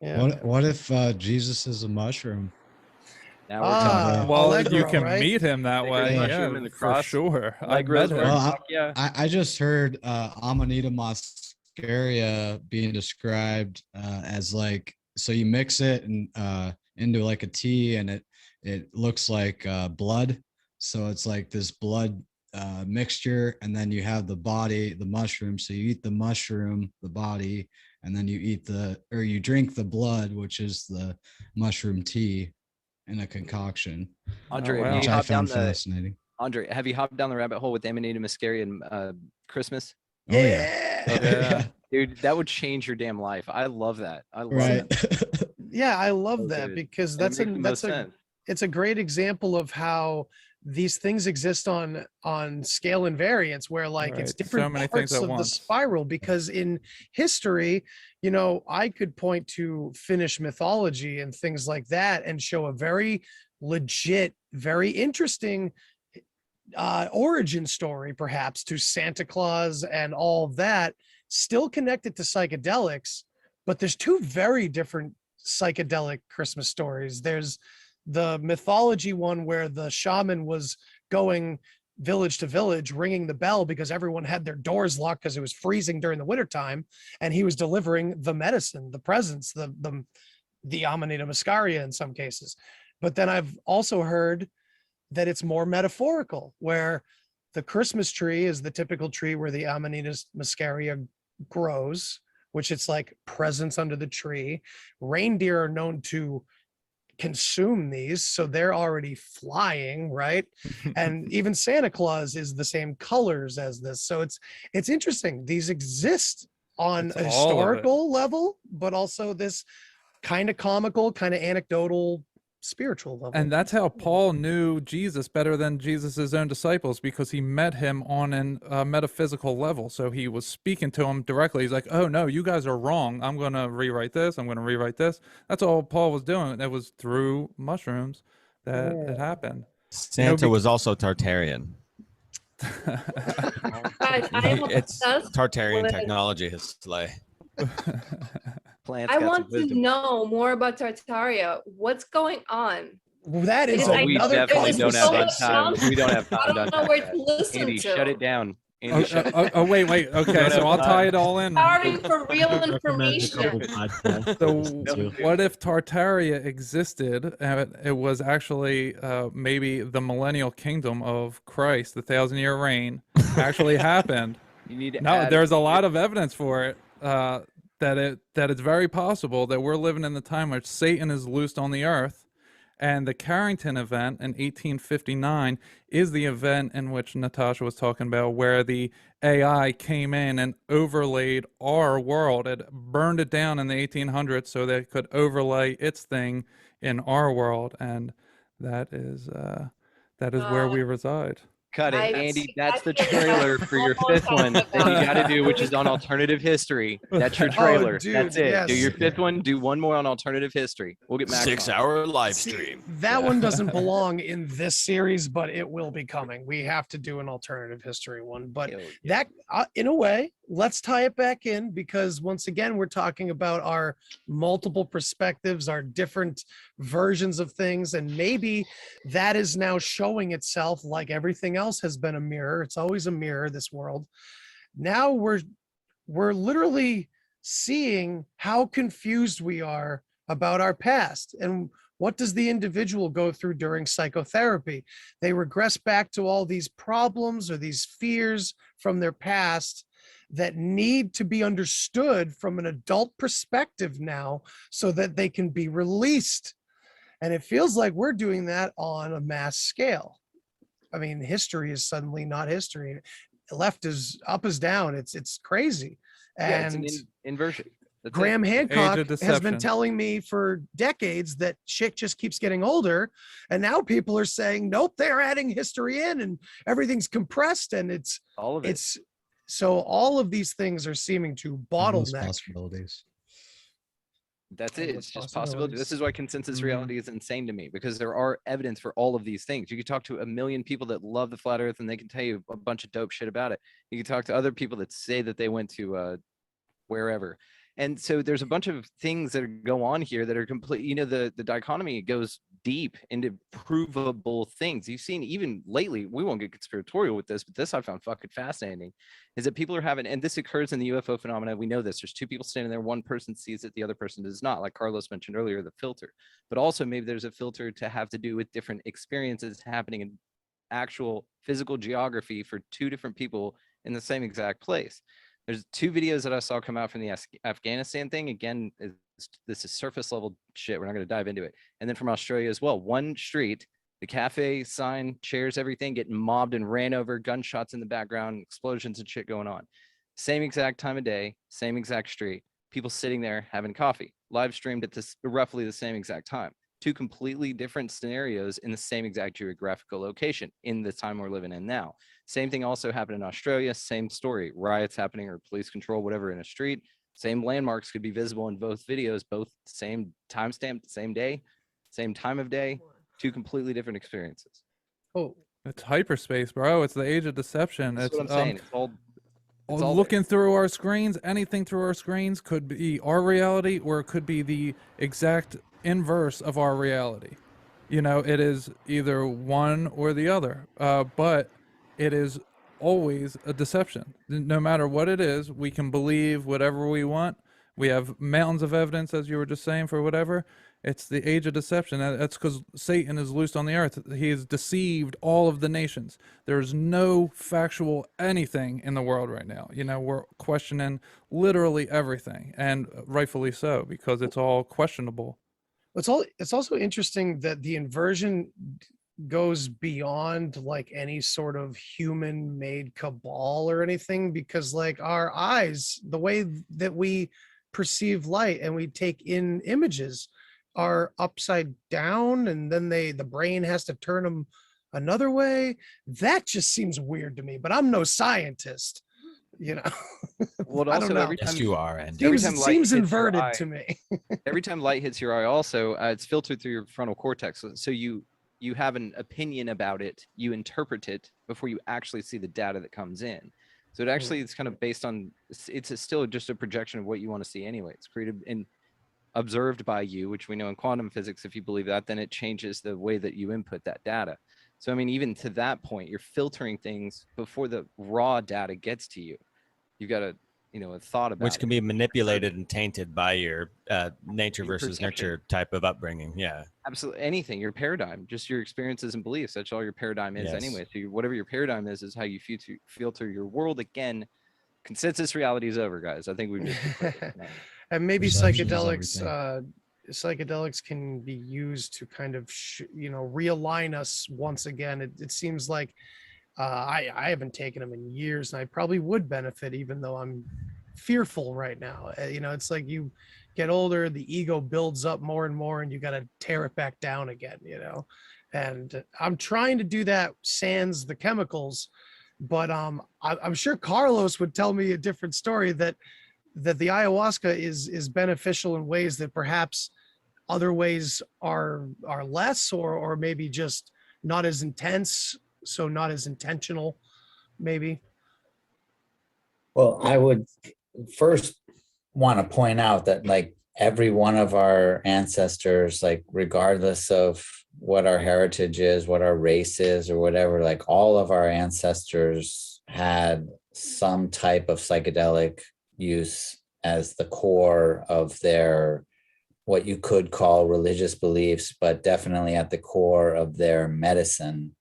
Yeah. What if Jesus is a mushroom? Now we're talking. Well, Allegro, you can right? meet him that Big way. red Yeah, mushroom in the for cross. sure. I Allegro's met where- him. Well, Fuck yeah. I just heard Amanita muscaria being described as like, so you mix it and into like a tea, and it looks like blood. So it's like this blood mixture, and then you have the body, the mushroom. So you eat the mushroom, the body, and then you you drink the blood, which is the mushroom tea in a concoction. Andre, wow. have Which you I hopped down found the fascinating. Andre, have you hopped down the rabbit hole with Amanita muscaria and Christmas? Oh yeah. Yeah. Dude, that would change your damn life. I love that. I love Right. that. Yeah, I love So that good. because And it that's makes the most sense. it's a great example of how these things exist on scale invariance, where like it's Right. different So many things parts at of the once. spiral. Because in history, I could point to Finnish mythology and things like that and show a very legit, very interesting origin story, perhaps, to Santa Claus and all of that, still connected to psychedelics. But there's two very different psychedelic Christmas stories. There's the mythology one where the shaman was going village to village ringing the bell because everyone had their doors locked because it was freezing during the wintertime, and he was delivering the medicine, the presents, the Amanita muscaria in some cases. But then I've also heard that it's more metaphorical, where the Christmas tree is the typical tree where the Amanita muscaria grows, which it's like presents under the tree. Reindeer are known to consume these, so they're already flying, right? And even Santa Claus is the same colors as this. So it's interesting. These exist on It's a all of it. historical level, but also this kind of comical, kind of anecdotal, spiritual level. And that's how Paul knew Jesus better than Jesus's own disciples, because he met him on a metaphysical level. So he was speaking to him directly. He's like, oh no, you guys are wrong. I'm going to rewrite this. I'm going to rewrite this. That's all Paul was doing. It was through mushrooms that it happened. Santa was also Tartarian. Guys, I am It's obsessed Tartarian with- technology, his slay. Plants I got some want to wisdom. know more about Tartaria. What's going on? That is It's Oh, like- we another definitely there's don't so have much time. We don't have I time to don't know unpack where that. to listen Andy, to. shut it down. Oh, Andy, shut it oh, wait. Okay, don't so have I'll tie time. it all in. Sorry for real information. So what if Tartaria existed and it was actually maybe the millennial kingdom of Christ, the 1,000-year reign actually happened? You need to No, add- there's a lot of evidence for it, that it's very possible that we're living in the time where Satan is loosed on the earth. And the Carrington event in 1859 is the event in which Natasha was talking about, where the AI came in and overlaid our world. It burned it down in the 1800s so that it could overlay its thing in our world. And that is where we reside. Cut it, I've Andy. seen- That's I've the seen that trailer for your almost fifth one that you like got to do, which is on alternative history. That's your Oh, trailer. dude, That's it. Do yes. your fifth one. Do one more on alternative history. We'll get Max on. 6-hour live See, stream. that Yeah. one doesn't belong in this series, but it will be coming. We have to do an alternative history one. But Hell yeah. that, in a way, let's tie it back in, because once again, we're talking about our multiple perspectives, our different versions of things, and maybe that is now showing itself like everything else has been a mirror. It's always a mirror, this world. Now we're literally seeing how confused we are about our past. And what does the individual go through during psychotherapy? They regress back to all these problems or these fears from their past that need to be understood from an adult perspective now, so that they can be released. And it feels like we're doing that on a mass scale. I mean, history is suddenly not history. Left is up is down. It's crazy. Yeah, it's And an inversion. That's Graham it. Hancock of has been deception. telling me for decades that shit just keeps getting older. And now people are saying, nope, they're adding history in and everything's compressed. And it's All of it. it's so all of these things are seeming to Endless bottleneck. possibilities. That's it. Endless It's just possibility. This possibilities. is why consensus Mhm. reality is insane to me, because there are evidence for all of these things. You could talk to a million people that love the flat earth and they can tell you a bunch of dope shit about it. You could talk to other people that say that they went to wherever. And so there's a bunch of things that go on here that are complete, the dichotomy goes deep into provable things. You've seen even lately, we won't get conspiratorial with this, but this I found fucking fascinating, is that people are having, and this occurs in the UFO phenomena. We know this, there's two people standing there, one person sees it, the other person does not, like Carlos mentioned earlier, the filter. But also maybe there's a filter to have to do with different experiences happening in actual physical geography for two different people in the same exact place. There's two videos that I saw come out from the Afghanistan thing. Again, this is surface level shit. We're not going to dive into it. And then from Australia as well. One street, the cafe sign, chairs, everything getting mobbed and ran over, gunshots in the background, explosions and shit going on. Same exact time of day, same exact street, people sitting there having coffee, live streamed at this roughly the same exact time. Two completely different scenarios in the same exact geographical location in the time we're living in now. Same thing also happened in Australia, same story, riots happening or police control, whatever, in a street. Same landmarks could be visible in both videos, both same timestamp, same day, same time of day, two completely different experiences. Oh, It's hyperspace, bro. It's the age of deception. That's It's what I'm saying. It's all there. looking through our screens. Anything through our screens could be our reality, or it could be the exact inverse of our reality. It is either one or the other. But it is always a deception. No matter what it is, we can believe whatever we want. We have mountains of evidence, as you were just saying, for whatever. It's the age of deception. That's because Satan is loosed on the earth. He has deceived all of the nations. There's no factual anything in the world right now. We're questioning literally everything, and rightfully so, because it's all questionable. it's also interesting that the inversion goes beyond like any sort of human made cabal or anything, because like our eyes, the way that we perceive light and we take in images are upside down, and then the brain has to turn them another way. That just seems weird to me, but I'm no scientist. Well, I don't also know. every time Yes, you are, and every Seems, time it light seems hits your inverted eye- to me. every time light hits your eye also it's filtered through your frontal cortex, so you have an opinion about it, you interpret it before you actually see the data that comes in. So it actually it's kind of based on, still just a projection of what you want to see anyway. It's created and observed by you, which we know in quantum physics, if you believe that, then it changes the way that you input that data. So I mean, even to that point, you're filtering things before the raw data gets to you. You've got a thought about which can be manipulated and tainted by your nature Your versus perception. nurture type of upbringing. Yeah. Absolutely anything, your paradigm, just your experiences and beliefs. That's all your paradigm is Yes. anyway. So whatever your paradigm is how you filter your world. Again, consensus reality is over, guys. I think we've just declared it tonight. And maybe Perception is psychedelics everything. psychedelics can be used to kind of realign us once again. It seems like I haven't taken them in years, and I probably would benefit, even though I'm fearful right now. It's like you get older, the ego builds up more and more, and you got to tear it back down again. And I'm trying to do that sans the chemicals, but I'm sure Carlos would tell me a different story, that the ayahuasca is beneficial in ways that perhaps other ways are less, or maybe just not as intense, so not as intentional, maybe. Well, I would first want to point out that like every one of our ancestors, like regardless of what our heritage is, what our race is, or whatever, like all of our ancestors had some type of psychedelic use as the core of their, what you could call religious beliefs, but definitely at the core of their medicine.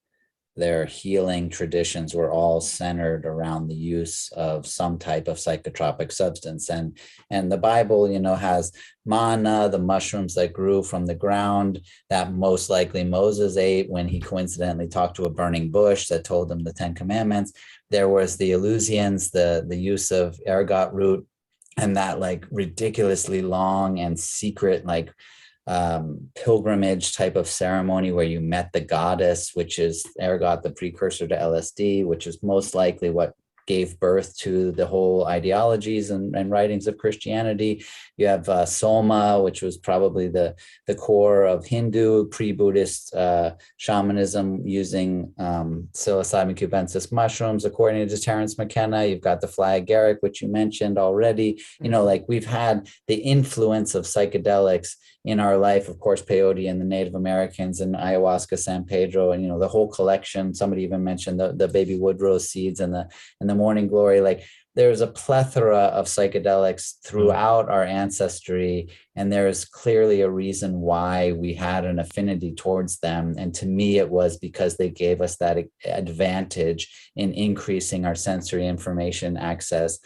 Their healing traditions were all centered around the use of some type of psychotropic substance. And the Bible, you know, has manna, the mushrooms that grew from the ground that most likely Moses ate when he coincidentally talked to a burning bush that told him the 10 Commandments. There was the Eleusinians, the use of ergot root, and that like ridiculously long and secret like pilgrimage type of ceremony where you met the goddess, which is ergot, the precursor to LSD, which is most likely what gave birth to the whole ideologies and writings of Christianity. You have Soma, which was probably the core of Hindu pre-Buddhist shamanism using psilocybin cubensis mushrooms, according to Terence McKenna. You've got the fly agaric, which you mentioned already. You know, like we've had the influence of psychedelics in our life, of course, peyote and the Native Americans, and ayahuasca, San Pedro, and, you know, the whole collection. Somebody even mentioned the baby wood rose seeds and the morning glory. Like there's a plethora of psychedelics throughout our ancestry, and there's clearly a reason why we had an affinity towards them. And to me, it was because they gave us that advantage in increasing our sensory information access.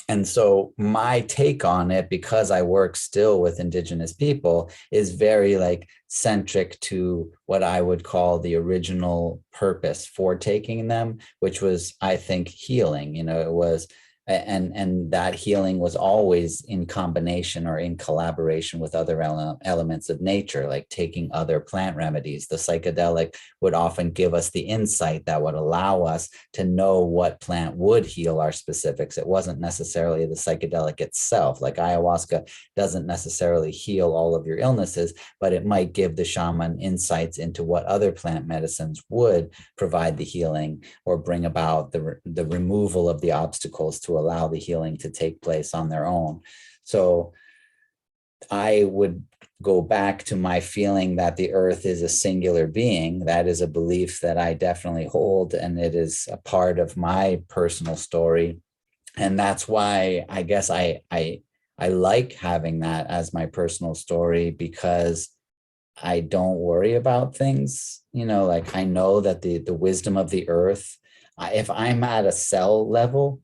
And so my take on it, because I work still with Indigenous people, is very like centric to what I would call the original purpose for taking them, which was, I think, healing. You know, it was, and that healing was always in combination or in collaboration with other elements of nature, like taking other plant remedies. The psychedelic would often give us the insight that would allow us to know what plant would heal our specifics. It wasn't necessarily the psychedelic itself. Like ayahuasca doesn't necessarily heal all of your illnesses, but it might give the shaman insights into what other plant medicines would provide the healing or bring about the removal of the obstacles to allow the healing to take place on their own. So I would go back to my feeling that the earth is a singular being. That is a belief that I definitely hold, and it is a part of my personal story. And that's why I guess I like having that as my personal story, because I don't worry about things. You know, like I know that the wisdom of the earth, if I'm at a cell level,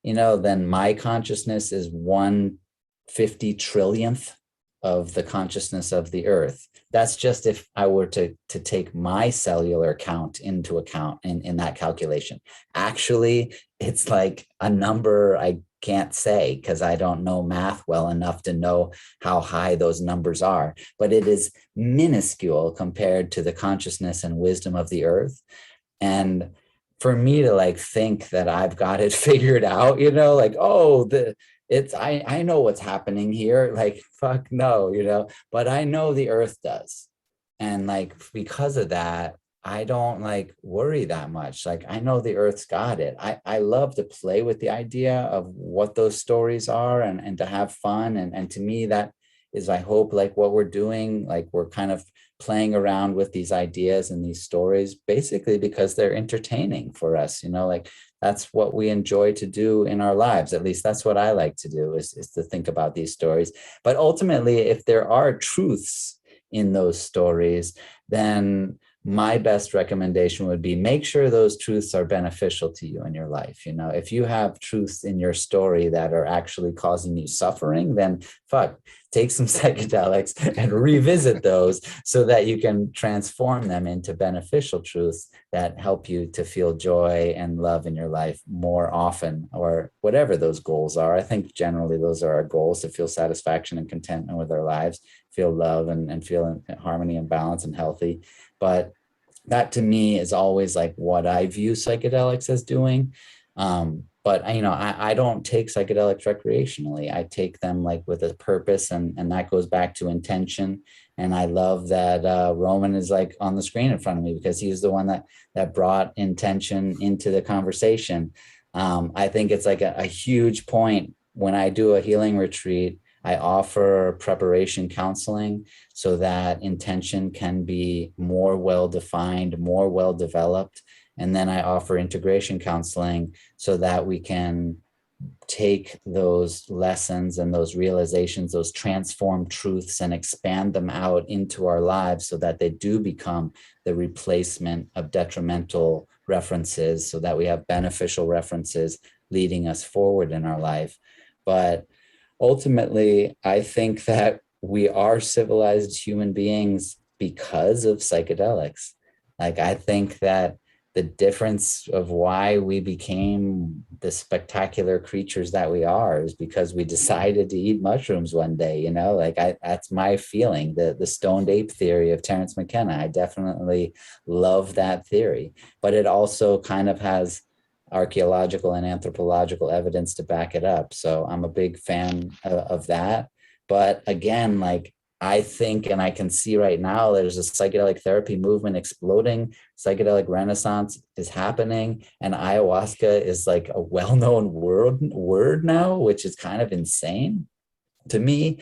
you know, then my consciousness is 1/50 trillionth of the consciousness of the earth. That's just if I were to take my cellular count into account in that calculation. Actually, it's like a number I can't say because I don't know math well enough to know how high those numbers are, but it is minuscule compared to the consciousness and wisdom of the earth. And for me to like think that I've got it figured out, you know, like, oh, I know what's happening here. Like, fuck no, you know, but I know the earth does. And like, because of that, I don't like worry that much. Like, I know the earth's got it. I love to play with the idea of what those stories are and to have fun. And to me, that is, I hope, like what we're doing, like we're kind of playing around with these ideas and these stories, basically because they're entertaining for us, you know, like that's what we enjoy to do in our lives. At least that's what I like to do, is to think about these stories. But ultimately, if there are truths in those stories, then my best recommendation would be make sure those truths are beneficial to you in your life. You know, if you have truths in your story that are actually causing you suffering, then fuck, take some psychedelics and revisit those so that you can transform them into beneficial truths that help you to feel joy and love in your life more often, or whatever those goals are. I think generally those are our goals, to feel satisfaction and contentment with our lives, feel love and feel in harmony and balance and healthy. But that to me is always like what I view psychedelics as doing. But I don't take psychedelics recreationally. I take them like with a purpose, and that goes back to intention. And I love that Roman is like on the screen in front of me, because he's the one that brought intention into the conversation. I think it's like a huge point when I do a healing retreat. I offer preparation counseling so that intention can be more well-defined, more well-developed. And then I offer integration counseling so that we can take those lessons and those realizations, those transformed truths, and expand them out into our lives so that they do become the replacement of detrimental references, so that we have beneficial references leading us forward in our life. But ultimately, I think that we are civilized human beings because of psychedelics. Like, I think that the difference of why we became the spectacular creatures that we are is because we decided to eat mushrooms one day, like that's my feeling. The stoned ape theory of Terence McKenna, I definitely love that theory, but it also kind of has archaeological and anthropological evidence to back it up. So I'm a big fan of that. But again, like, I think, and I can see right now, there's a psychedelic therapy movement exploding. Psychedelic renaissance is happening, and ayahuasca is like a well-known word now, which is kind of insane to me,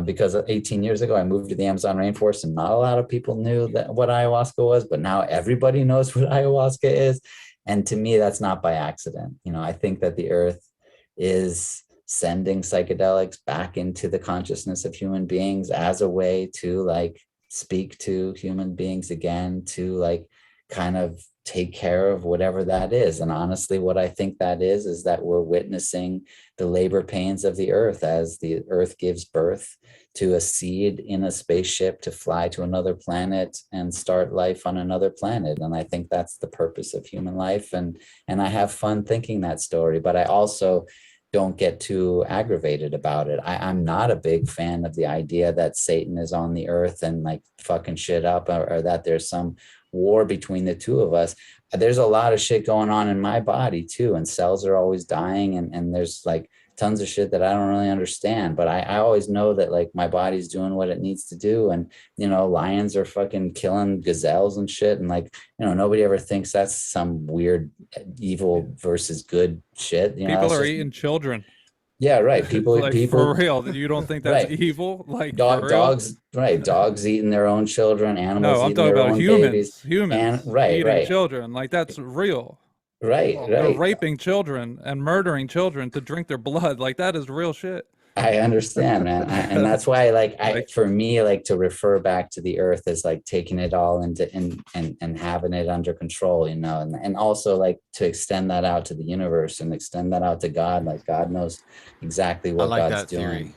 because 18 years ago, I moved to the Amazon rainforest, and not a lot of people knew what ayahuasca was, but now everybody knows what ayahuasca is. And to me, that's not by accident. I think that the earth is sending psychedelics back into the consciousness of human beings as a way to like speak to human beings again, to like kind of take care of whatever that is. And honestly, what I think that is that we're witnessing the labor pains of the earth as the earth gives birth to a seed in a spaceship to fly to another planet and start life on another planet. And I think that's the purpose of human life. And I have fun thinking that story, but I also don't get too aggravated about it. I'm not a big fan of the idea that Satan is on the earth and like fucking shit up, or that there's some war between the two of us. There's a lot of shit going on in my body too, and cells are always dying, and there's like tons of shit that I don't really understand, but I always know that like my body's doing what it needs to do. And, lions are fucking killing gazelles and shit. And like, nobody ever thinks that's some weird evil versus good shit. People are eating children. Yeah, right. People, like, people for real. You don't think that's right. evil? Like for real? Dogs, right? Dogs eating their own children. Animals. No, I'm eating talking their about own humans. babies. Eating children. Like, that's real. Right. They're raping children and murdering children to drink their blood. Like, that is real shit. I understand, man. And that's why, for me, like, to refer back to the earth is like taking it all into and having it under control, and also like to extend that out to the universe and extend that out to God. Like, God knows exactly what God's doing.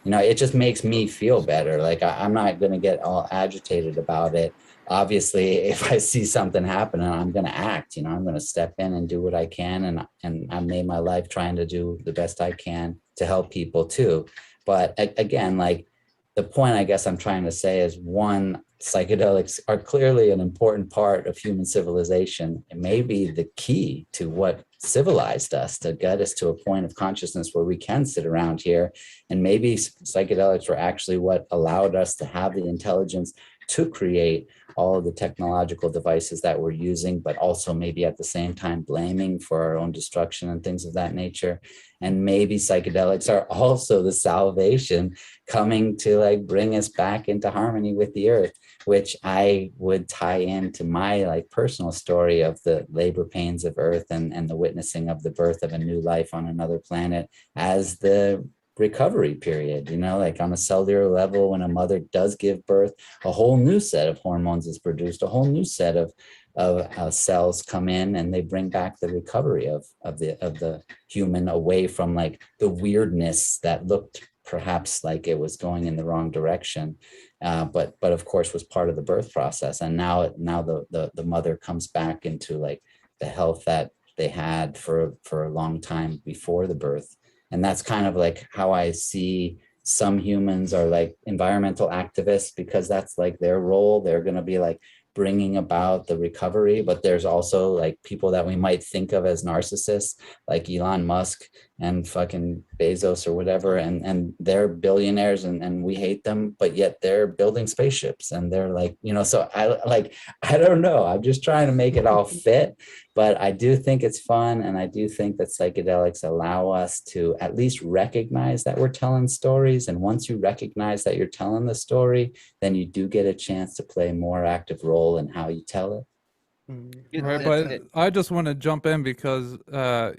It just makes me feel better. Like, I'm not going to get all agitated about it. Obviously, if I see something happening, I'm going to act. I'm going to step in and do what I can, and I made my life trying to do the best I can to help people too. But again, like, the point I guess I'm trying to say is, one, psychedelics are clearly an important part of human civilization. It may be the key to what civilized us, to get us to a point of consciousness where we can sit around here. And maybe psychedelics were actually what allowed us to have the intelligence to create all of the technological devices that we're using, but also maybe at the same time blaming for our own destruction and things of that nature. And maybe psychedelics are also the salvation coming to like bring us back into harmony with the earth, which I would tie into my like personal story of the labor pains of earth and the witnessing of the birth of a new life on another planet as the recovery period. Like, on a cellular level, when a mother does give birth, a whole new set of hormones is produced, a whole new set of cells come in, and they bring back the recovery of the human away from like the weirdness that looked perhaps like it was going in the wrong direction, but of course was part of the birth process. And now the mother comes back into like the health that they had for a long time before the birth. And that's kind of like how I see some humans are like environmental activists, because that's like their role. They're going to be like bringing about the recovery. But there's also like people that we might think of as narcissists, like Elon Musk and fucking Bezos or whatever, and they're billionaires and we hate them, but yet they're building spaceships and they're like, you know, so I don't know, I'm just trying to make it all fit. But I do think it's fun, and I do think that psychedelics allow us to at least recognize that we're telling stories. And once you recognize that you're telling the story, then you do get a chance to play a more active role in how you tell it. Right, but I just want to jump in because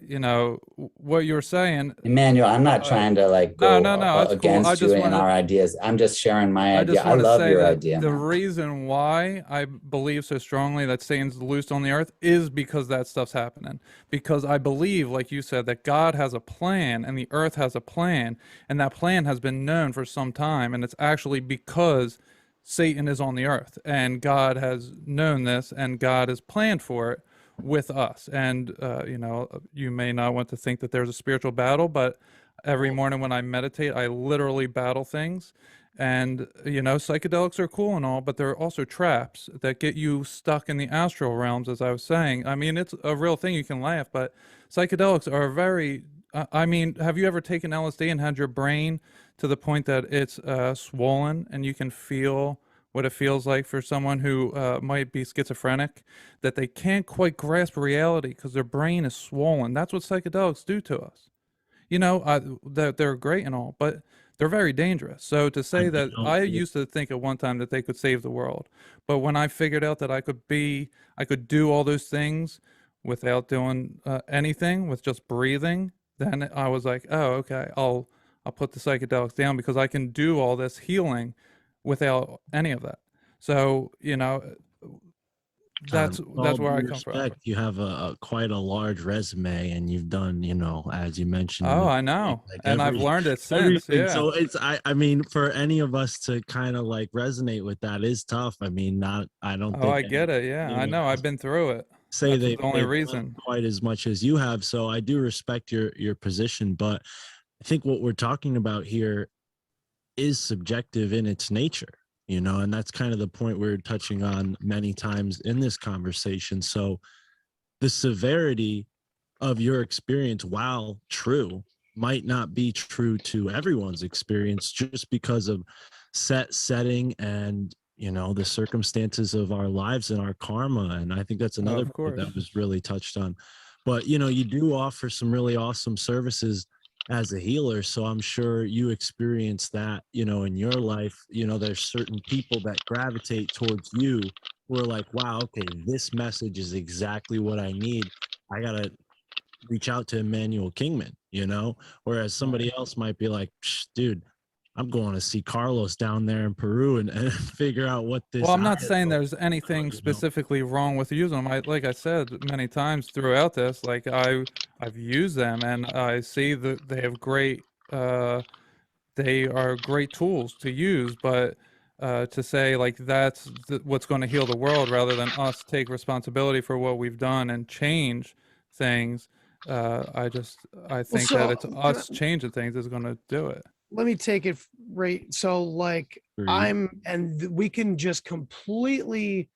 you know what you're saying, Emmanuel. I'm not trying to like go against cool. you and our ideas. I'm just sharing my idea. I love your idea. The reason why I believe so strongly that Satan's loosed on the earth is because that stuff's happening. Because I believe, like you said, that God has a plan and the earth has a plan, and that plan has been known for some time, and it's actually because Satan is on the earth, and God has known this, and God has planned for it with us. And you know, you may not want to think that there's a spiritual battle, but every morning when I meditate, I literally battle things. And you know, psychedelics are cool and all, but they're also traps that get you stuck in the astral realms, as I was saying. I mean, it's a real thing. You can laugh, but psychedelics are very I mean, have you ever taken LSD and had your brain to the point that it's swollen, and you can feel what it feels like for someone who might be schizophrenic, that they can't quite grasp reality because their brain is swollen? That's what psychedelics do to us. You know, they're great and all, but they're very dangerous. So to say that, I used to think at one time that they could save the world, but when I figured out that I could do all those things without doing anything, with just breathing, then I was like, oh, okay, I'll put the psychedelics down, because I can do all this healing without any of that. So, you know, that's where I come from. You have a quite a large resume, and you've done, you know, as you mentioned. Oh, I know, like and I've learned it since. Everything. Yeah. So it's, I mean, for any of us to kind of like resonate with that is tough. I mean, I don't think. Oh, I get it. Yeah, I know. I've been through it. Say that's the only reason. Quite as much as you have. So I do respect your position, but I think what we're talking about here is subjective in its nature, you know, and that's kind of the point we're touching on many times in this conversation. So the severity of your experience, while true, might not be true to everyone's experience, just because of setting and, you know, the circumstances of our lives and our karma. And I think that's another point that was really touched on. But, you know, you do offer some really awesome services as a healer. So I'm sure you experience that, you know, in your life. You know, there's certain people that gravitate towards you who are like, wow, okay, this message is exactly what I need. I got to reach out to Immanuel Kingman, you know, whereas somebody else might be like, dude, I'm going to see Carlos down there in Peru and figure out what this. Well, I'm not saying there's anything specifically wrong with using them. Like I said many times throughout this, like I've used them, and I see that they have great. They are great tools to use, but to say like that's what's going to heal the world, rather than us take responsibility for what we've done and change things. I think that it's us changing things is going to do it. Let me take it right. So like we can just completely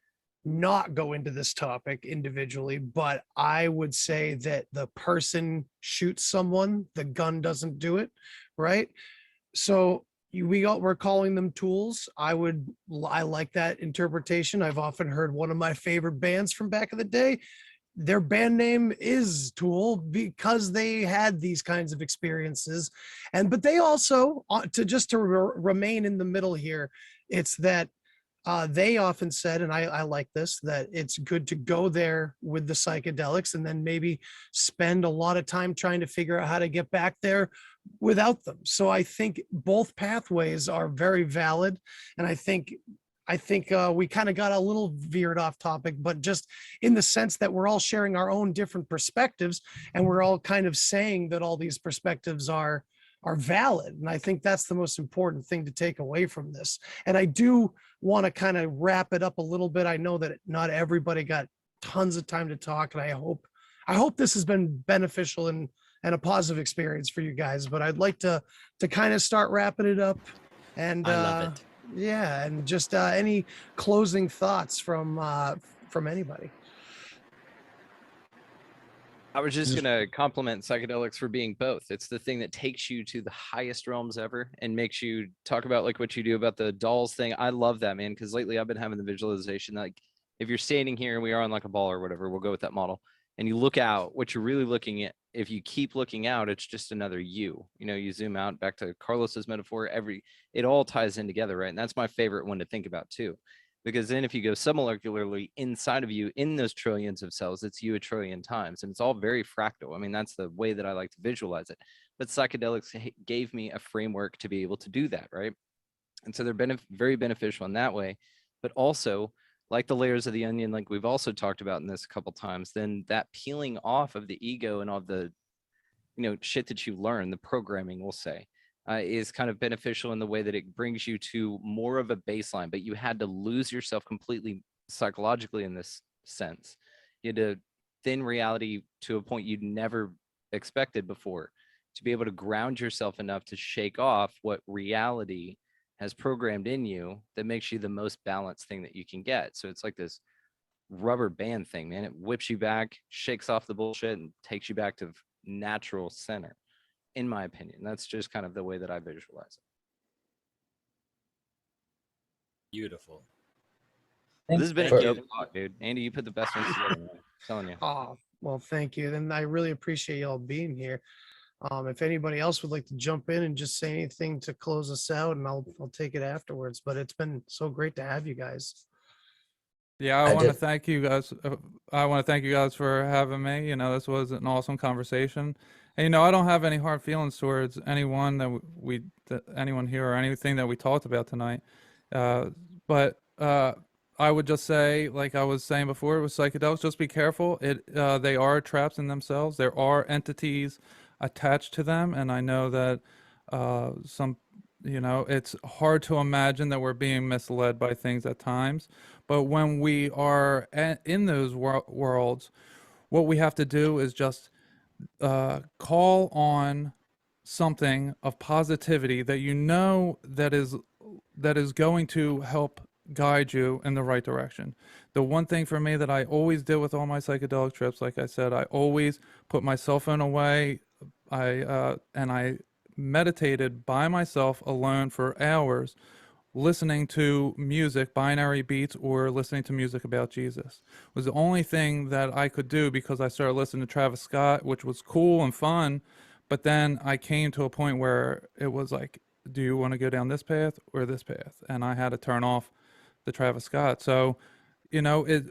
not go into this topic individually, but I would say that the person shoots someone, the gun doesn't do it, right? So we're calling them tools. I like that interpretation. I've often heard one of my favorite bands from back in the day, their band name is Tool, because they had these kinds of experiences. But they also, to remain in the middle here, it's that they often said, and I like this, that it's good to go there with the psychedelics and then maybe spend a lot of time trying to figure out how to get back there without them. So I think both pathways are very valid. And I think we kind of got a little veered off topic, but just in the sense that we're all sharing our own different perspectives, and we're all kind of saying that all these perspectives are valid. And I think that's the most important thing to take away from this. And I do want to kind of wrap it up a little bit. I know that not everybody got tons of time to talk, and I hope this has been beneficial and a positive experience for you guys. But I'd like to kind of start wrapping it up. And I love it. Yeah, and just any closing thoughts from anybody. I was just gonna compliment psychedelics for being both. It's the thing that takes you to the highest realms ever and makes you talk about like what you do about the dolls thing. I love that, man, because lately I've been having the visualization, like if you're standing here and we are on like a ball or whatever, we'll go with that model, and you look out, what you're really looking at, if you keep looking out, it's just another you. You know, you zoom out, back to Carlos's metaphor, it all ties in together, right? And that's my favorite one to think about too. Because then if you go submolecularly inside of you in those trillions of cells, it's you a trillion times. And it's all very fractal. I mean, that's the way that I like to visualize it. But psychedelics gave me a framework to be able to do that, right? And so they're very beneficial in that way. But also, like the layers of the onion, like we've also talked about in this a couple times, then that peeling off of the ego and all the, shit that you learn, the programming, we'll say, is kind of beneficial in the way that it brings you to more of a baseline, but you had to lose yourself completely psychologically in this sense. You had to thin reality to a point you'd never expected before, to be able to ground yourself enough to shake off what reality has programmed in you that makes you the most balanced thing that you can get. So it's like this rubber band thing, man. It whips you back, shakes off the bullshit, and takes you back to natural center. In my opinion, that's just kind of the way that I visualize it. Beautiful. This has been a dope talk, dude. Andy, you put the best ones together, man. I'm telling you. Oh, well, thank you. And I really appreciate y'all being here. If anybody else would like to jump in and just say anything to close us out, and I'll take it afterwards. But it's been so great to have you guys. Yeah, I want to thank you guys. I want to thank you guys for having me. This was an awesome conversation. And, I don't have any hard feelings towards anyone that anyone here or anything that we talked about tonight. But I would just say, like I was saying before, with psychedelics, just be careful. They are traps in themselves. There are entities attached to them, and I know that it's hard to imagine that we're being misled by things at times. But when we are in those worlds, what we have to do is just call on something of positivity that is going to help guide you in the right direction. The one thing for me that I always did with all my psychedelic trips, like I said, I always put my cell phone away. I meditated by myself alone for hours, listening to music, binary beats, or listening to music about Jesus. It was the only thing that I could do, because I started listening to Travis Scott, which was cool and fun. But then I came to a point where it was like, do you want to go down this path or this path? And I had to turn off the Travis Scott. So, it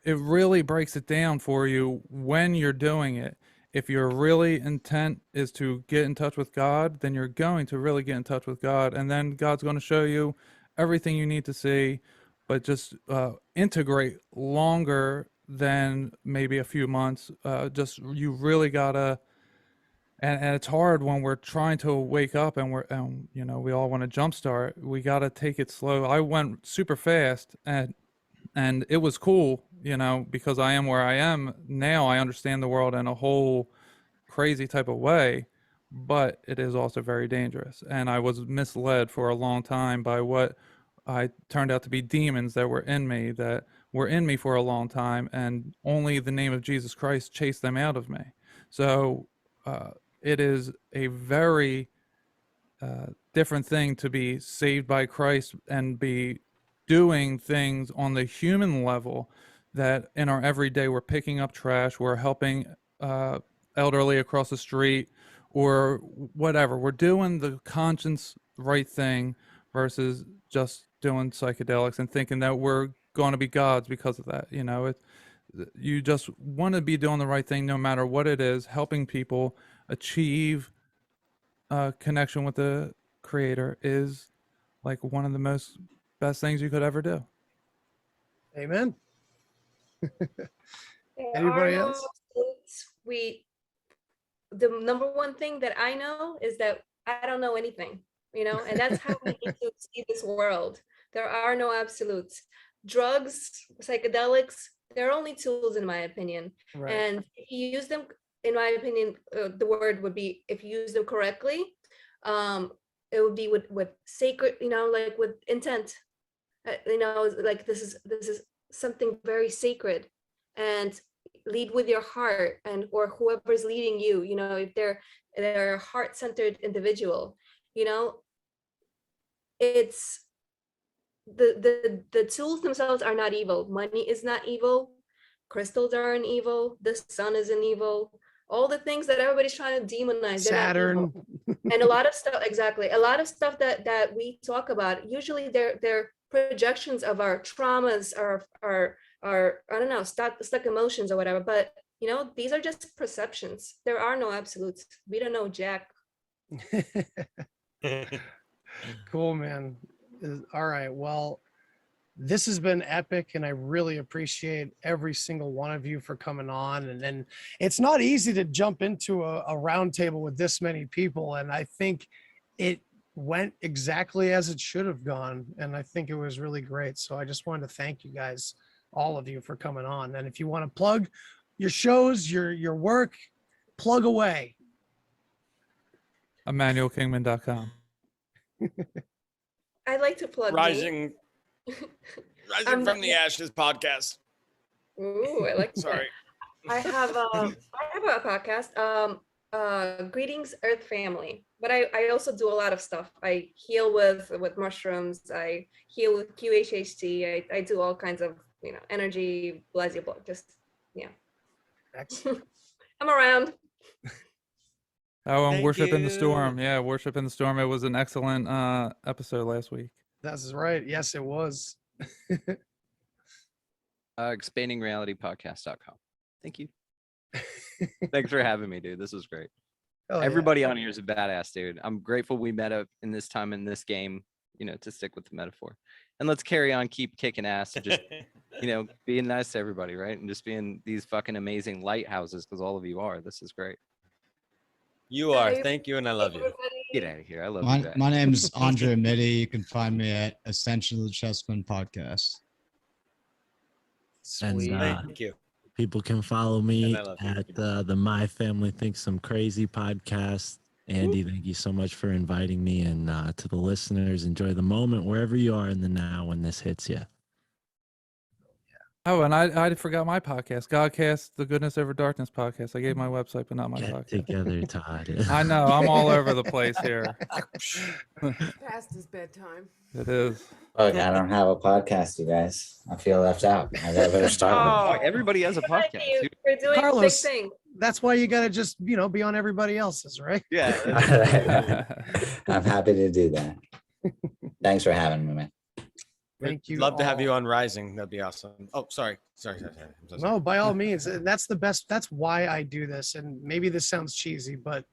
really breaks it down for you when you're doing it. If your really intent is to get in touch with God, then you're going to really get in touch with God. And then God's going to show you everything you need to see, but just integrate longer than maybe a few months. You really gotta, and it's hard when we're trying to wake up and we all want to jumpstart. We gotta take it slow. I went super fast, and it was cool, because I am where I am now. I understand the world in a whole crazy type of way, but it is also very dangerous. And I was misled for a long time by what I turned out to be demons that were in me for a long time, and only the name of Jesus Christ chased them out of me. So it is a very different thing to be saved by Christ and be doing things on the human level, that in our everyday we're picking up trash, we're helping elderly across the street, or whatever. We're doing the conscience right thing versus just doing psychedelics and thinking that we're going to be gods because of that. You just want to be doing the right thing no matter what it is, helping people achieve connection with the Creator is like one of the best things you could ever do. Amen. There Anybody are no else? absolutes. The number one thing that I know is that I don't know anything, and that's how we need to see this world. There are no absolutes. Drugs, psychedelics, they're only tools, in my opinion. Right. And if you use them, in my opinion, the word would be, if you use them correctly, it would be with sacred, like with intent. Like this is something very sacred, and lead with your heart, and or whoever's leading you, if they're a heart-centered individual, it's the tools themselves are not evil. Money is not evil. Crystals aren't evil. The sun isn't evil. All the things that everybody's trying to demonize, Saturn. And a lot of stuff, exactly. A lot of stuff that we talk about, usually they're projections of our traumas, our I don't know, stuck emotions or whatever. But these are just perceptions. There are no absolutes. We don't know jack. Cool, man. All right. Well, this has been epic, and I really appreciate every single one of you for coming on. And then it's not easy to jump into a round table with this many people, and I think it went exactly as it should have gone, and I think it was really great. So I just wanted to thank you guys, all of you, for coming on. And if you want to plug your shows, your work, plug away. ImmanuelKingman.com. I like to plug Rising from the Ashes podcast. Ooh, I like Sorry. I have a podcast, Greetings Earth Family, but I also do a lot of stuff. I heal with mushrooms. I heal with QHHT. I do all kinds of energy, blah, just Excellent. I'm around. Oh, and Thank Worship in the you. Storm. Yeah, Worship in the Storm. It was an excellent episode last week. That's right. Yes, it was. expandingrealitypodcast.com. Thank you. Thanks for having me, dude. This was great. Oh, Everybody on here is a badass, dude. I'm grateful we met up in this time in this game, to stick with the metaphor. And let's carry on, keep kicking ass, and just, being nice to everybody, right? And just being these fucking amazing lighthouses, because all of you are. This is great. You are. Thank you, and I love you. Get out of here. I love you guys. My name's Andre Mytty. You can find me at Essential Chessman Podcast. Sweet. Thank you. People can follow me And I love you. at the My Family Thinks Some Crazy podcast. Andy, thank you so much for inviting me. And to the listeners, enjoy the moment wherever you are in the now when this hits you. Oh, and I forgot my podcast, Godcast, the Goodness Over Darkness podcast. I gave my website, but not my Get podcast. together, Todd. I know. I'm all over the place here. Past his bedtime. It is. Look, I don't have a podcast, you guys. I feel left out. I better start with it. Everybody has a podcast. You're doing Carlos, big things. that's why you got to just, be on everybody else's, right? Yeah. I'm happy to do that. Thanks for having me, man. Thank you. Love to have all. you on Rising. That'd be awesome. Oh, sorry. I'm so sorry. No, by all means. That's the best. That's why I do this. And maybe this sounds cheesy, but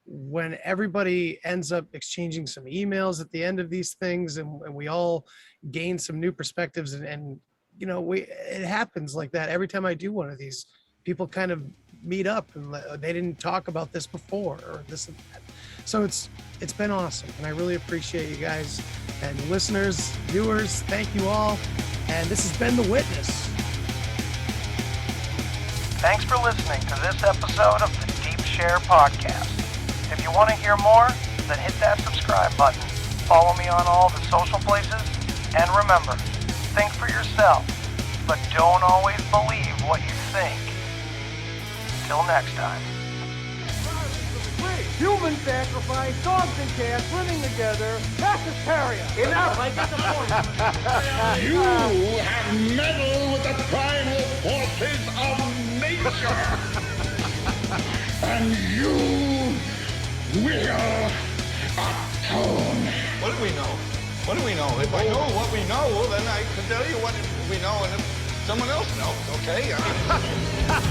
when everybody ends up exchanging some emails at the end of these things, and we all gain some new perspectives, and it happens like that every time I do one of these. People kind of meet up, and they didn't talk about this before, or this and that. So it's been awesome, and I really appreciate you guys, and listeners, viewers. Thank you all, and this has been The Witness. Thanks for listening to this episode of the Deep Share Podcast. If you want to hear more, then hit that subscribe button. Follow me on all the social places, and remember, think for yourself, but don't always believe what you think. Till next time. Human sacrifice, dogs and cats living together, that's hysteria. Enough, I get the point. You have meddled with the primal forces of nature. And you will atone. What do we know? What do we know? If I know what we know, then I can tell you what we know, and if someone else knows, okay? I mean...